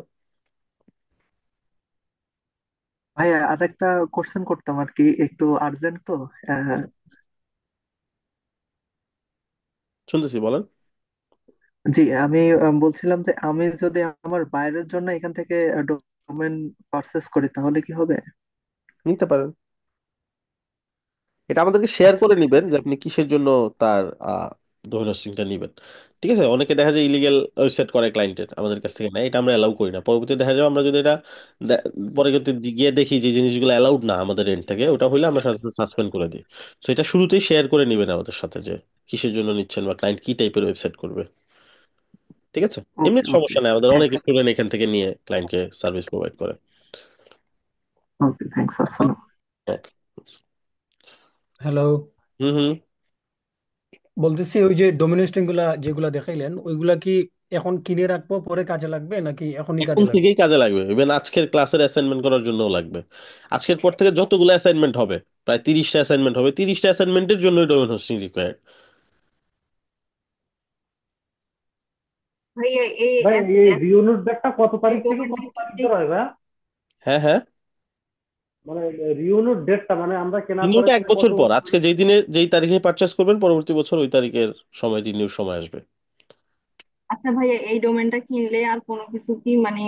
ভাইয়া আর একটা কোশ্চেন করতাম আর কি, একটু আর্জেন্ট তো। আহ, শুনতেছি, বলেন। জি, আমি বলছিলাম যে আমি যদি আমার বাইরের জন্য এখান থেকে ডোমেন পারচেস করি তাহলে কি হবে? নিতে পারেন, এটা আমাদেরকে শেয়ার আচ্ছা। করে নিবেন যে আপনি কিসের জন্য তার ডোমেন হোস্টিংটা নিবেন। ঠিক আছে, অনেকে দেখা যায় ইলিগেল ওয়েবসাইট করে ক্লায়েন্টের, আমাদের কাছ থেকে নেয়, এটা আমরা অ্যালাউ করি না। পরবর্তীতে দেখা যাবে আমরা যদি এটা দে- পরে কিন্তু গিয়ে দেখি যে জিনিসগুলো অ্যালাউড না আমাদের এন্ড থেকে, ওটা হইলে আমরা সাথে সাথে সাসপেন্ড করে দিই। তো এটা শুরুতেই শেয়ার করে নিবেন আমাদের সাথে যে কিসের জন্য নিচ্ছেন বা ক্লায়েন্ট কি টাইপের ওয়েবসাইট করবে। ঠিক আছে, এমনি ওকে ওকে, সমস্যা নাই, আমাদের অনেক থ্যাংকস। স্টুডেন্ট এখান থেকে নিয়ে ক্লায়েন্টকে সার্ভিস প্রোভাইড করে। ওকে, থ্যাংকস, আসসালাম। ওকে। হ্যালো। হুম হুম। বলতেছি ওই যে ডোমিনেশন গুলা যেগুলা দেখাইলেন ওইগুলা কি এখন কিনে রাখবো পরে কাজে লাগবে নাকি এখনই এখন কাজে লাগবে? থেকেই কাজে লাগবে, ইভেন আজকের ক্লাসের অ্যাসাইনমেন্ট করার জন্যও লাগবে। আজকের পর থেকে যতগুলো অ্যাসাইনমেন্ট হবে, প্রায় 30টা অ্যাসাইনমেন্ট হবে, 30টা অ্যাসাইনমেন্টের জন্য ডোমেন হোস্টিং রিকোয়ার্ড। ভাইয়া এই ভাই এই রিউনিট ডেটটা কত এই তারিখ থেকে ডোমেনটা কত কি তারিখ ঠিক? ধরে হয় ভাই? হ্যাঁ হ্যাঁ, মানে রিউনিট ডেটটা মানে আমরা কেনার পরে রিনিউটা এক পরে কত বছর পর, বছর? আজকে যেই দিনে যেই তারিখে পারচেস করবেন পরবর্তী বছর ওই তারিখের সময় রিনিউর সময় আসবে। আচ্ছা ভাইয়া, এই ডোমেনটা কিনলে আর কোনো কিছু কি মানে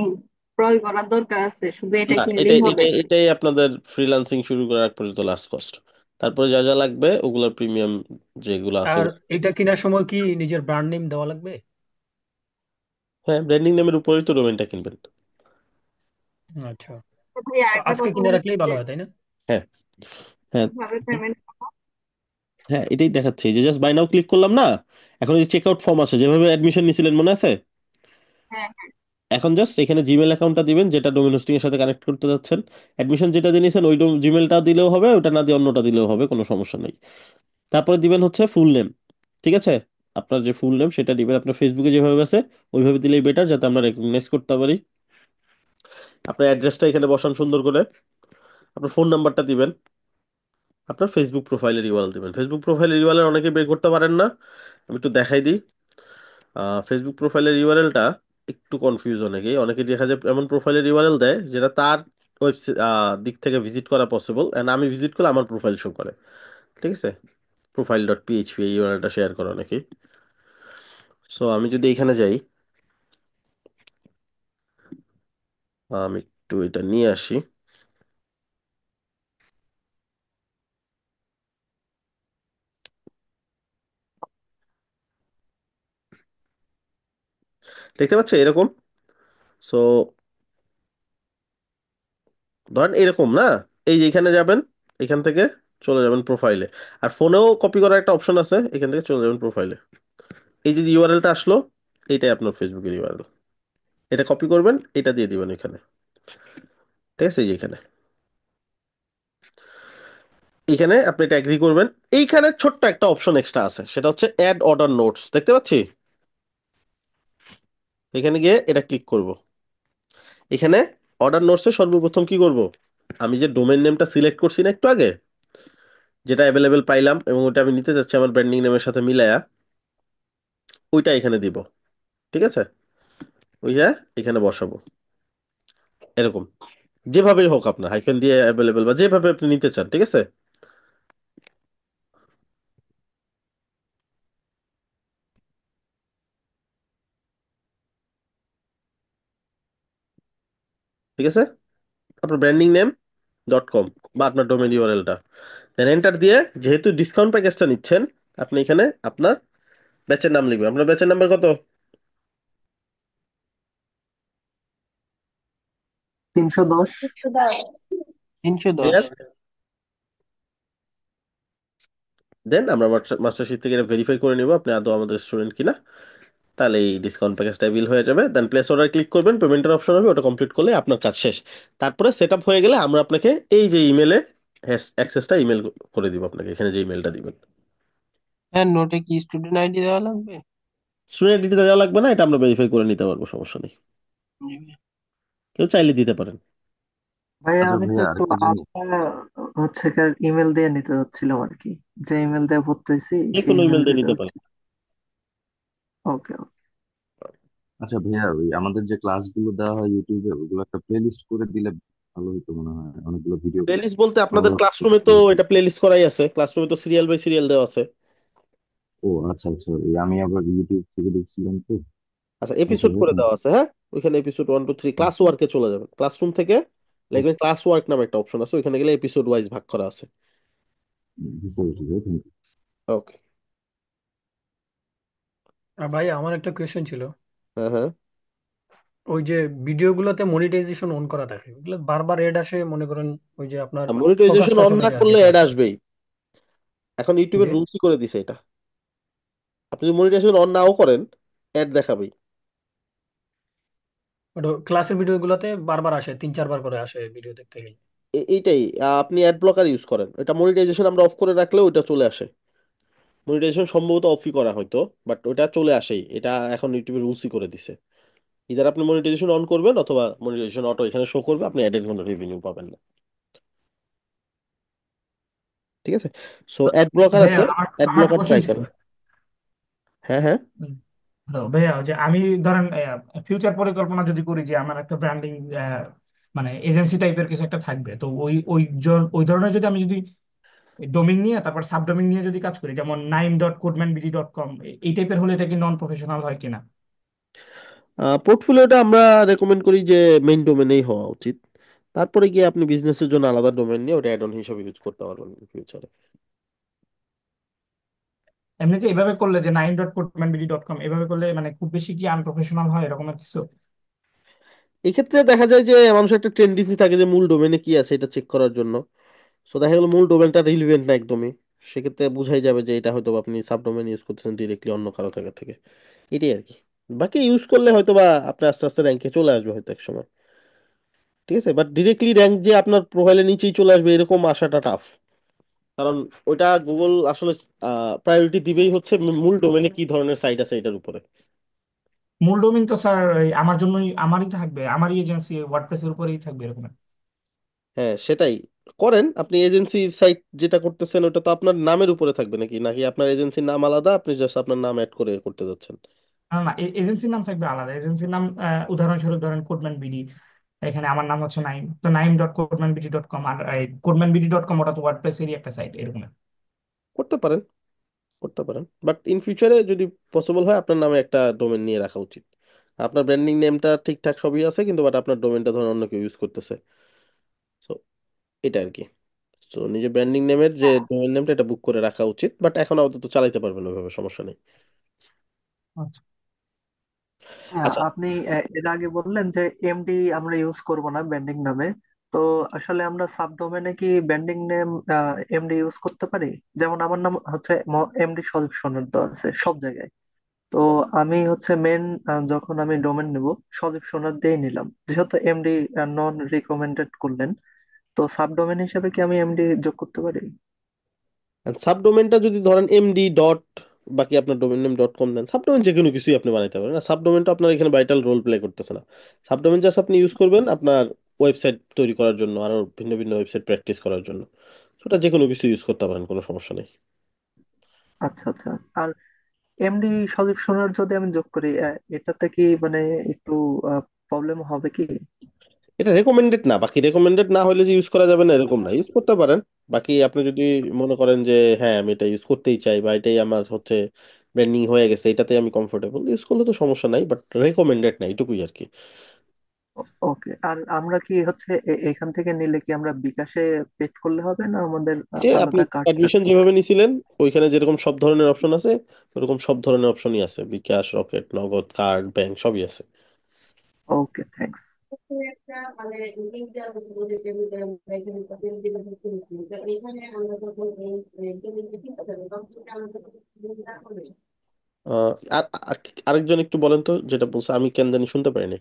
ক্রয় করার দরকার আছে, শুধু এটা না, কিনলেই এটাই হবে? এটাই এটাই আপনাদের ফ্রিল্যান্সিং শুরু করার আগ পর্যন্ত লাস্ট কস্ট। তারপরে যা যা লাগবে ওগুলোর প্রিমিয়াম যেগুলো আছে। আর এটা কেনার সময় কি নিজের ব্র্যান্ড নেম দেওয়া লাগবে? হ্যাঁ, ব্র্যান্ডিং নেমের উপরেই তো ডোমেনটা কিনবেন। আচ্ছা, তো ভাইয়া তো আরেকটা আজকে কথা কিনে হচ্ছে রাখলেই যে ভালো হয় তাই না? হ্যাঁ হ্যাঁ। কিভাবে পেমেন্ট? হ্যাঁ, এটাই দেখাচ্ছে, এই যে জাস্ট বাই নাও ক্লিক করলাম না, এখন এই চেক আউট ফর্ম আছে, যেভাবে অ্যাডমিশন নিছিলেন মনে আছে, হ্যাঁ। এখন জাস্ট এখানে জিমেল অ্যাকাউন্টটা দিবেন যেটা ডোমেন হোস্টিং এর সাথে কানেক্ট করতে যাচ্ছেন। অ্যাডমিশন যেটা দিয়ে নিছেন ওই জিমেলটা দিলেও হবে, ওটা না দিয়ে অন্যটা দিলেও হবে, কোনো সমস্যা নেই। তারপরে দিবেন হচ্ছে ফুল নেম। ঠিক আছে, আপনার যে ফুল নেম সেটা দিবেন, আপনার ফেসবুকে যেভাবে আছে ওইভাবে দিলেই বেটার, যাতে আমরা রেকগনাইজ করতে পারি। আপনার অ্যাড্রেসটা এখানে বসান সুন্দর করে, আপনার ফোন নাম্বারটা দিবেন, আপনার ফেসবুক প্রোফাইলের ইউআরএল দিবেন। ফেসবুক প্রোফাইলের ইউআরএল অনেকে বের করতে পারেন না, আমি একটু দেখাই দিই। ফেসবুক প্রোফাইলের ইউআরএলটা একটু কনফিউজ, অনেকেই অনেকে দেখা যায় এমন প্রোফাইলের ইউআরএল দেয় যেটা তার ওয়েবসাইট দিক থেকে ভিজিট করা পসিবল, এন্ড আমি ভিজিট করলে আমার প্রোফাইল শো করে। ঠিক আছে, profile.php এই ইউআরএলটা শেয়ার করে অনেকেই। সো আমি যদি এখানে যাই, আমি একটু এটা নিয়ে আসি। দেখতে পাচ্ছ এরকম। সো ধরেন এরকম না, এই যে এখানে যাবেন, এখান থেকে চলে যাবেন প্রোফাইলে, আর ফোনেও কপি করার একটা অপশন আছে, এখান থেকে চলে যাবেন প্রোফাইলে। এই যে ইউআরএলটা আসলো, এইটাই আপনার ফেসবুকের ইউআরএল, এটা কপি করবেন, এটা দিয়ে দিবেন এখানে। ঠিক আছে, এই যে এখানে, এখানে আপনি এটা এগ্রি করবেন। এইখানে ছোট্ট একটা অপশন এক্সট্রা আছে, সেটা হচ্ছে অ্যাড অর্ডার নোটস, দেখতে পাচ্ছি। এখানে গিয়ে এটা ক্লিক করব। এখানে অর্ডার নোটসে সর্বপ্রথম কি করব, আমি যে ডোমেইন নেমটা সিলেক্ট করছি না একটু আগে, যেটা অ্যাভেলেবেল পাইলাম এবং ওটা আমি নিতে যাচ্ছি আমার ব্র্যান্ডিং নেমের সাথে মিলায়া, ওইটা এখানে দিব। ঠিক আছে, ওইটা এখানে বসাবো এরকম, যেভাবেই হোক আপনার হাইফেন দিয়ে অ্যাভেলেবেল বা যেভাবে আপনি নিতে চান। ঠিক আছে, ঠিক আছে, আপনার ব্র্যান্ডিং নেম .com বা আপনার ডোমেন ইউআরএলটা দেন এন্টার দিয়ে, যেহেতু ডিসকাউন্ট প্যাকেজটা নিচ্ছেন, আপনি এখানে আপনার ব্যাচের নাম লিখবেন। আপনার ব্যাচের নাম্বার কত? 310। 310। ক্লিয়ার? দেন আমরা মাস্টারশিপ থেকে এটা ভেরিফাই করে নিব আপনি আদৌ আমাদের স্টুডেন্ট কিনা। তাহলে এই ডিসকাউন্ট প্যাকেজটা বিল হয়ে যাবে। দেন প্লেস অর্ডার ক্লিক করবেন, পেমেন্টের অপশন হবে, ওটা কমপ্লিট করলে আপনার কাজ শেষ। তারপরে সেট আপ হয়ে গেলে আমরা আপনাকে এই যে ইমেলে অ্যাক্সেসটা ইমেল করে দিব আপনাকে, এখানে যে ইমেলটা দিবেন। হ্যাঁ, নোটে কি স্টুডেন্ট আইডি দেওয়া লাগবে? স্টুডেন্ট আইডি দেওয়া লাগবে না, এটা আমরা ভেরিফাই করে নিতে পারবো, সমস্যা নেই। জি ভাই। কেউ চাইলে দিতে পারেন। ভাইয়া আচ্ছা আমি তো ভাইয়া একটু আরেকটা জিনিস। আলাদা হচ্ছে ইমেল দিয়ে নিতে চাচ্ছিলাম আর কি, যে ইমেল দিয়ে ভরতেছি যে সেই কোনো ইমেল ইমেল দিয়ে দিতে নিতে পারেন। চাচ্ছি। ওকে। আচ্ছা ভাইয়া, ওই আমাদের যে ক্লাসগুলো দেওয়া হয় ইউটিউবে, ওগুলো একটা প্লে লিস্ট করে দিলে ভালো হতো মনে হয়, অনেকগুলো ভিডিও প্লেলিস্ট বলতে আপনাদের আমরা ক্লাসরুমে তো এটা প্লেলিস্ট করাই আছে, ক্লাসরুমে তো সিরিয়াল বাই সিরিয়াল দেওয়া আছে। ও আচ্ছা আচ্ছা, এই আমি আবার ইউটিউব থেকে দেখছিলাম তো। আচ্ছা, আচ্ছা এপিসোড করে দেখুন। দেওয়া আছে, হ্যাঁ। ওইখানে এপিসোড 1 2 3 ক্লাস ওয়ার্কে চলে যাবেন, ক্লাসরুম থেকে লিখবেন ক্লাস ওয়ার্ক নামে একটা অপশন আছে, ওইখানে গেলে এপিসোড ওয়াইজ ভাগ করা আছে। বুঝতে পারছি ভাই, থ্যাংক ইউ। ওকে। আর ভাই আমার একটা কোয়েশ্চেন ছিল। হ্যাঁ হ্যাঁ, ওই যে ভিডিওগুলোতে মনিটাইজেশন অন করা থাকে, ওগুলো বারবার এড আসে, মনে করেন ওই যে আপনার মনিটাইজেশন ফোকাসটা অন চলে না যায় আর কি করলে অ্যাড ক্লাসে। আসবেই। এখন ইউটিউবের যে রুলসই করে দিছে এটা, আপনি যদি মনিটাইজেশন অন নাও করেন অ্যাড দেখাবেই। ওটা ক্লাসের ভিডিওগুলোতে বারবার আসে, 3 4 বার করে আসে ভিডিও দেখতে গেলে। এইটাই, আপনি অ্যাড ব্লকার ইউজ করেন, এটা মনিটাইজেশন আমরা অফ করে রাখলেও ওইটা চলে আসে। মনিটাইজেশন সম্ভবত অফই করা হয়তো, বাট ওটা চলে আসেই, এটা এখন ইউটিউবের রুলসই করে দিছে। ইদার আপনি মনিটাইজেশন অন করবেন অথবা মনিটাইজেশন অটো এখানে শো করবে, আপনি অ্যাডের কোনো রেভিনিউ পাবেন না। ঠিক আছে, সো অ্যাড ব্লকার ভাইয়া আছে, আমার অ্যাড আমার একটা ব্লকার কোশ্চেন ট্রাই ছিল। করেন। হ্যাঁ হ্যাঁ, হ্যালো ভাইয়া, যে আমি ধরেন ফিউচার পরিকল্পনা যদি করি যে আমার একটা ব্র্যান্ডিং মানে এজেন্সি টাইপের কিছু একটা থাকবে, তো ওই ধরনের যদি আমি যদি ডোমিন নিয়ে তারপর সাবডোমিন নিয়ে যদি কাজ করি, যেমন naim.codemanbd.com, এই টাইপের হলে এটা কি নন প্রফেশনাল হয় কিনা? পোর্টফোলিওটা আমরা রেকমেন্ড করি যে মেইন ডোমেনেই হওয়া উচিত। তারপরে গিয়ে আপনি বিজনেসের জন্য আলাদা ডোমেন নিয়ে ওটা অ্যাড অন হিসেবে ইউজ করতে পারবেন ফিউচারে। এমনিতে এভাবে করলে যে naim.codemanbd.com এভাবে করলে মানে খুব বেশি কি আনপ্রফেশনাল হয় এরকমের কিছু? এক্ষেত্রে দেখা যায় যে মানুষের একটা টেন্ডেন্সি থাকে যে মূল ডোমেনে কি আছে এটা চেক করার জন্য। সো দেখা গেলো মূল ডোমেনটা রিলিভেন্ট না একদমই, সেক্ষেত্রে বুঝাই যাবে যে এটা হয়তো বা আপনি সাব ডোমেন ইউজ করতেছেন ডিরেক্টলি অন্য কারো জায়গা থেকে। এটাই আর কি। বাকি ইউজ করলে হয়তো বা আপনি আস্তে আস্তে র্যাঙ্কে চলে আসবে হয়তো এক সময়। ঠিক আছে, বাট ডিরেক্টলি র্যাঙ্ক যে আপনার প্রোফাইলের নিচেই চলে আসবে এরকম আশাটা টাফ। কারণ ওইটা গুগল আসলে প্রায়োরিটি দিবেই হচ্ছে মূল ডোমেনে কি ধরনের সাইট আছে এটার উপরে। মূল ডোমিন তো স্যার আমার জন্যই, আমারই থাকবে, আমারই এজেন্সি ওয়ার্ডপ্রেসের উপরেই থাকবে এরকম। হ্যাঁ সেটাই করেন, আপনি এজেন্সি সাইট যেটা করতেছেন ওটা তো আপনার নামের উপরে থাকবে নাকি, নাকি আপনার এজেন্সির নাম আলাদা, আপনি জাস্ট আপনার নাম অ্যাড করে করতে যাচ্ছেন? না না, এজেন্সির নাম থাকবে আলাদা, এজেন্সির নাম উদাহরণস্বরূপ ধরেন কোডম্যান বিডি, এখানে আমার নাম হচ্ছে নাইম, তো naim.codemanbd.com, আর codemanbd.com ওটা তো ওয়ার্ডপ্রেসেরই একটা সাইট এরকম। করতে পারেন, করতে পারেন, বাট ইন ফিউচারে যদি পসিবল হয় আপনার নামে একটা ডোমেন নিয়ে রাখা উচিত। আপনার ব্র্যান্ডিং নেমটা ঠিকঠাক সবই আছে, কিন্তু বাট আপনার ডোমেনটা ধরুন অন্য কেউ ইউজ করতেছে, সো এটা আর কি। তো নিজের ব্র্যান্ডিং নেমের যে ডোমেন নেমটা এটা বুক করে রাখা উচিত, বাট এখন আপাতত চালাইতে পারবেন ওইভাবে, সমস্যা নেই। আচ্ছা। হ্যাঁ, আচ্ছা, আপনি এর আগে বললেন যে এমডি আমরা ইউজ করব না ব্র্যান্ডিং নামে। তো আসলে আমরা সাবডোমেনে কি ব্র্যান্ডিং নেম এমডি ইউজ করতে পারি? যেমন আমার নাম হচ্ছে এমডি সজীব সনদ আছে সব জায়গায়। তো আমি হচ্ছে মেন, যখন আমি ডোমেন নেব সজীব সনদ দিয়েই নিলাম, যেহেতু এমডি নন রিকমেন্ডেড করলেন, তো সাবডোমেন হিসেবে কি আমি এমডি যোগ করতে পারি? সাবডোমেনটা যদি ধরেন এমডি ডট বাকি আপনার ডোমেন নেম .com দেন, সাবডোমেন যে কোনো কিছুই আপনি বানাইতে পারেন না, সাবডোমেনটা আপনার এখানে ভাইটাল রোল প্লে করতেছে না। সাবডোমেন জাস্ট আপনি ইউজ করবেন আপনার ওয়েবসাইট তৈরি করার জন্য, আরো ভিন্ন ভিন্ন ওয়েবসাইট প্র্যাকটিস করার জন্য। ওটা যে কোনো কিছু ইউজ করতে পারেন, কোনো সমস্যা নেই। আচ্ছা আচ্ছা। আর এমডি সজীব সনদ যদি আমি যোগ করি, এটাতে কি মানে একটু প্রবলেম হবে কি? এটা রেকমেন্ডেড না, বাকি রেকমেন্ডেড না হলে যে ইউজ করা যাবে না এরকম না, ইউজ করতে পারেন। বাকি আপনি যদি মনে করেন যে হ্যাঁ আমি এটা ইউজ করতেই চাই বা এটাই আমার হচ্ছে ব্র্যান্ডিং হয়ে গেছে, এটাতে আমি কমফোর্টেবল, ইউজ করলে তো সমস্যা নাই, বাট রেকমেন্ডেড না, এটুকুই আর কি। ওকে, আর আমরা কি হচ্ছে এখান থেকে নিলে কি আমরা বিকাশে পেড করলে হবে না আমাদের যে আপনি আলাদা কার্ড অ্যাডমিশন রাখতে হবে? যেভাবে নিছিলেন ওইখানে যেরকম সব ধরনের অপশন আছে ওরকম সব ধরনের অপশনই আছে, বিকাশ, রকেট, নগদ, কার্ড, ব্যাংক সবই আছে। ওকে, থ্যাঙ্কস। আর আরেকজন একটু বলেন তো যেটা বলছে, আমি কেন জানি শুনতে পারিনি।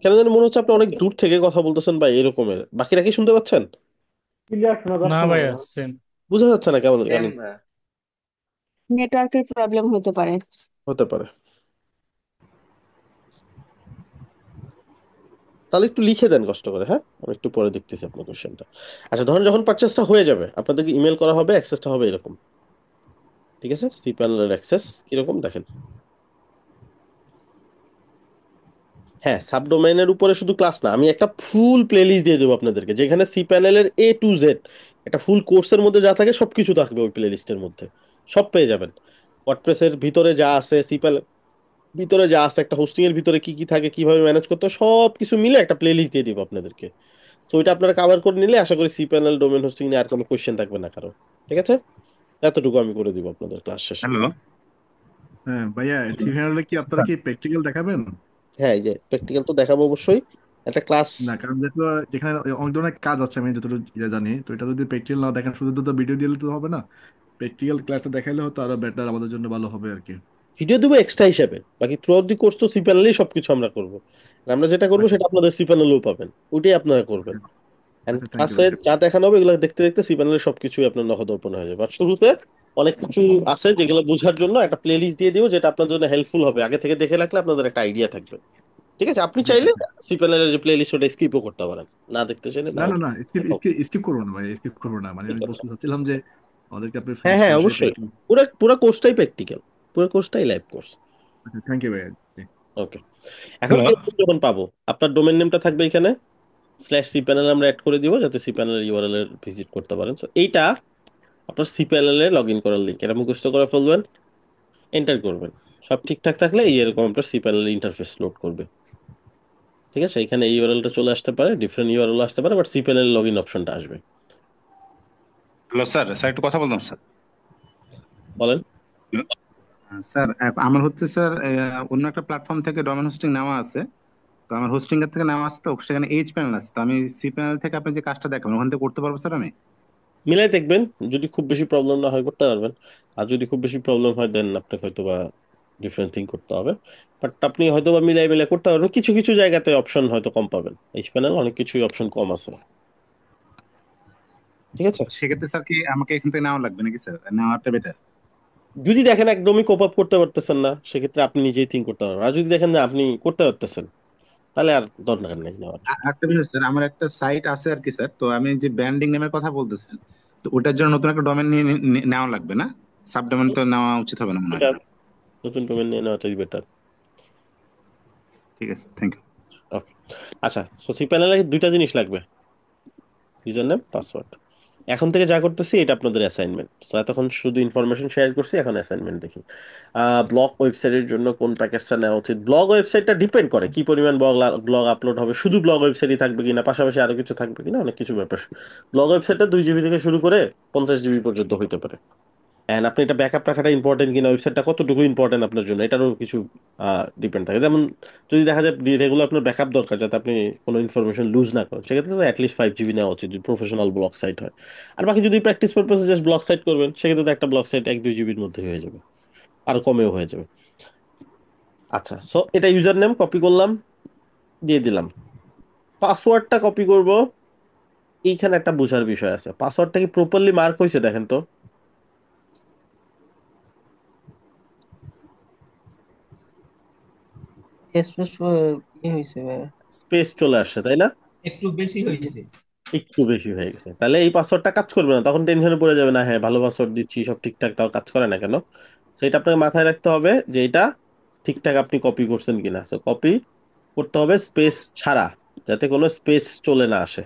কেন জানি মনে হচ্ছে আপনি অনেক দূর থেকে কথা বলতেছেন বা এরকমের, বাকিরা কি শুনতে পাচ্ছেন? ক্লিয়ার শোনা না যাচ্ছে না ভাইয়া, ভাইয়া। সেম। বোঝা যাচ্ছে না কেমন সেম কেন? নেটওয়ার্কের প্রবলেম হতে পারে। হতে পারে। তাহলে একটু লিখে দেন কষ্ট করে, হ্যাঁ আমি একটু পরে দেখতেছি আপনার কোশ্চেনটা। আচ্ছা ধরেন যখন পারচেসটা হয়ে যাবে আপনাদেরকে ইমেল করা হবে, অ্যাক্সেসটা হবে এরকম, ঠিক আছে? সি প্যানেলের অ্যাক্সেস কিরকম দেখেন। হ্যাঁ, সাবডোমেইনের উপরে শুধু ক্লাস না, আমি একটা ফুল প্লেলিস্ট দিয়ে দেবো আপনাদেরকে যেখানে সি প্যানেলের A to Z একটা ফুল কোর্সের মধ্যে যা থাকে সবকিছু থাকবে ওই প্লেলিস্টের মধ্যে, সব পেয়ে যাবেন। ওয়ার্ডপ্রেসের ভিতরে যা আছে, সি প্যানেল ভিতরে যা আছে, একটা হোস্টিং এর ভিতরে কি কি থাকে, কিভাবে ম্যানেজ করতে হয়, সব কিছু মিলে একটা প্লেলিস্ট দিয়ে দিব আপনাদেরকে। তো ওইটা আপনারা কাভার করে নিলে আশা করি সি প্যানেল ডোমেন হোস্টিং নিয়ে আর কোনো কোয়েশ্চেন থাকবে না কারো। ঠিক আছে, এতটুকু আমি করে দিব আপনাদের ক্লাস শেষে। হ্যালো। হ্যাঁ ভাইয়া, থিফিনালে কি আপনারা কি প্র্যাকটিক্যাল দেখাবেন? হ্যাঁ, এই যে প্র্যাকটিক্যাল তো দেখাবো অবশ্যই, একটা ক্লাস। না, কারণ যেহেতু এখানে অনেক ধরনের কাজ আছে আমি যতটুকু জানি, তো এটা যদি প্র্যাকটিক্যাল না দেখেন শুধু তো ভিডিও দিলে তো হবে না। প্র্যাকটিক্যাল ক্লাসটা দেখাইলে হয়তো আরো বেটার, আমাদের জন্য ভালো হবে আর কি। ভিডিও দেবো এক্সট্রা হিসাবে, বাকি থ্রু আউট দি কোর্স তো সি প্যানেলেই সবকিছু আমরা করবো। আর আমরা যেটা করবো আচ্ছা সেটা আপনাদের সি প্যানেলেও পাবেন, ওইটাই আপনারা করবেন। এন্ড আচ্ছা, থ্যাংক ইউ ক্লাসে ভাইয়া। যা দেখানো হবে এগুলো দেখতে দেখতে সি প্যানেলের সবকিছুই আপনার নখদর্পণে হয়ে যাবে। আর শুরুতে অনেক কিছু আছে যেগুলো বোঝার জন্য একটা প্লে লিস্ট দিয়ে দিব, যেটা আপনার জন্য হেল্পফুল হবে, আগে থেকে দেখে রাখলে আপনাদের একটা আইডিয়া থাকবে। ঠিক আছে, আপনি জি জি চাইলে জি। সি প্যানেলের যে প্লে লিস্ট ওটা স্কিপও করতে পারেন, না দেখতে চাইলে না নাও। না না, স্কিপ স্কিপ করবো না ভাই, স্কিপ করবো না, মানে ঠিক আমি আছে, বলতে চাচ্ছিলাম যে আমাদেরকে আপনি হ্যাঁ হ্যাঁ সরাসরি অবশ্যই, প্র্যাকটিক্যাল। পুরো পুরো কোর্সটাই প্র্যাকটিক্যাল, পুরো কোর্সটাই লাইভ কোর্স। আচ্ছা, থ্যাংক ইউ ভাইয়া। জি। ওকে, এখন হ্যালো। এরকম যখন পাবো আপনার ডোমেন নেমটা থাকবে এখানে, স্ল্যাশ সি প্যানেল আমরা অ্যাড করে দিব যাতে সি প্যানেলের ইউআরএল এর ভিজিট করতে পারেন। তো এইটা আপনার সি প্যানেল এ লগ ইন করার লিঙ্ক, এটা মুখস্থ করে ফেলবেন, এন্টার করবেন। সব ঠিকঠাক থাকলে এই এরকম আপনার সি প্যানেল ইন্টারফেস লোড করবে। ঠিক আছে, এখানে এই ইউআরএলটা চলে আসতে পারে, ডিফারেন্ট ইউআরএল আসতে পারে, but C panel log in অপশনটা আসবে। হ্যালো স্যার, স্যার একটু কথা বলতাম স্যার। বলেন। স্যার আমার হচ্ছে স্যার অন্য একটা প্ল্যাটফর্ম থেকে ডোমেন হোস্টিং নেওয়া আছে, তো আমার হোস্টিং এর থেকে নেওয়া আছে, তো সেখানে এইচ প্যানেল আছে, তো আমি সি প্যানেল থেকে আপনি যে কাজটা দেখাবেন ওখান থেকে করতে পারবো স্যার আমি? মিলাই দেখবেন, যদি খুব বেশি প্রবলেম না হয় করতে পারবেন। আর যদি খুব বেশি প্রবলেম হয় দেন আপনাকে হয়তো বা ডিফারেন্ট থিং করতে হবে। বাট আপনি হয়তো বা মিলাই মিলাই করতে পারবেন, কিছু কিছু জায়গাতে অপশন হয়তো কম পাবেন, এইচ প্যানেল অনেক কিছুই অপশন কম আছে। ঠিক আছে, সেক্ষেত্রে স্যার কি আমাকে এখান থেকে নেওয়া লাগবে নাকি স্যার, নেওয়াটা বেটার? যদি দেখেন একদমই কোপ আপ করতে পারতেছেন না সেক্ষেত্রে আপনি নিজেই থিঙ্ক করতে পারবেন, আর যদি দেখেন যে আপনি করতে পারতেছেন তাহলে আর দরকার নেই নেওয়ার। আরেকটা বিষয় স্যার, আমার একটা সাইট আছে আর কি স্যার, তো আমি যে ব্র্যান্ডিং নেমের কথা বলতেছেন, তো ওটার জন্য নতুন একটা ডোমেন নিয়ে নেওয়া লাগবে না? সাব ডোমেন তো নেওয়া উচিত হবে না মনে হয়? বেটার, নতুন ডোমেন নিয়ে নেওয়াটাই বেটার। ঠিক আছে, থ্যাংক ইউ। ওকে, আচ্ছা সো সি প্যানেলে দুইটা জিনিস লাগবে, ইউজার নেম, পাসওয়ার্ড। এখন থেকে যা করতেছি এটা আপনাদের অ্যাসাইনমেন্ট। তো এতক্ষণ শুধু ইনফরমেশন শেয়ার করছি, এখন অ্যাসাইনমেন্ট দেখি। ব্লগ ওয়েবসাইটের জন্য কোন প্যাকেজটা নেওয়া উচিত। ব্লগ ওয়েবসাইটটা ডিপেন্ড করে কি পরিমাণ ব্লগ আপলোড হবে, শুধু ব্লগ ওয়েবসাইটই থাকবে কিনা, পাশাপাশি আরো কিছু থাকবে কিনা, অনেক কিছু ব্যাপার। ব্লগ ওয়েবসাইটটা 2 জিবি থেকে শুরু করে 50 জিবি পর্যন্ত হইতে পারে। এন্ড আপনি এটা ব্যাকআপ রাখাটা ইম্পর্টেন্ট কিনা, ওয়েবসাইটটা কতটুকু ইম্পর্টেন্ট আপনার জন্য, এটারও কিছু ডিপেন্ড থাকে। যেমন যদি দেখা যায় রেগুলার আপনার ব্যাকআপ দরকার যাতে আপনি কোনো ইনফরমেশন লুজ না করেন, সেক্ষেত্রে তো অ্যাটলিস্ট 5 জিবি নেওয়া উচিত যদি প্রফেশনাল ব্লগ সাইট হয়। আর বাকি যদি প্র্যাকটিস পারপাসে জাস্ট ব্লগ সাইট করবেন সেক্ষেত্রে তো একটা ব্লগ সাইট 1-2 জিবির মধ্যে হয়ে যাবে, আর কমেও হয়ে যাবে। আচ্ছা সো এটা ইউজার নেম কপি করলাম, দিয়ে দিলাম। পাসওয়ার্ডটা কপি করব, এইখানে একটা বোঝার বিষয় আছে, পাসওয়ার্ডটা কি প্রপারলি মার্ক হয়েছে দেখেন তো। স্পেস হয়েছে ভাইয়া। স্পেস চলে আসছে তাই না, একটু বেশি হয়েছে। একটু বেশি হয়ে গেছে, তাহলে এই পাসওয়ার্ডটা কাজ করবে না, তখন টেনশনে পড়ে যাবে না, হ্যাঁ ভালো পাসওয়ার্ড দিচ্ছি সব ঠিকঠাক তাও কাজ করে না কেন। সেটা আপনাকে মাথায় রাখতে হবে যে এটা ঠিকঠাক আপনি কপি করছেন কিনা। সো কপি করতে হবে স্পেস ছাড়া, যাতে কোনো স্পেস চলে না আসে।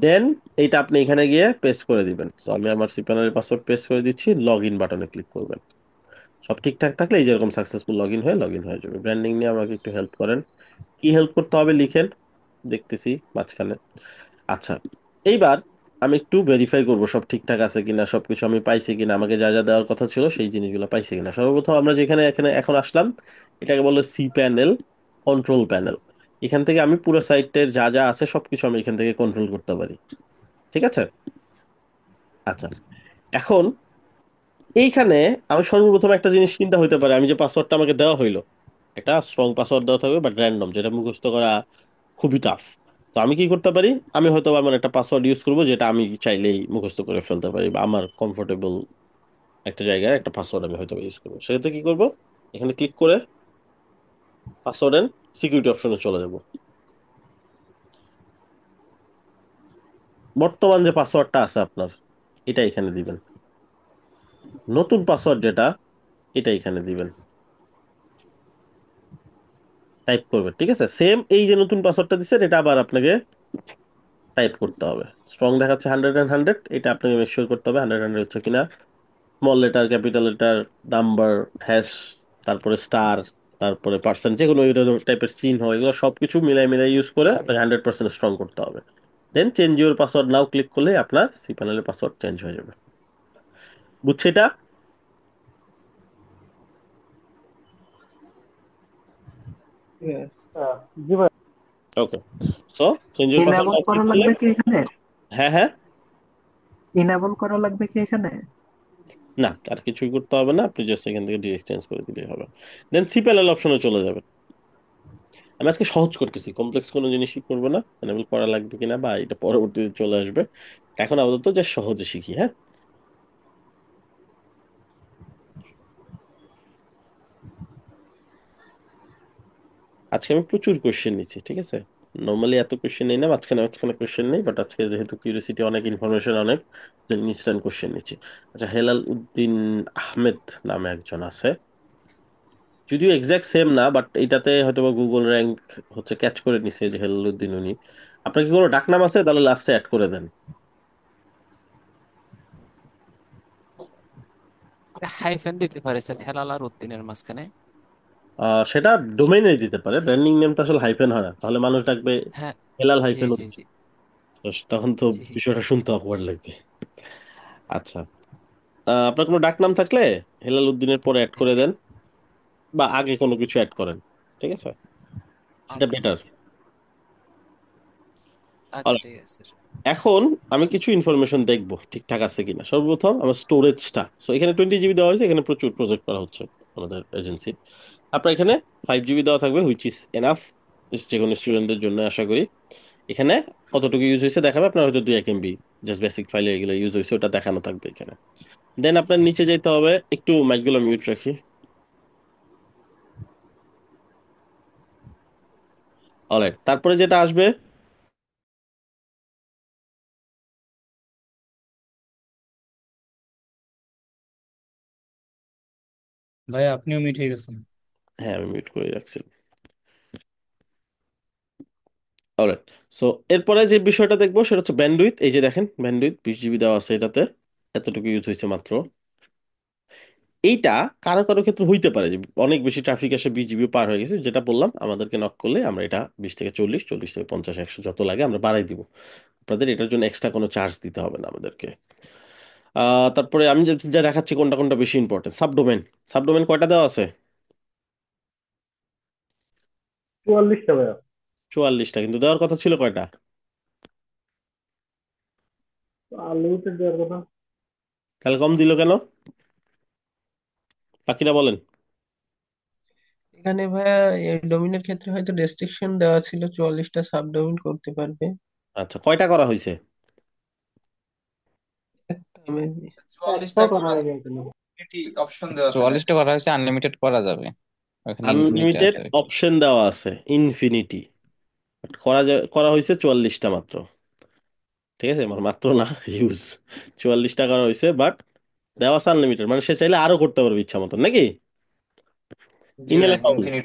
দেন এইটা আপনি এখানে গিয়ে পেস্ট করে দিবেন। তো আমি আমার সিপ্যানেলের পাসওয়ার্ড পেস্ট করে দিচ্ছি, লগ ইন বাটনে ক্লিক করবেন। সব ঠিকঠাক থাকলে এই যেরকম সাকসেসফুল লগ ইন হয়ে যাবে। ব্র্যান্ডিং নিয়ে আমাকে একটু হেল্প করেন, কি হেল্প করতে হবে লিখেন, দেখতেছি মাঝখানে। আচ্ছা, এইবার আমি একটু ভেরিফাই করব সব ঠিকঠাক আছে কিনা, সবকিছু আমি পাইছি কিনা, আমাকে যা যা দেওয়ার কথা ছিল সেই জিনিসগুলো পাইছি কিনা। সর্বপ্রথম আমরা যেখানে এখানে এখন আসলাম, এটাকে বলে সি প্যানেল, কন্ট্রোল প্যানেল। এখান থেকে আমি পুরো সাইটের যা যা আছে সবকিছু আমি এখান থেকে কন্ট্রোল করতে পারি। ঠিক আছে। আচ্ছা, এখন এইখানে আমি সর্বপ্রথম একটা জিনিস চিন্তা হইতে পারে, আমি যে পাসওয়ার্ডটা আমাকে দেওয়া হইলো, একটা স্ট্রং পাসওয়ার্ড দেওয়া থাকবে বাট র্যান্ডম, যেটা মুখস্থ করা খুবই টাফ। তো আমি কি করতে পারি, আমি হয়তো আমার একটা পাসওয়ার্ড ইউজ করবো যেটা আমি চাইলেই মুখস্থ করে ফেলতে পারি, বা আমার কমফোর্টেবল একটা জায়গায় একটা পাসওয়ার্ড আমি হয়তো ইউজ করবো। সেক্ষেত্রে কি করব, এখানে ক্লিক করে পাসওয়ার্ড এন্ড সিকিউরিটি অপশনে চলে যাব। বর্তমান যে পাসওয়ার্ডটা আছে আপনার, এটা এখানে দিবেন। নতুন পাসওয়ার্ড যেটা, এটা এখানে দিবেন, টাইপ করবেন। ঠিক আছে, সেম এই যে নতুন পাসওয়ার্ডটা দিচ্ছেন এটা আবার আপনাকে টাইপ করতে হবে। স্ট্রং দেখাচ্ছে 100 এটা আপনাকে মেক শিওর করতে হবে 100 হচ্ছে কিনা। Small letter, capital letter, number, hash, তারপরে স্টার, তারপরে পার্সেন্ট, যে কোনো টাইপের চিহ্ন, এগুলো সবকিছু মিলাই মিলাই ইউজ করে আপনাকে 100% স্ট্রং করতে হবে। Then change your password now click করলে আপনার সি প্যানেলের পাসওয়ার্ড চেঞ্জ হয়ে যাবে। বুঝছে এটা? Yes. জি ভাই। Okay, so change your password enable now click করা করলে, লাগবে কি এখানে? হ্যাঁ হ্যাঁ, ইনেবল করা লাগবে কি এখানে? না আর কিছুই করতে হবে না, আপনি জাস্ট এখান থেকে ডিরেক্ট চেঞ্জ করে দিলেই হবে। দেন সি প্যানেল অপশনে চলে যাবেন। আমি আজকে সহজ করতেছি, কমপ্লেক্স কোনো জিনিসই করবো না, এনেবল করা লাগবে কিনা বা এটা পরবর্তীতে চলে আসবে। এখন আপাতত যে সহজে শিখি, হ্যাঁ। আজকে আমি প্রচুর কোশ্চেন নিচ্ছি, ঠিক আছে। নর্মালি এত কোশ্চেন নেই না, মাঝখানে মাঝখানে কোশ্চেন নেই, বাট আজকে যেহেতু কিউরিওসিটি অনেক, ইনফরমেশন অনেক, ইনস্ট্যান্ট কোশ্চেন নিচ্ছি। আচ্ছা, হেলাল উদ্দিন আহমেদ নামে একজন আছে, যদিও এক্সাক্ট সেম না, বাট এটাতে হয়তো বা গুগল র্যাঙ্ক হচ্ছে ক্যাচ করে নিছে যে হেলাল উদ্দিন উনি। আপনার কি কোনো ডাকনাম আছে, তাহলে লাস্টে অ্যাড করে দেন। হাইফেন দিতে পারে স্যার হেলাল আর উদ্দিনের মাঝখানে। সেটা ডোমেইনে দিতে পারে, ব্র্যান্ডিং নেম তো আসলে হাইফেন হয় না, তাহলে মানুষ ডাকবে হ্যাঁ, হেলাল জি হাইফেন জি উদ্দিন। জি তো তখন তো জি। বিষয়টা শুনতে অকওয়ার্ড লাগবে। আচ্ছা, আপনার কোনো ডাকনাম থাকলে হেলাল উদ্দিনের পরে অ্যাড করে দেন, বা আগে কোনো কিছু অ্যাড করেন, ঠিক আছে, সেটা ওকে বেটার। ওকে, আচ্ছা ঠিক আছে স্যার। এখন আমি কিছু ইনফরমেশন দেখবো ঠিকঠাক আছে কিনা। সর্বপ্রথম আমার স্টোরেজটা, সো এখানে 20 জিবি দেওয়া হয়েছে, এখানে প্রচুর প্রজেক্ট করা হচ্ছে আমাদের এজেন্সি। আপনার এখানে 5 জিবি দেওয়া থাকবে, হুইচ ইজ এনাফ, যে কোনো স্টুডেন্টদের জন্য আশা করি। এখানে কতটুকু ইউজ হয়েছে দেখাবে, আপনার হয়তো 2 1 MB জাস্ট বেসিক ফাইলে এগুলো ইউজ হয়েছে, ওটা দেখানো থাকবে এখানে। দেন আপনার নিচে যেতে হবে, একটু মাইকগুলো মিউট রাখি। অলরাইট, তারপরে যেটা আসবে, ভাই আপনিও মিট হয়ে গেছেন। হ্যাঁ আমি মিউট করে রাখছি। অলরাইট, সো এরপরে যে বিষয়টা দেখবো সেটা হচ্ছে ব্যান্ডউইথ। এই যে দেখেন ব্যান্ডউইথ 20 জিবি দেওয়া আছে এটাতে, এতটুকু ইউজ হয়েছে মাত্র। এইটা কারো কারো ক্ষেত্রে হইতে পারে যে অনেক বেশি ট্রাফিক আসে, 20 জিবি পার হয়ে গেছে, যেটা বললাম আমাদেরকে নক করলে আমরা এটা 20 থেকে 40, 40 থেকে 50, 100 যত লাগে আমরা বাড়াই দিব। আপনাদের এটার জন্য এক্সট্রা কোনো চার্জ দিতে হবে না আমাদেরকে। তারপরে আমি যা যা দেখাচ্ছি কোনটা কোনটা বেশি ইম্পর্টেন্ট, সাবডোমেন। সাবডোমেন কয়টা দেওয়া আছে? 44টা ভাইয়া। 44টা, কিন্তু দেওয়ার কথা ছিল কয়টা? আনলিমিটেড দেওয়ার কথা। তাহলে কম দিল কেন? বাকিটা বলেন। এখানে ভাইয়া এই ডোমিনের ক্ষেত্রে হয়তো রেস্ট্রিকশন দেওয়া ছিল 44টা সাব ডোমিন করতে পারবে। আচ্ছা, কয়টা করা হয়েছে? Maybe। 44টা একটাও করা করা হয়নি এখনো। অপশন দেওয়া আছে ভাই। 44টা করা হয়েছে, আনলিমিটেড করা যাবে, ওখানে ইনফিনিটি আনলিমিটেড আছে আর কি। অপশন দেওয়া আছে, ইনফিনিটি করা হয়েছে 44টা মাত্র। ঠিক আছে, মানে মাত্র না, হিউজ। 44টা করা হয়েছে, বাট দেওয়া আছে আনলিমিটেড, মানে সে চাইলে আরো করতে পারবে ইচ্ছা মতন নাকি। জি ইমেলে ভাই, পাউল ইনফিনিট।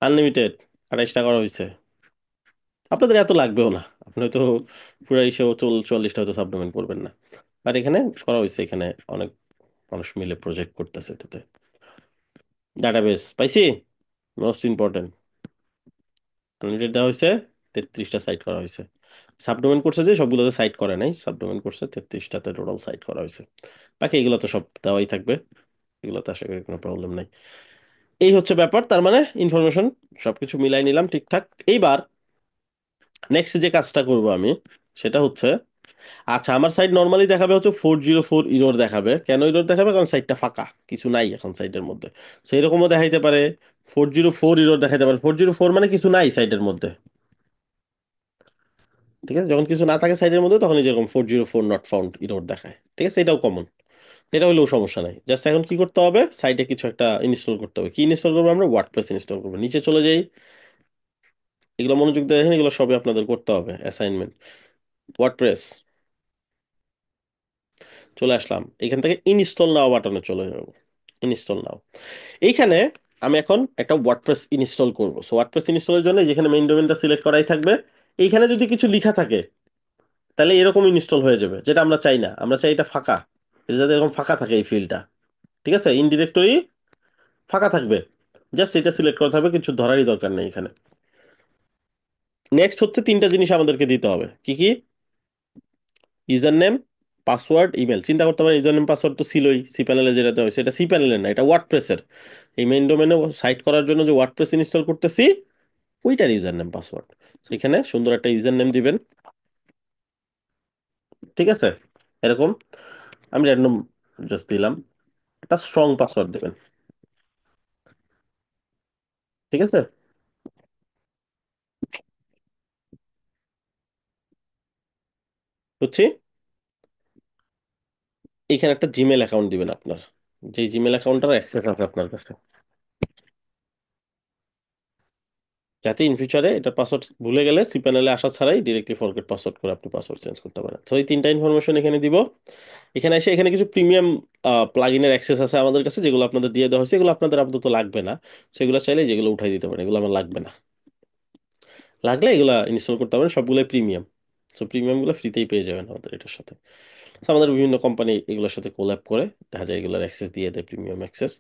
আনলিমিটেড 28টা করা হয়েছে। আপনাদের এত লাগবেও না, নয়তো পুরো এসে 44টা হয়তো সাবডোমেন করবেন না। আর এখানে করা হয়েছে, এখানে অনেক মানুষ মিলে প্রজেক্ট করতেছে এটাতে। ডাটাবেস পাইছি, মোস্ট ইম্পর্টেন্ট। আনলিমিটেড দেওয়া হয়েছে, 33টা সাইট করা হয়েছে। সাবডোমেন করছে যে সবগুলোতে সাইট করে নাই, সাবডোমেন করছে 33টাতে টোটাল সাইট করা হয়েছে। বাকি এগুলো তো সব দেওয়াই থাকবে, এগুলোতে আশা করি কোনো প্রবলেম নাই। এই হচ্ছে ব্যাপার, তার মানে ইনফরমেশন সবকিছু মিলাই নিলাম ঠিকঠাক। এইবার নেক্সট যে কাজটা করব আমি, সেটা হচ্ছে, আচ্ছা আমার সাইট নর্মালি দেখাবে হচ্ছে 404 ইরর দেখাবে। কেন ইরর দেখাবে? কারণ সাইটটা ফাঁকা, কিছু নাই এখন সাইটের মধ্যে। সেই রকমও দেখাইতে পারে, 404 ইরর দেখাইতে পারে। 404 মানে কিছু নাই সাইটের মধ্যে, ঠিক আছে? যখন কিছু না থাকে সাইটের মধ্যে তখন এই যেরকম 404 নট ফাউন্ড ইরর দেখায়, ঠিক আছে? এটাও কমন, এটা হলেও সমস্যা নাই। জাস্ট এখন কি করতে হবে, সাইটে কিছু একটা ইনস্টল করতে হবে। কি ইনস্টল করবো? আমরা ওয়ার্ডপ্রেস ইনস্টল করবো। নিচে চলে যাই, এগুলো মনোযোগ দিয়ে দেখেন, এগুলো সবই আপনাদের করতে হবে অ্যাসাইনমেন্ট। ওয়ার্ডপ্রেস চলে আসলাম, এখান থেকে ইনস্টল নাও বাটনে চলে যাব। ইনস্টল নাও, এইখানে আমি এখন একটা ওয়ার্ডপ্রেস ইনস্টল করব। সো ওয়ার্ডপ্রেস ইনস্টলের জন্য যেখানে মেইন ডোমেনটা সিলেক্ট করাই থাকবে, এইখানে যদি কিছু লেখা থাকে তাহলে এরকম ইনস্টল হয়ে যাবে, যেটা আমরা চাই না। আমরা চাই এটা ফাঁকা, এটা যাতে এরকম ফাঁকা থাকে এই ফিল্ডটা, ঠিক আছে? ইন ডিরেক্টরি ফাঁকা থাকবে, জাস্ট এটা সিলেক্ট করা থাকবে, কিছু ধরারই দরকার নেই এখানে। নেক্সট হচ্ছে তিনটা জিনিস আমাদেরকে দিতে হবে। কি কি? User name, password, email. চিন্তা করতে পারেন ইউজার নেম পাসওয়ার্ড তো ছিলই সি প্যানেলে, যেটা দেওয়া হয়েছে এটা সি প্যানেলের না, এটা ওয়ার্ডপ্রেসের। এই মেইন ডোমেনে সাইট করার জন্য যে ওয়ার্ডপ্রেস ইনস্টল করতেছি ওইটার ইউজার নেম পাসওয়ার্ড। সেখানে সুন্দর একটা ইউজার নেম দিবেন, ঠিক আছে? এরকম আমি র্যান্ডম জাস্ট দিলাম, একটা স্ট্রং পাসওয়ার্ড দেবেন, ঠিক আছে? বুঝছি। এখানে একটা জিমেল অ্যাকাউন্ট দিবেন আপনার, যে জিমেল অ্যাকাউন্টটার অ্যাক্সেস আছে আপনার কাছে, যাতে ইন ফিউচারে এটা পাসওয়ার্ড ভুলে গেলে সি প্যানেলে আসা ছাড়াই ডিরেক্টলি ফরগেট পাসওয়ার্ড করে আপনি পাসওয়ার্ড চেঞ্জ করতে পারেন। তো এই তিনটা ইনফরমেশন এখানে দিব। এখানে এসে এখানে কিছু প্রিমিয়াম প্লাগইনের অ্যাক্সেস আছে আমাদের কাছে, যেগুলো আপনাদের দিয়ে দেওয়া হয়েছে। এগুলো আপনাদের আপাতত লাগবে না, সেগুলো চাইলে যেগুলো উঠাই দিতে পারেন, এগুলো আমার লাগবে না। লাগলে এগুলো ইনস্টল করতে পারেন, সবগুলোই প্রিমিয়াম। সো প্রিমিয়ামগুলো ফ্রিতেই পেয়ে যাবেন আমাদের এটার সাথে। তো আমাদের বিভিন্ন কোম্পানি এগুলোর সাথে কোল্যাব করে দেখা যায় এগুলোর অ্যাক্সেস দিয়ে দেয়, প্রিমিয়াম অ্যাক্সেস।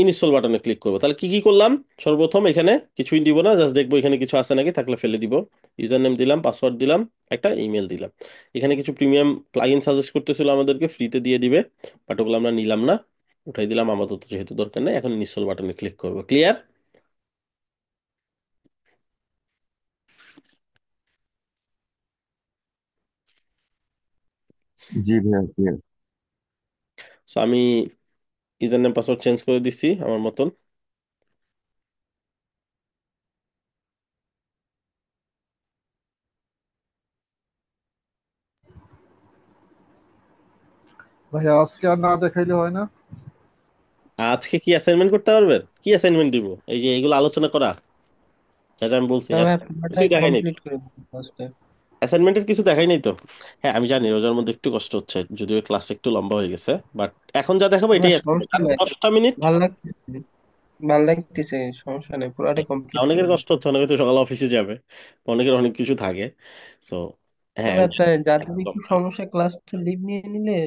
ইনস্টল বাটনে ক্লিক করবো। তাহলে কি কি করলাম? সর্বপ্রথম এখানে কিছুই দিব না, জাস্ট দেখবো এখানে কিছু আছে নাকি, থাকলে ফেলে দিব। ইউজার নেম দিলাম, পাসওয়ার্ড দিলাম, একটা ইমেল দিলাম। এখানে কিছু প্রিমিয়াম প্লাগইন সাজেস্ট করতেছিল আমাদেরকে, ফ্রিতে দিয়ে দিবে, বাট ওগুলো আমরা নিলাম না, উঠাই দিলাম আপাতত, যেহেতু দরকার নেই। এখন ইনস্টল বাটনে ক্লিক করবো। ক্লিয়ার? জি ভাইয়া ক্লিয়ার। সো আমি ইউজার নেম পাসওয়ার্ড চেঞ্জ করে দিচ্ছি আমার মতন। ভাই আজকে আর না দেখাইলে হয় না? আজকে কি অ্যাসাইনমেন্ট করতে পারবেন? কি অ্যাসাইনমেন্ট দিব? এই যে এগুলো আলোচনা করা, যা যা আমি বলছি, না ভাই কিছুই পুরোটাই দেখাই নাই তো। কমপ্লিট করে দিন ফার্স্টে। অ্যাসাইনমেন্টের কিছু দেখাই নাই তো। হ্যাঁ আমি জানি রোজার মধ্যে একটু কষ্ট হচ্ছে, যদিও ক্লাস একটু লম্বা হয়ে গেছে, বাট এখন যা দেখাবো না এটাই assignment। সমস্যা আর নাই, 10টা মিনিট। ভাল লাগতেছে, ভাল লাগতেছে, সমস্যা নেই, পুরোটাই কমপ্লিট করে অনেকের দিন। কষ্ট হচ্ছে, অনেকে তো সকালে অফিসে যাবে, অনেকের অনেক কিছু থাকে। সো হ্যাঁ, তবে তাই যাদের একটু সমস্যা ক্লাসটা লিভ নিয়ে নিলে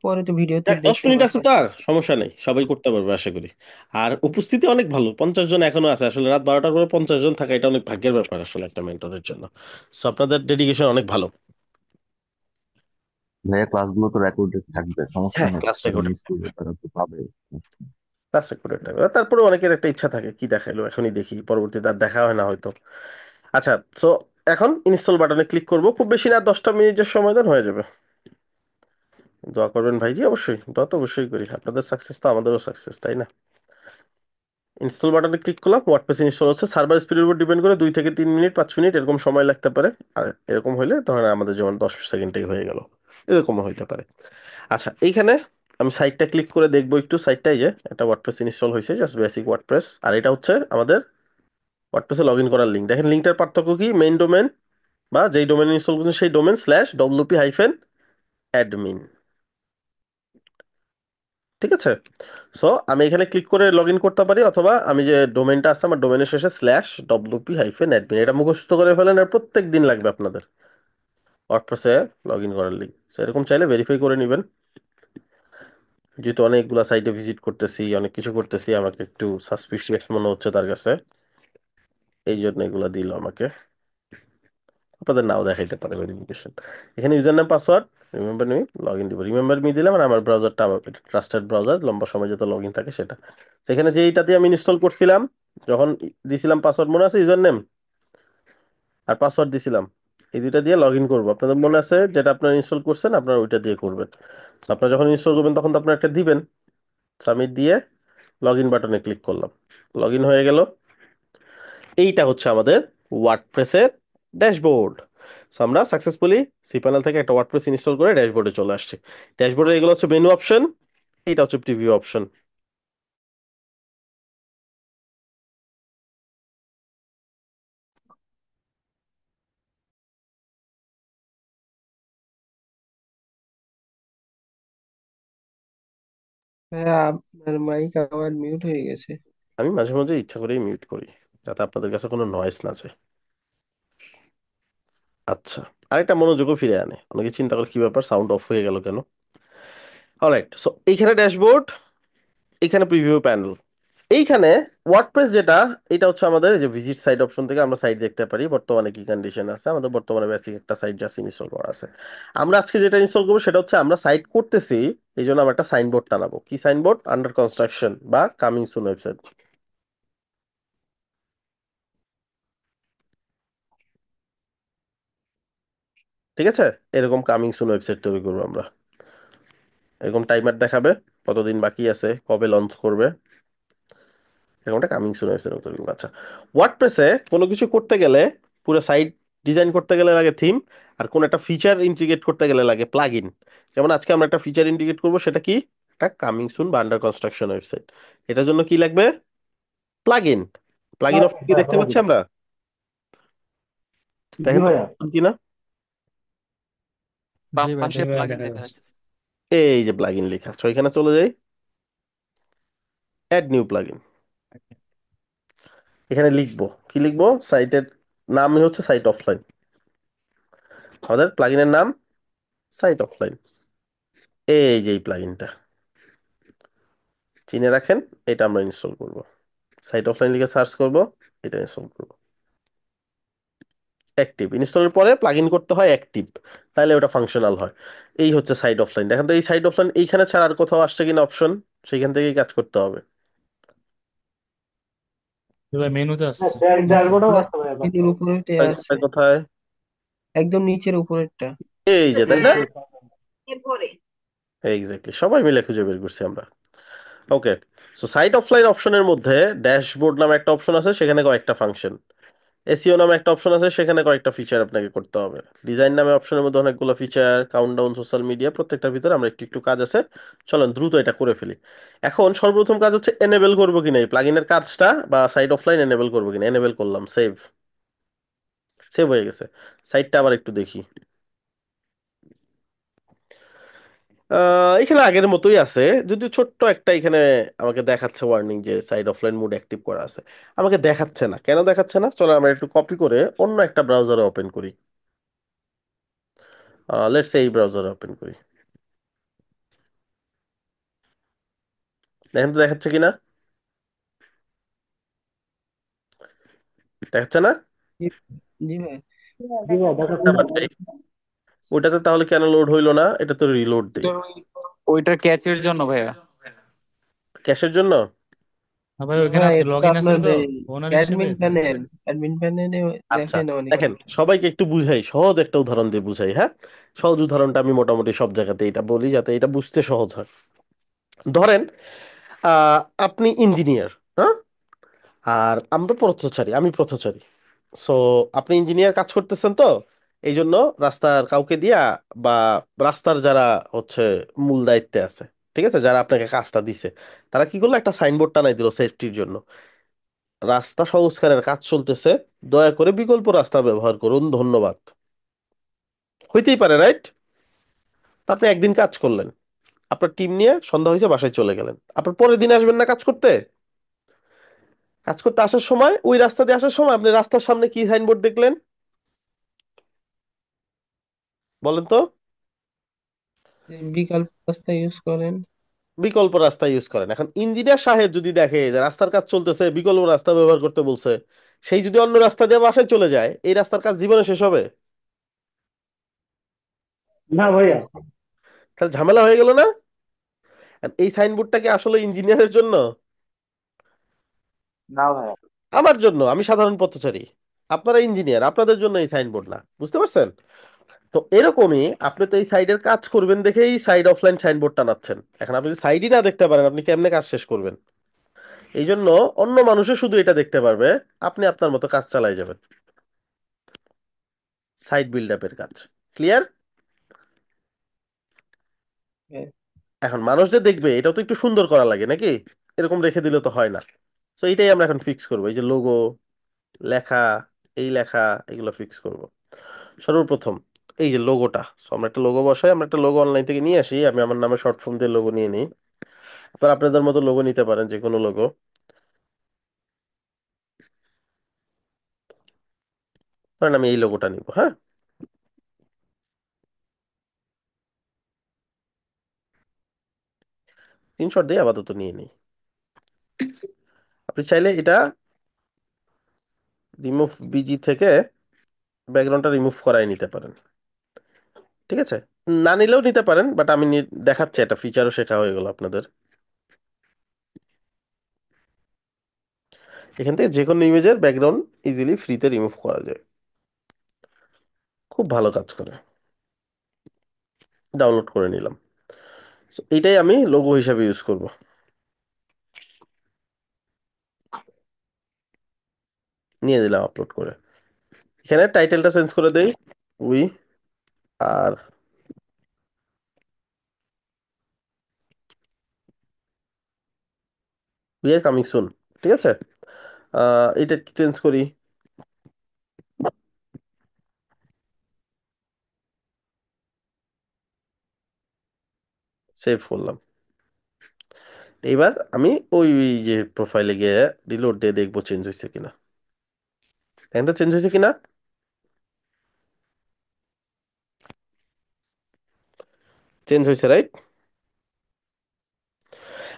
পরে তো ভিডিওতে দেখ, দশ দেখতে মিনিট আছে পারবে। তো, আর সমস্যা নেই, সবাই করতে পারবে আশা করি। আর উপস্থিতি অনেক ভালো, 50 জন এখনো আছে। আসলে রাত 12টার পরে 50 জন থাকা এটা অনেক ভাগ্যের ব্যাপার আসলে একটা মেন্টরের জন্য। সো আপনাদের ডেডিকেশন অনেক ভালো। ভাইয়া ক্লাসগুলো তো রেকর্ডেড থাকবে, সমস্যা হ্যাঁ নেই, ক্লাস যারা রেকর্ড, মিস করবে তারা তো পাবে। ক্লাস রেকর্ডেড থাকবে। তারপরে অনেকের একটা ইচ্ছা থাকে, কি দেখাইলো এখনই দেখি, পরবর্তীতে আর দেখা হয় না হয়তো। আচ্ছা, সো এখন ইনস্টল বাটনে ক্লিক করব। খুব বেশি না, 10টা মিনিটের সময় দেন, হয়ে যাবে। দোয়া করবেন ভাইজি, অবশ্যই দোয়া তো অবশ্যই করি। আপনাদের সাকসেস তো আমাদেরও সাকসেস, তাই না? ইনস্টল বাটনে ক্লিক করলাম, ওয়ার্ডপ্রেস ইনস্টল হচ্ছে। সার্ভার স্পিডের উপর ডিপেন্ড করে 2 থেকে 3 মিনিট, 5 মিনিট এরকম সময় লাগতে পারে। আর এরকম হইলে তখন আমাদের যেমন 10 সেকেন্ডেই হয়ে গেল, এরকমও হইতে পারে। আচ্ছা, এইখানে আমি সাইটটা ক্লিক করে দেখবো একটু। সাইটটাই যে একটা ওয়ার্ডপ্রেস ইনস্টল হয়েছে, জাস্ট বেসিক ওয়ার্ডপ্রেস। আর এটা হচ্ছে আমাদের ওয়ার্ডপ্রেসে লগ ইন করার লিঙ্ক। দেখেন লিঙ্কটার পার্থক্য কি? মেইন ডোমেন বা যেই ডোমেন ইনস্টল করছেন সেই ডোমেন /wp-admin। ঠিক আছে। সো আমি এখানে ক্লিক করে লগ ইন করতে পারি, অথবা আমি যে ডোমেনটা আছে আমার ডোমেনের শেষে /wp-admin এটা মুখস্থ করে ফেলেন, আর প্রত্যেক দিন লাগবে আপনাদের ওয়ার্ডপ্রেসে লগ ইন করার লিঙ্ক। এরকম চাইলে ভেরিফাই করে নেবেন। যেহেতু অনেকগুলা সাইটে ভিজিট করতেছি, অনেক কিছু করতেছি, আমাকে একটু সাসপিশিয়াস মনে হচ্ছে তার কাছে, এই জন্য এগুলা দিল আমাকে। আপনাদের নাও দেখাইতে পারে ভেরিফিকেশন। এখানে user name password remember me, log in দিব। রিমেম্বার মি দিলাম, আর আমার ব্রাউজারটা আমার ট্রাস্টেড ব্রাউজার, লম্বা সময় যাতে লগ ইন থাকে সেটা। সেখানে যে এইটা দিয়ে আমি ইনস্টল করছিলাম, যখন দিছিলাম পাসওয়ার্ড মনে আছে, ইউজার নেম আর পাসওয়ার্ড দিছিলাম, এই দুইটা দিয়ে লগ ইন করবো। আপনাদের মনে আছে যেটা আপনারা ইনস্টল করছেন, আপনারা ওইটা দিয়ে করবেন। তো আপনারা যখন ইনস্টল করবেন তখন তো আপনারা একটা দিবেন, সাবমিট দিয়ে লগ ইন বাটনে ক্লিক করলাম, লগ ইন হয়ে গেল। এইটা হচ্ছে আমাদের ওয়ার্ডপ্রেসের ড্যাশবোর্ড। সো আমরা সাকসেসফুলি সিপ্যানেল থেকে একটা ওয়ার্ডপ্রেস ইনস্টল করে ড্যাশবোর্ডে চলে আসছি। ড্যাশবোর্ডে এগুলো হচ্ছে মেনু অপশন, এইটা হচ্ছে প্রিভিউ অপশন। হ্যাঁ, আপনার মাইক আবার মিউট হয়ে গেছে। আমি মাঝে মাঝে ইচ্ছা করেই মিউট করি, যাতে আপনাদের কাছে কোনো নয়েজ না যায়। আচ্ছা, আরেকটা মনোযোগও ফিরে আনে, অনেকে চিন্তা করে কি ব্যাপার সাউন্ড অফ হয়ে গেল কেন। অলরাইট, সো এইখানে ড্যাশবোর্ড, এইখানে প্রিভিউ প্যানেল, এইখানে ওয়ার্ডপ্রেস যেটা, এটা হচ্ছে আমাদের এই যে ভিজিট সাইট অপশন থেকে আমরা সাইট দেখতে পারি বর্তমানে কি কন্ডিশন আছে। আমাদের বর্তমানে বেসিক একটা সাইট জাস্ট ইনস্টল করা আছে। আমরা আজকে যেটা ইনস্টল করবো সেটা হচ্ছে আমরা সাইট করতেছি, এই জন্য আমরা একটা সাইনবোর্ড টানাবো। কি সাইনবোর্ড? আন্ডার কনস্ট্রাকশন বা কামিং সুন ওয়েবসাইট। ঠিক আছে, এরকম কামিং সুন ওয়েবসাইট তৈরি করবো আমরা। এরকম টাইমার দেখাবে কতদিন বাকি আছে, কবে লঞ্চ করবে, এরকম একটা কামিং সুন ওয়েবসাইট তৈরি করবো। আচ্ছা, ওয়ার্ডপ্রেসে কোনো কিছু করতে গেলে, পুরো সাইট ডিজাইন করতে গেলে লাগে থিম, আর কোন একটা ফিচার ইন্টিগ্রেট করতে গেলে লাগে প্লাগইন। যেমন আজকে আমরা একটা ফিচার ইন্টিগ্রেট করবো, সেটা কি? একটা কামিং সুন বা আন্ডার কনস্ট্রাকশন ওয়েবসাইট। এটার জন্য কি লাগবে? প্লাগইন। প্লাগইন অপশন কি হ্যাঁ দেখতে পাচ্ছি প্লাগইন। আমরা? জি দেখেন তো ভাইয়া। কিনা। বাম জি ভাই, পাশে জি ভাই প্লাগইন দেখা লেখা যাচ্ছে। আছে। এই যে প্লাগইন লেখা, তো এখানে চলে যাই, অ্যাড নিউ প্লাগইন। এখানে লিখবো, কি লিখবো? সাইটের নাম হচ্ছে সাইট অফলাইন, আমাদের প্লাগইনের নাম সাইট অফলাইন। এই যে এই প্লাগইনটা চিনে রাখেন, এটা আমরা ইনস্টল করব। সাইট অফলাইন লিখে সার্চ করব, এটা ইনস্টল করব। অ্যাক্টিভ ইনস্টলের পরে প্লাগইন করতে হয় অ্যাক্টিভ, তাহলে ওটা ফাংশনাল হয়। এই হচ্ছে সাইট অফলাইন। দেখেন তো এই সাইট অফলাইন এইখানে ছাড়া আর কোথাও আসছে কিনা অপশন, সেইখান থেকেই কাজ করতে হবে। জি ভাই, মেনুতে হ্যাঁ আসছে। আছে। ড্যাশবোর্ডেও না, আছে ভাইয়া এর তারপরে। উপরেটা কোথায় আছে, কোথায় কোথায়? একদম নিচের উপরেরটা। এই যে, তাই এই না? তো এরপরে এক্স্যাক্টলি, সবাই মিলে খুঁজে বের করছি আমরা। ওকে, সো সাইট অফলাইন অপশনের মধ্যে ড্যাশবোর্ড নামে একটা অপশন আছে, সেখানে কয়েকটা ফাংশন। এসইও নামে একটা অপশন আছে, সেখানে কয়েকটা ফিচার আপনাকে করতে হবে। ডিজাইন নামে অপশনের মধ্যে অনেকগুলো ফিচার, কাউন্টডাউন, সোশ্যাল মিডিয়া, প্রত্যেকটার ভিতরে আমরা একটু একটু কাজ আছে। চলেন দ্রুত এটা করে ফেলি। এখন সর্বপ্রথম কাজ হচ্ছে এনেবল করবো কিনা এই প্লাগইনের কাজটা, বা সাইট অফলাইন এনেবল করবো কিনা। এনেবল করলাম, সেভ। সেভ হয়ে গেছে। সাইটটা আবার একটু দেখি। এখানে আগের মতোই আছে, যদিও ছোট্ট একটা এখানে আমাকে দেখাচ্ছে ওয়ার্নিং যে সাইট অফলাইন মোড অ্যাক্টিভ করা আছে। আমাকে দেখাচ্ছে না কেন, দেখাচ্ছে না? চলো আমরা একটু কপি করে অন্য একটা ব্রাউজারে ওপেন করি। লেটস এই ব্রাউজারে ওপেন করি, দেখেন তো দেখাচ্ছে কিনা। দেখাচ্ছে না? জি, জি ভাই। জি ভাইয়া দেখাচ্ছে। আবার যাই। ওটাতে তাহলে কেন লোড হইলো না? এটা তো রিলোড দেই। ওইটা ক্যাচের জন্য ভাইয়া। ক্যাশের জন্য। হ্যাঁ ভাই, ওইখানে হ্যাঁ, আপনি এটা লগ তো ইন আপনার আছেন তো ওনার হিসেবে, অ্যাডমিন তাই। প্যানেল, অ্যাডমিন প্যানেলে আচ্ছা, দেখেন অনেক দেখেন কিছু। সবাইকে একটু বুঝাই, সহজ একটা উদাহরণ দিয়ে বুঝাই, হ্যাঁ। সহজ উদাহরণটা আমি মোটামুটি সব জায়গাতে এটা বলি, যাতে এটা বুঝতে সহজ হয়। ধরেন আহ, আপনি ইঞ্জিনিয়ার, হ্যাঁ, আর আমরা পথচারী, আমি পথচারী। সো আপনি ইঞ্জিনিয়ার কাজ করতেছেন, তো এই জন্য রাস্তার কাউকে দিয়া, বা রাস্তার যারা হচ্ছে মূল দায়িত্বে আছে, ঠিক আছে, যারা আপনাকে কাজটা দিছে, তারা কি করলো? একটা সাইনবোর্ড টানাই দিল সেফটির জন্য, রাস্তা সংস্কারের কাজ চলতেছে, দয়া করে বিকল্প রাস্তা ব্যবহার করুন, ধন্যবাদ। হইতেই পারে, রাইট? তা আপনি একদিন কাজ করলেন, আপনার টিম নিয়ে সন্ধ্যা হয়েছে বাসায় চলে গেলেন, আপনার পরের দিন আসবেন না কাজ করতে? কাজ করতে আসার সময়, ওই রাস্তা দিয়ে আসার সময় আপনি রাস্তার সামনে কি সাইনবোর্ড দেখলেন বলেন তো? বিকল্প রাস্তা ইউজ করেন। বিকল্প রাস্তা ইউজ করেন। এখন ইঞ্জিনিয়ার সাহেব যদি দেখে যে রাস্তার কাজ চলতেছে, বিকল্প রাস্তা ব্যবহার করতে বলছে, সেই যদি অন্য রাস্তা দিয়ে বাসায় চলে যায়, এই রাস্তার কাজ জীবনে শেষ হবে? না ভাইয়া। তাহলে ঝামেলা হয়ে গেল না? আর এই সাইনবোর্ডটা কি আসলে ইঞ্জিনিয়ারের জন্য? না ভাইয়া। আমার জন্য, আমি সাধারণ পথচারী। আপনারা ইঞ্জিনিয়ার, আপনাদের জন্য এই সাইনবোর্ড না, বুঝতে পারছেন? তো এরকমই আপনি তো এই সাইডের কাজ করবেন দেখেই সাইড অফলাইন সাইনবোর্ড টানাচ্ছেন। এখন আপনি যদি সাইডই না দেখতে পারেন, আপনি কেমনে কাজ শেষ করবেন? এই জন্য অন্য মানুষও শুধু এটা দেখতে পারবে, আপনি আপনার মতো কাজ চালাই যাবেন। সাইড বিল্ড আপের কাজ। ক্লিয়ার? হ্যাঁ। এখন মানুষ যে দেখবে, এটাও তো একটু সুন্দর করা লাগে নাকি? এরকম রেখে দিলে তো হয় না। তো এইটাই আমরা এখন ফিক্স করবো, এই যে লোগো, লেখা, এই লেখা, এগুলো ফিক্স করব। সর্বপ্রথম এই যে লোগোটা, আমরা একটা লোগো বসাই, আমরা একটা লোগো অনলাইন থেকে নিয়ে আসি, আমি আমার নামে শর্ট ফর্ম দিয়ে লোগো নিয়ে নিই। আপনারা আপনাদের মতো লোগো নিতে পারেন, যে কোনো লোগো। ধরেন আমি এই লোগোটা নিব, হ্যাঁ। স্ক্রিনশট দিয়ে আপাতত নিয়ে নিই। আপনি চাইলে এটা রিমুভ বিজি থেকে ব্যাকগ্রাউন্ডটা রিমুভ করাই নিতে পারেন, ঠিক আছে? না নিলেও নিতে পারেন, বাট আমি দেখাচ্ছি, একটা ফিচারও শেখা হয়ে গেল আপনাদের। এখান থেকে যে কোনো ইমেজের ব্যাকগ্রাউন্ড ইজিলি ফ্রিতে রিমুভ করা যায়, খুব ভালো কাজ করে। ডাউনলোড করে নিলাম। So, এইটাই আমি লোগো হিসাবে ইউজ করব। নিয়ে দিলাম আপলোড করে। এখানে টাইটেলটা চেঞ্জ করে দেই, we are we are coming soon, ঠিক আছে? এটা একটু চেঞ্জ করি। সেভ করলাম। এইবার আমি ওই যে প্রোফাইলে গিয়ে রিলোড দিয়ে দেখবো চেঞ্জ হয়েছে কিনা। দেখেন তো চেঞ্জ হয়েছে কিনা। চেঞ্জ হয়েছে, রাইট?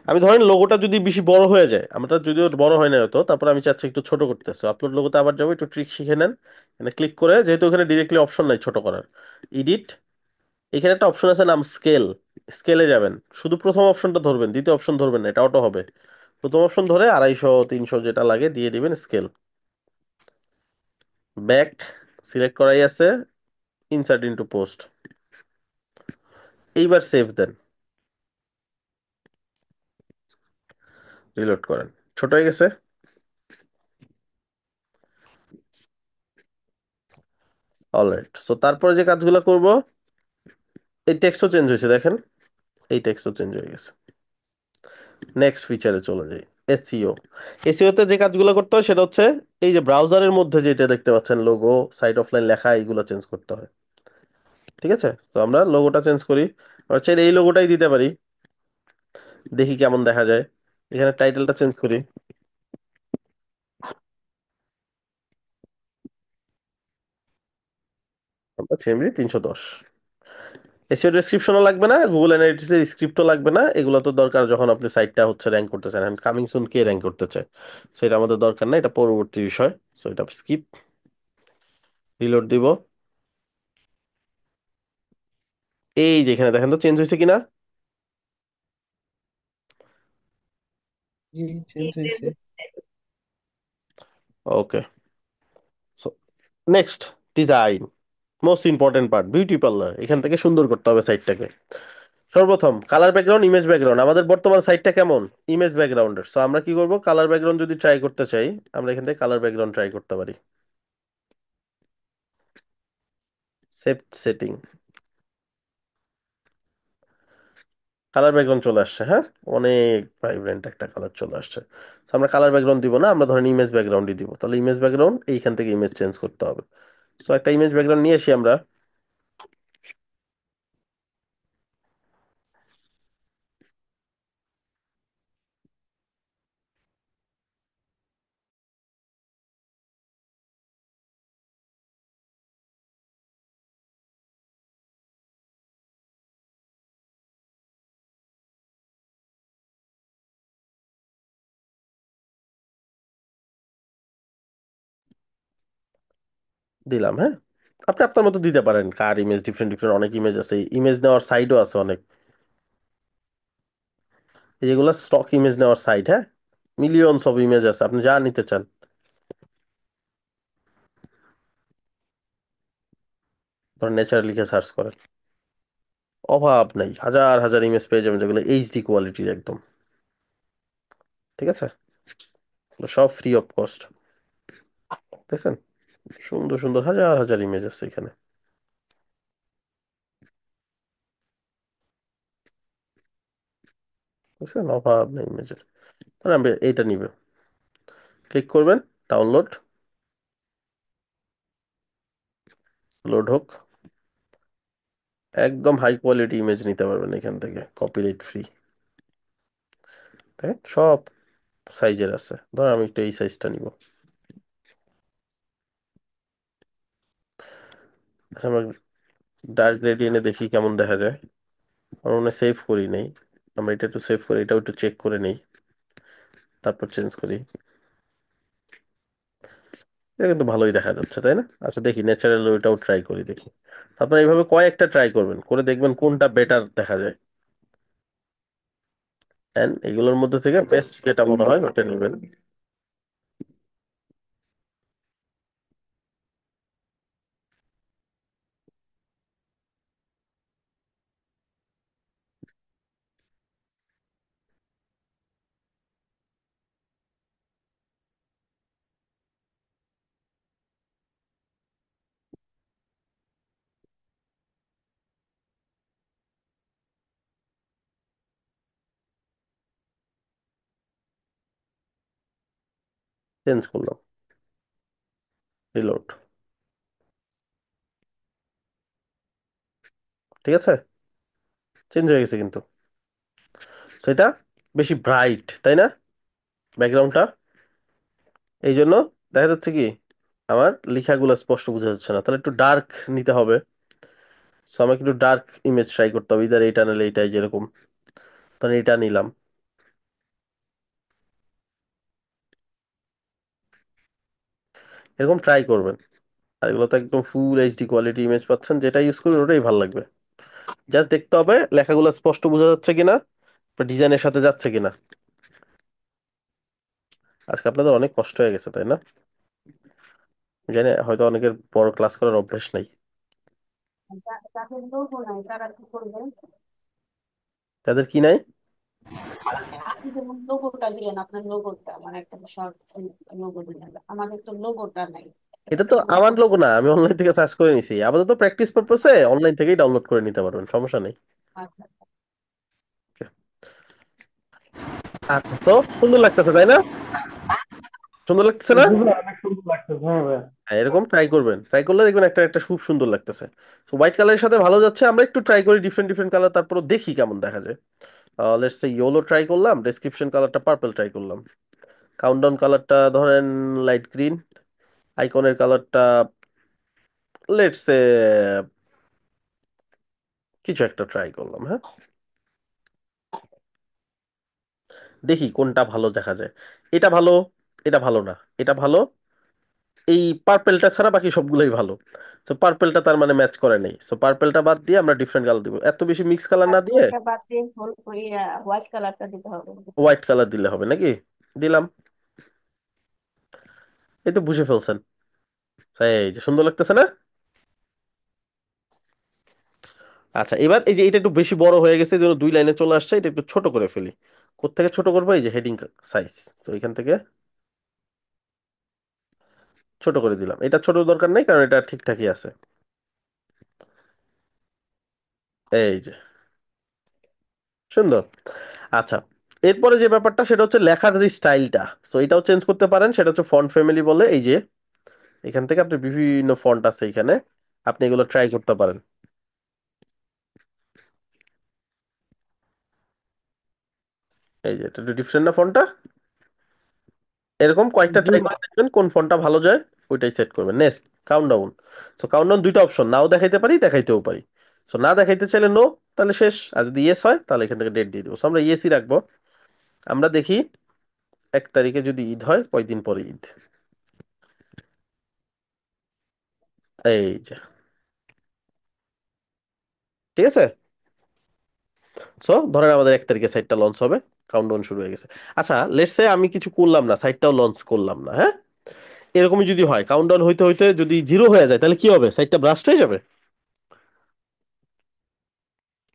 আমি ধরেন লোগোটা যদি বেশি বড় হয়ে যায়, আমরা যদিও বড় হয় না হয়তো, তারপর আমি চাচ্ছি একটু ছোট করতে। আপলোড লোগোতে আবার যাবো, একটু ট্রিক শিখে নেন। এখানে ক্লিক করে, যেহেতু এখানে ডিরেক্টলি অপশন নাই ছোট করার, এডিট, এখানে একটা অপশন আছে নাম স্কেল। স্কেলে যাবেন, শুধু প্রথম অপশনটা ধরবেন, দ্বিতীয় অপশন ধরবেন না, এটা অটো হবে। প্রথম অপশন ধরে 250 300 যেটা লাগে দিয়ে দিবেন স্কেল। ব্যাক সিলেক্ট করাই আছে, ইনসার্ট ইনটু পোস্ট। এইবার সেভ দেন, রিলোড করেন। ছোট হয়ে গেছে। অলরাইট, সো তারপরে যে কাজগুলো করব, এই টেক্সটও চেঞ্জ হয়েছে দেখেন, এই টেক্সটও চেঞ্জ হয়ে গেছে। নেক্সট ফিচারে চলে যাই, এসইও। এসইও তে যে কাজগুলো করতে হয় সেটা হচ্ছে এই যে ব্রাউজারের মধ্যে যেটা দেখতে পাচ্ছেন লোগো, সাইট অফলাইন লেখা, এইগুলো চেঞ্জ করতে হয়, ঠিক আছে? তো আমরা লোগোটা চেঞ্জ করি। আমরা চাইলে এই লোগোটাই দিতে পারি, দেখি কেমন দেখা যায়। এখানে টাইটেলটা চেঞ্জ করি, আমরা ফ্যামিলি 310। এসইও ডেসক্রিপশনও লাগবে না, গুগল অ্যানালিটিক্স এর স্ক্রিপ্টও লাগবে না, এগুলো তো দরকার যখন আপনি সাইটটা হচ্ছে র্যাঙ্ক করতে চান। কামিং সুন কে র্যাঙ্ক করতে চায়, সেটা আমাদের দরকার না, এটা পরবর্তী বিষয়। সো এটা স্কিপ, রিলোড দিব। এই যে এখানে দেখেন তো চেঞ্জ হয়েছে কিনা। চেঞ্জ হয়েছে। Okay, so next, design, most important part, beauty parlour. এখান থেকে সুন্দর করতে হবে সাইটটাকে। সর্বপ্রথম কালার ব্যাকগ্রাউন্ড, ইমেজ ব্যাকগ্রাউন্ড। আমাদের বর্তমান সাইটটা কেমন? ইমেজ ব্যাকগ্রাউন্ডের। সো আমরা কি করব, কালার ব্যাকগ্রাউন্ড যদি ট্রাই করতে চাই, আমরা এখান থেকে কালার ব্যাকগ্রাউন্ড ট্রাই করতে পারি। সেভ সেটিং, কালার ব্যাকগ্রাউন্ড চলে আসছে, হ্যাঁ, অনেক ভাইব্রেন্ট একটা কালার চলে আসছে। So আমরা কালার ব্যাকগ্রাউন্ড দিব না, আমরা ধরেন ইমেজ ব্যাকগ্রাউন্ডই দিব। তাহলে ইমেজ ব্যাকগ্রাউন্ড, এইখান থেকে ইমেজ চেঞ্জ করতে হবে। সো একটা ইমেজ ব্যাকগ্রাউন্ড নিয়ে আসি আমরা। দিলাম, হ্যাঁ। আপনি আপনার মতো দিতে পারেন, কার ইমেজ ডিফারেন্ট ডিফারেন্ট অনেক ইমেজ আছে, ইমেজ নেওয়ার সাইটও আছে অনেক। যেগুলো স্টক ইমেজ নেওয়ার সাইট, হ্যাঁ, মিলিয়নস অফ ইমেজ আছে, আপনি যা নিতে চান। ধর নেচার লিখে সার্চ করেন, অভাব নাই, হাজার হাজার ইমেজ পেয়ে যাবেন যেগুলো এইচডি কোয়ালিটির একদম। ঠিক আছে, এগুলো সব ফ্রি অফ কস্ট। দেখছেন, সুন্দর সুন্দর হাজার হাজার ইমেজ আছে এখানে। বুঝছেন, অভাব নেই ইমেজের। তাহলে আমি এইটা নিবে, ক্লিক করবেন, ডাউনলোড, লোড হোক। একদম হাই কোয়ালিটি ইমেজ নিতে পারবেন এখান থেকে, কপিরাইট ফ্রি। দেখেন সব সাইজের আছে, ধর আমি একটু এই সাইজটা নিব। আচ্ছা, আমরা ডার্ক গ্রেডিয়েন্টে দেখি কেমন দেখা যায়। আমার মনে সেভ করি নেই, আমরা এটা একটু সেভ করি, এটাও একটু চেক করে নেই, তারপর চেঞ্জ করি। এটা কিন্তু ভালোই দেখা যাচ্ছে, তাই না? আচ্ছা দেখি ন্যাচারাল ওইটাও ট্রাই করি, দেখি। আপনারা এইভাবে কয়েকটা ট্রাই করবেন, করে দেখবেন কোনটা বেটার দেখা যায়। এন্ড এগুলোর মধ্যে থেকে বেস্ট যেটা মনে হয় ওটা নেবেন। চেঞ্জ করলাম, রিলোড। ঠিক আছে, চেঞ্জ হয়ে গেছে কিন্তু। সেটা বেশি ব্রাইট, তাই না, ব্যাকগ্রাউন্ডটা? এই জন্য দেখা যাচ্ছে কি আমার লেখাগুলো স্পষ্ট বোঝা যাচ্ছে না, তাহলে একটু ডার্ক নিতে হবে। সো আমাকে একটু ডার্ক ইমেজ ট্রাই করতে হবে, ইদার এইটা নাহলে এইটাই, যেরকম। তাহলে এটা নিলাম। এরকম ট্রাই করবেন। আর এগুলো তো একদম ফুল এইচডি কোয়ালিটি ইমেজ পাচ্ছেন, যেটা ইউজ করবেন ওটাই ভালো লাগবে। জাস্ট দেখতে হবে লেখাগুলো স্পষ্ট বোঝা যাচ্ছে কিনা, ডিজাইনের সাথে যাচ্ছে কিনা। আজকে আপনাদের অনেক কষ্ট হয়ে গেছে, তাই না? জানি হয়তো অনেকের বড় ক্লাস করার অভ্যাস নাই। যাদের লোগো নাই তারা কি করবে? তাদের কি নাই? আপনি যেমন লোগোটা দিলেন, আপনার লোগোটা মানে একটা শর্ট লোগো দিলেন, আমাদের তো লোগোটা নাই। এটা তো আমার লোগো লোগো না, আমি অনলাইন থেকে সার্চ করে নিছি, আপাতত প্র্যাকটিস পারপসে অনলাইন থেকেই ডাউনলোড করে নিতে পারবেন, সমস্যা নেই। আচ্ছা। আচ্ছা, তো সুন্দর লাগতেছে তাই না? সুন্দর লাগতেছে না? বুঝলাম, অনেক সুন্দর লাগতেছে, হ্যাঁ ভাই। হ্যাঁ, এরকম ট্রাই করবেন, ট্রাই করলে দেখবেন একটা একটা খুব সুন্দর লাগতেছে। তো হোয়াইট কালারের সাথে ভালো যাচ্ছে, আমরা একটু ট্রাই করি ডিফারেন্ট ডিফারেন্ট কালার, তারপর দেখি কেমন দেখা যায়। লেটস সে ইয়েলো ট্রাই করলাম, ডেসক্রিপশন কালারটা পার্পল ট্রাই করলাম, কাউন্টডাউন কালারটা ধরেন লাইট গ্রিন, আইকনের কালারটা লেটস সে কিছু একটা ট্রাই করলাম, হ্যাঁ। দেখি কোনটা ভালো দেখা যায়। এটা ভালো, এটা ভালো না, এটা ভালো, এই পার্পেলটা ছাড়া বাকি সবগুলোই ভালো। তো পার্পেলটা তার মানে ম্যাচ করে নেই, সো পার্পেলটা বাদ দিয়ে আমরা ডিফারেন্ট কালার দিব, এত বেশি মিক্স কালার না দিয়ে পার্পলটা বাদ দিয়ে ওই হোয়াইট কালারটা দিতে হবে। হোয়াইট কালার দিলে হবে নাকি? দিলাম, এই তো বুঝে ফেলছেন। এই যে সুন্দর লাগতেছে না? আচ্ছা, এবার এই যে এটা একটু বেশি বড় হয়ে গেছে, এই জন্য দুই লাইনে চলে আসছে, এটা একটু ছোট করে ফেলি। কোত্থেকে ছোট করবো? এই যে হেডিং সাইজ, তো এখান থেকে ছোট করে দিলাম। এটা ছোট দরকার নেই, কারণ এটা ঠিকঠাকই আছে। এই যে সুন্দর। আচ্ছা, এরপরে যে ব্যাপারটা সেটা হচ্ছে লেখার যে স্টাইলটা, তো এটাও চেঞ্জ করতে পারেন, সেটা হচ্ছে ফন্ট ফ্যামিলি বলে। এই যে এখান থেকে আপনি বিভিন্ন ফন্ট আছে এখানে, আপনি এগুলো ট্রাই করতে পারেন। এই যে এটা একটু ডিফারেন্ট না ফন্টটা? এরকম কয়েকটা জি ট্রাই ভাই। করে দেখবেন কোন ফন্টটা ভালো যায়, ওইটাই সেট করবেন। Next, countdown. তো কাউন্টডাউন দুইটা অপশন, নাও দেখাইতে পারি, দেখাইতেও পারি। তো না দেখাইতে চাইলে নো, তাহলে শেষ। আর যদি ইয়েস হয় তাহলে এখান থেকে ডেট দিয়ে দেবো। So আমরা ইয়েসই রাখবো। আমরা দেখি 1 তারিখে যদি ঈদ হয়, কয়দিন পরে ঈদ। এই যে, ঠিক আছে। সো ধরেন আমাদের 1 তারিখে সাইটটা লঞ্চ হবে, কাউন্টডাউন শুরু হয়ে গেছে। আচ্ছা, লেটস সে আমি কিছু করলাম না, সাইটটাও লঞ্চ করলাম না, হ্যাঁ, এরকমই যদি হয়, কাউন্টডাউন হইতে হইতে যদি 0 হয়ে যায়, তাহলে কি হবে? সাইটটা ব্রাস্ট হয়ে যাবে?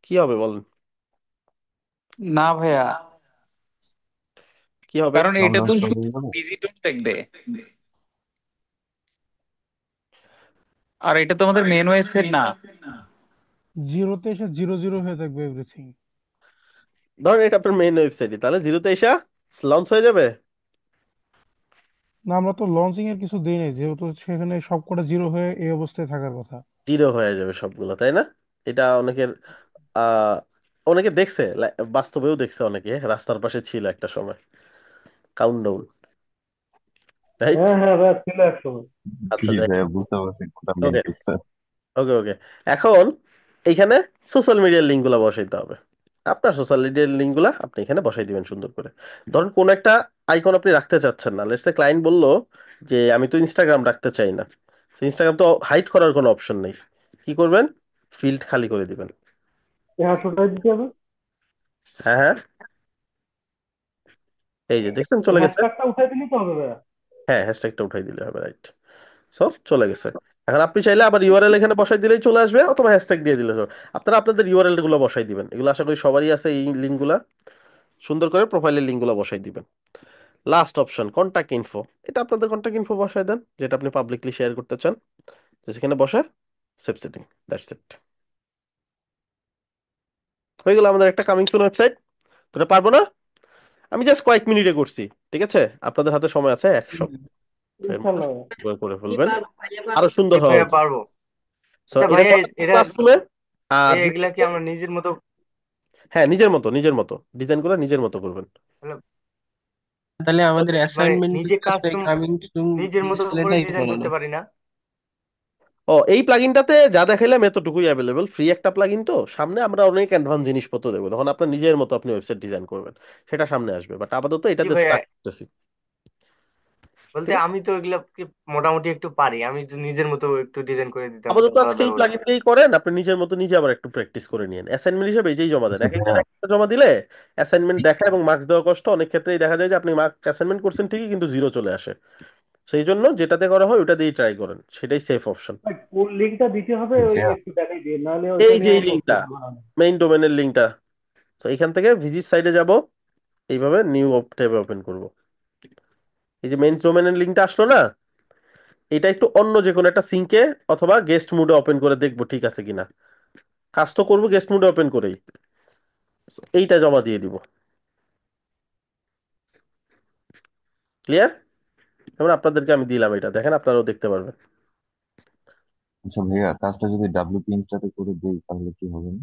কি হবে বলেন? না ভাইয়া, কি হবে? কারণ এটা কাউন্টডাউন তো স্টার্ট শুধু হয়ে যাবে। ভিজিটর দেখবে, আর এটা তো আমাদের মেন ওয়েবসাইট না। জিরোতে এসে 0 0 হয়ে থাকবে এভরিথিং। ধরেন এটা আপনার মেইন ওয়েবসাইটে, তাহলে 0-তে এসে লঞ্চ হয়ে যাবে। না, আমরা তো লঞ্চিং এর কিছু দিই নাই, যেহেতু সেখানে সবকটা 0 হয়ে এই অবস্থায় থাকার কথা। 0 হয়ে যাবে সবগুলো, তাই না? এটা অনেকের আহ অনেকে দেখছে, বাস্তবেও দেখছে, অনেকে রাস্তার পাশে ছিল একটা সময় কাউন্টডাউন, রাইট? হ্যাঁ হ্যাঁ ভাই, ছিল এক সময়। আচ্ছা, জি যাই। ভাইয়া, বুঝতে পারছি কোনটা মিন ওকে করছে। ওকে ওকে, এখন এইখানে সোশ্যাল মিডিয়ার লিঙ্ক গুলা বসাইতে হবে। আপনার সোশ্যাল মিডিয়ার লিঙ্ক গুলা আপনি এখানে বসাই দিবেন সুন্দর করে। ধরুন কোন একটা আইকন আপনি রাখতে চাচ্ছেন না, লেটস সে ক্লায়েন্ট বললো যে আমি তো ইনস্টাগ্রাম রাখতে চাই না, ইনস্টাগ্রাম তো হাইড করার কোনো অপশন নেই। কি করবেন? ফিল্ড খালি করে দিবেন। হ্যাঁ, টোটাল দিতে হবে। হ্যাঁ হ্যাঁ, এই যে দেখছেন চলে গেছে। হ্যাশট্যাগটা উঠাই দিলেই তো হবে ভাইয়া। হ্যাঁ, হ্যাশট্যাগটা উঠাই দিলে হবে, রাইট। সব চলে গেছে। এখন আপনি চাইলে আবার ইউআরএল এখানে বসাই দিলেই চলে আসবে, অথবা হ্যাশট্যাগ দিয়ে দিলে হবে। আপনারা আপনাদের ইউআরএল গুলো বসাই দিবেন, এগুলো আশা করি সবারই আছে, এই লিঙ্ক গুলা সুন্দর করে প্রোফাইলের লিঙ্ক গুলো বসাই দিবেন। লাস্ট অপশন কন্টাক্ট ইনফো, এটা আপনাদের কন্টাক্ট ইনফো বসাই দেন, যেটা আপনি পাবলিকলি শেয়ার করতে চান, সেখানে বসে সেভ সেটিং, দ্যাটস ইট। হয়ে গেল আমাদের একটা কামিং সুন ওয়েবসাইট। তোটা পারবো না, আমি জাস্ট কয়েক মিনিটে করছি, ঠিক আছে? আপনাদের হাতে সময় আছে 1 সপ্তাহের মধ্যে ইনশাল্লাহ ভাইয়া। করে জি ফেলবেন, পারবো ভাইয়া, আরো পারবো। সুন্দর জি হওয়া ভাইয়া উচিত। পারবো। সো আচ্ছা এটা ভাইয়া, করবেন এটা ক্লাসরুমে। আর ভাইয়া দ্বিতীয় এগুলা কি হচ্ছে, আমরা নিজের মতো, হ্যাঁ, নিজের মতো ডিজাইন করে নিজের মতো করবেন। মানে তাহলে আমাদের মানে অ্যাসাইনমেন্ট নিজে কাজটা কাস্টম কামিং সুন নিজের মতো করে ডিসপ্লেটাই ডিজাইন করে না। করতে পারি না? ও, এই প্লাগইনটাতে যা দেখাইলাম এতটুকুই অ্যাভেলেবল, ফ্রি একটা প্লাগইন, তো সামনে আমরা অনেক অ্যাডভান্স জিনিসপত্র দেবো, তখন আপনার নিজের মতো আপনি ওয়েবসাইট ডিজাইন করবেন, সেটা সামনে আসবে, বাট আপাতত জি এটাতে ভাইয়া, স্টার্ট করতেছি। বলতে ঠিক আছে, আমি তো এগুলা মোটামুটি একটু পারি, আমি তো নিজের মতো একটু ডিজাইন করে দিতাম আপাতত আজকে আলাদা এই করে। প্লাগইন দিয়েই করেন, আপনি নিজের মতো নিজে আবার একটু প্র্যাকটিস করে নিয়েন, অ্যাসাইনমেন্ট হিসেবে এই যেই জমা দেন, আচ্ছা এক ভাইয়া, একজন একটা জমা দিলে অ্যাসাইনমেন্ট দেখা এবং মার্কস দেওয়া কষ্ট, অনেক ক্ষেত্রেই দেখা যায় যে আপনি মার্ক অ্যাসাইনমেন্ট করছেন ঠিকই কিন্তু 0 চলে আসে। সেই জন্য যেটাতে করা হয় ওটা দিয়েই ট্রাই করেন, সেটাই সেফ অপশন। ভাই, কোন লিঙ্কটা দিতে হবে ওই ভাইয়া একটু দেখাই দিয়ে, নাহলে এই ওইটা যে নিয়ে এই আমার লিঙ্কটা, কনফিউজ হবে। মেইন ডোমেনের লিঙ্কটা, তো এখান থেকে ভিজিট সাইটে যাব, এইভাবে নিউ ট্যাবে ওপেন করব। এই যে মেইন ডোমেনের লিঙ্কটা আসলো না, এটা একটু অন্য যে কোনো একটা সিঙ্কে অথবা গেস্ট মুডে ওপেন করে দেখবো ঠিক আছে কিনা। কাজ তো করবো গেস্ট মুডে ওপেন করেই, এইটা জমা দিয়ে দিব। ক্লিয়ার? এবার আপনাদেরকে আমি দিলাম, এটা দেখেন, আপনারাও দেখতে পারবেন। আচ্ছা ভাইয়া, কাজটা যদি ডাব্লিউপি ইনস্টাতে করে দিই তাহলে কি হবে না?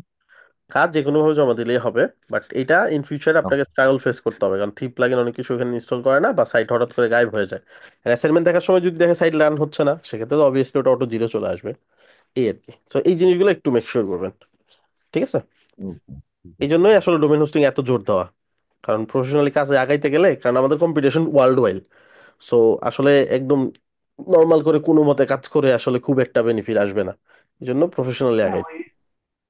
কাজ যে কোনো ভাবে জমা দিলেই হবে, বাট এটা ইন ফিউচারে আপনাকে Okay, স্ট্রাগল ফেস করতে হবে, কারণ থিপ প্লাগইন অনেক কিছু এখানে ইনস্টল করে না, বা সাইট হঠাৎ করে গায়েব হয়ে যায়। অ্যাসাইনমেন্ট দেখার সময় যদি দেখে সাইট রান হচ্ছে না, সেক্ষেত্রে তো অবভিয়াসলি ওটা অটো 0 চলে আসবে, এই আর কি। তো এই জিনিসগুলো একটু মেক শিওর করবেন, ঠিক আছে? okay, ঠিক এই আছে জন্যই ভাইয়া। আসলে ডোমেন হোস্টিং এত জোর দেওয়া, কারণ প্রফেশনালি কাজে আগাইতে গেলে, কারণ আমাদের কম্পিটিশন ওয়ার্ল্ড ওয়াইড, সো আসলে একদম নর্মাল করে কোনো মতে কাজ করে আসলে খুব একটা বেনিফিট আসবে না, এই জন্য প্রফেশনালি হ্যাঁ আগাই। ওই,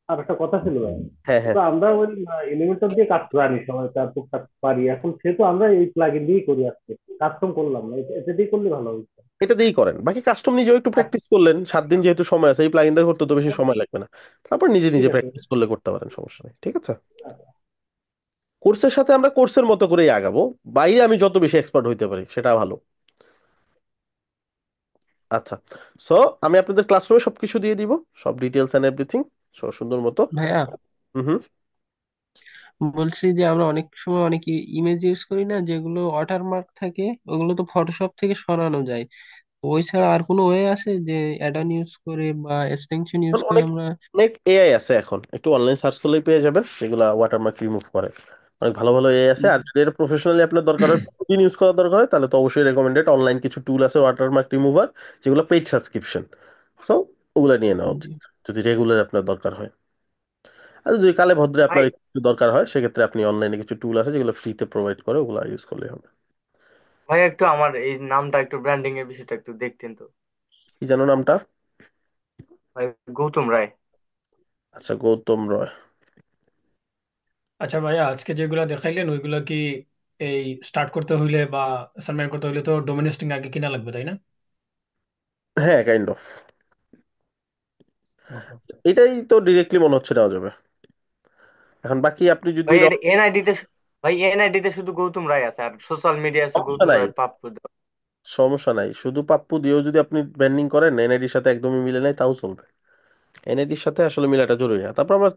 আর একটা কথা ছিল ভাই, হ্যাঁ হ্যাঁ, তো আমরা ওই এলিমেন্টর দিয়ে কাজ জানি সবাই, তারপর কাজ পারি, এখন সেহেতু আমরা এই প্লাগইন দিয়েই করি, আজকে কাস্টম করলাম না, এটা দিয়ে করলে ভালো হবে। এটা দিয়েই করেন, বাকি কাস্টম নিজেও একটু প্র্যাকটিস করলেন, 7 দিন যেহেতু সময় আছে, এই প্লাগইন দিয়ে করতে তো বেশি সময় লাগবে না, তারপর নিজে ঠিক নিজে আছে। প্র্যাকটিস করলে করতে পারেন, সমস্যা নেই, ঠিক আছে? কোর্সের সাথে আমরা কোর্সের মতো করেই আগাবো, বাইরে আমি যত বেশি এক্সপার্ট হইতে পারি সেটা ভালো। আচ্ছা, সো আমি আপনাদের ক্লাসরুমে সবকিছু দিয়ে দিব, সব ডিটেলস এন্ড এভরিথিং, সো সুন্দর মতো। ভাইয়া, হুম হুম। বলছি যে আমরা অনেক সময় অনেক ইমেজ ইউজ করি না, যেগুলো ওয়াটারমার্ক থাকে, ওগুলো তো ফটোশপ থেকে সরানো যায়। তো ওই ছাড়া আর কোনো ওয়ে আছে যে অ্যাড অন ইউজ করে বা এক্সটেনশন ইউজ এখন করে অনেক আমরা? অনেক এআই আছে, এখন একটু অনলাইন সার্চ করলেই পেয়ে যাবেন, সেগুলা ওয়াটারমার্ক রিমুভ করে, অনেক ভালো ভালো এআই আছে। আর যদি এটা প্রফেশনালি আপনার দরকার হয়, প্রতিদিন ইউজ করার দরকার হয়, তাহলে তো অবশ্যই রেকমেন্ডেড অনলাইন কিছু টুল আছে ওয়াটারমার্ক রিমুভার, যেগুলো পেইড সাবস্ক্রিপশন, সো ওগুলা নিয়ে নেওয়া জি। উচিত যদি রেগুলার আপনার দরকার হয়। আর যদি কালে ভদ্রে ভাই আপনার একটু দরকার হয়, সেক্ষেত্রে আপনি অনলাইনে কিছু টুল আছে যেগুলো ফ্রিতে প্রোভাইড করে, ওগুলো ইউজ করলেই হবে। ভাই একটু আমার এই নামটা একটু ব্র্যান্ডিং এর বিষয়টা একটু দেখতেন তো। কি জানো নামটা? ভাই গৌতম রায়। আচ্ছা, গৌতম রয়। আচ্ছা ভাইয়া, আজকে যেগুলা দেখাইলেন ওইগুলা কি এই স্টার্ট করতে হইলে বা অ্যাসাইনমেন্ট করতে হইলে তো ডোমেন হোস্টিং আগে কিনা লাগবে, তাই না? হ্যাঁ, কাইন্ড অফ। ওকে। এটাই তো ডিরেক্টলি মনে হচ্ছে দেওয়া যাবে। এখন বাকি আপনি যদি ভাই এর এনআইডি তে, ভাই এনআইডি তে শুধু গৌতম রায় আছে, আর সোশ্যাল মিডিয়া আছে সমস্যা গৌতম নাই, রায় পাপ্পু দেওয়া। সমস্যা নাই, শুধু পাপ্পু দিয়েও যদি আপনি ব্র্যান্ডিং করেন, এনআইডির সাথে একদমই মিলে নাই, তাও চলবে। এনআইডির সাথে আসলে মিলাটা জরুরি না। তারপর আমরা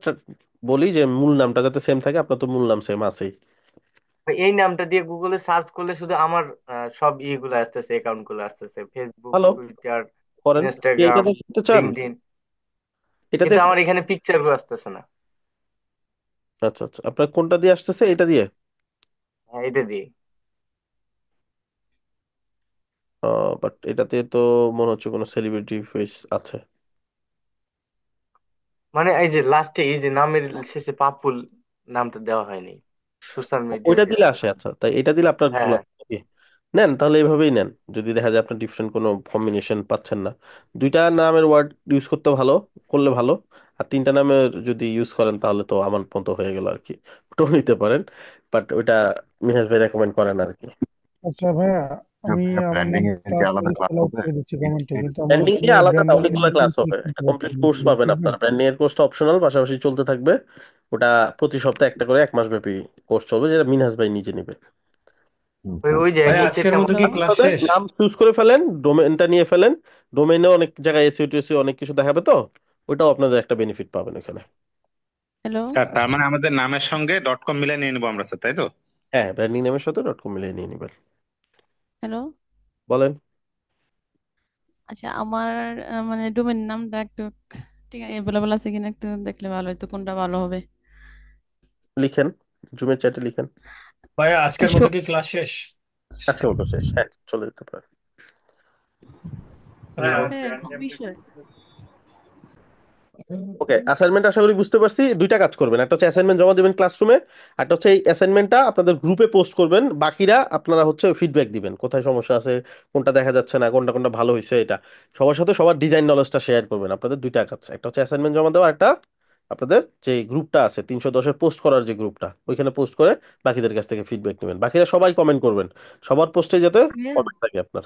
বলি যে মূল নামটা যাতে সেম থাকে, আপনার তো মূল নাম সেম আছেই। ভাই এই নামটা দিয়ে গুগলে সার্চ করলে শুধু আমার সব ইয়েগুলো আসতেছে, অ্যাকাউন্ট গুলো আসতেছে, ফেসবুক, ভালো, টুইটার, করেন। কি ইনস্টাগ্রাম, এটাতে করতে চান? লিঙ্কডইন। এটাতে? কিন্তু আমার এখানে পিকচার গুলো আসতেছে না। আচ্ছা আচ্ছা, আপনার কোনটা দিয়ে আসতেছে? এটা দিয়ে? হ্যাঁ, এটা দিয়ে। বাট এটাতে তো মনে হচ্ছে কোনো সেলিব্রিটি ফেস আছে। মানে এই যে লাস্টে এই যে নামের শেষে পাপুল নামটা দেওয়া হয়নি সোশ্যাল মিডিয়া ওইটা যে দিলে আছে। আসে? আচ্ছা, তাই এটা দিলে আপনার ভুল হ্যাঁ, আছে নাকি? নেন তাহলে এইভাবেই নেন। যদি দেখা যায় আপনার ডিফারেন্ট কোনো কম্বিনেশন পাচ্ছেন না, দুইটা নামের ওয়ার্ড ইউজ করতে ভালো, করলে ভালো। আর তিনটা নামের যদি ইউজ করেন তাহলে তো আমার মতো হয়ে গেল আর কি। ওটাও নিতে পারেন, বাট ওইটা মিনাজ ভাই রেকমেন্ড করেন আর কি। আচ্ছা ভাইয়া, আমি আমার ব্র্যান্ডিং নাম এর কি টাস্ক আলাদা লিস্ট ক্লাস ফলো হবে? করে দিচ্ছি কমেন্টে, কিন্তু আমার ব্র্যান্ডিং আসলে নিয়ে আলাদা ব্র্যান্ডিং অনেকগুলো ক্লাস হবে, একটা কমপ্লিট কোর্স পাবেন আপনারা। ব্র্যান্ডিং এর কোর্সটা অপশনাল, পাশাপাশি চলতে থাকবে। ওটা প্রতি সপ্তাহে একটা করে 1 মাস ব্যাপী কোর্স চলবে, যেটা মিনহাজ ভাই নিজে নেবে। ওই ওই যে ভাইয়া নিচে আজকের মতো তেমন কি নাম। ক্লাস তবে শেষ? নাম চুজ করে ফেলেন, ডোমেইনটা নিয়ে ফেলেন। ডোমেইনে অনেক জায়গায় এসইও টেসইও অনেক কিছু দেখাবে, তো ওইটাও আপনাদের একটা বেনিফিট পাবেন এখানে। হ্যালো। স্যার তার মানে আমাদের নামের সঙ্গে ডট কম মিলে নিয়ে নেবো আমরা, স্যার, তাই তো? হ্যাঁ, ব্র্যান্ডিং নামের সাথে ডট কম মিলিয়ে নিয়ে নেবেন। হ্যালো। বলেন। আচ্ছা, আমার মানে ডোমেন নামটা একটু ঠিক আছে অ্যাভেলেবল আছে কিনা একটু দেখলে ভালো হতো, কোনটা ভালো হবে। লিখেন, জুমের চ্যাটে লিখেন। ভাইয়া আজকের মতো কি ক্লাস শেষ? আজকের মতো শেষ, হ্যাঁ, চলে যেতে পারেন। ভাইয়া হ্যাঁ, বিষয়। ওকে, অ্যাসাইনমেন্ট আশা করি বুঝতে পারছি। দুইটা কাজ করবেন, একটা হচ্ছে অ্যাসাইনমেন্ট জমা দিবেন ক্লাসরুমে, একটা হচ্ছে এই অ্যাসাইনমেন্টটা আপনাদের গ্রুপে পোস্ট করবেন। বাকিরা আপনারা হচ্ছে ফিডব্যাক দিবেন, কোথায় সমস্যা আছে, কোনটা দেখা যাচ্ছে না, কোনটা কোনটা ভালো হয়েছে। এটা সবার সাথে সবার ডিজাইন নলেজটা শেয়ার করবেন। আপনাদের দুইটা কাজ, একটা হচ্ছে অ্যাসাইনমেন্ট জমা দেওয়া, একটা আপনাদের যে গ্রুপটা আছে 310-এর পোস্ট করার যে গ্রুপটা, ওইখানে পোস্ট করে বাকিদের কাছ থেকে ফিডব্যাক নেবেন। বাকিরা সবাই কমেন্ট করবেন, সবার পোস্টে যাতে ভাইয়া কমেন্ট থাকে আপনার।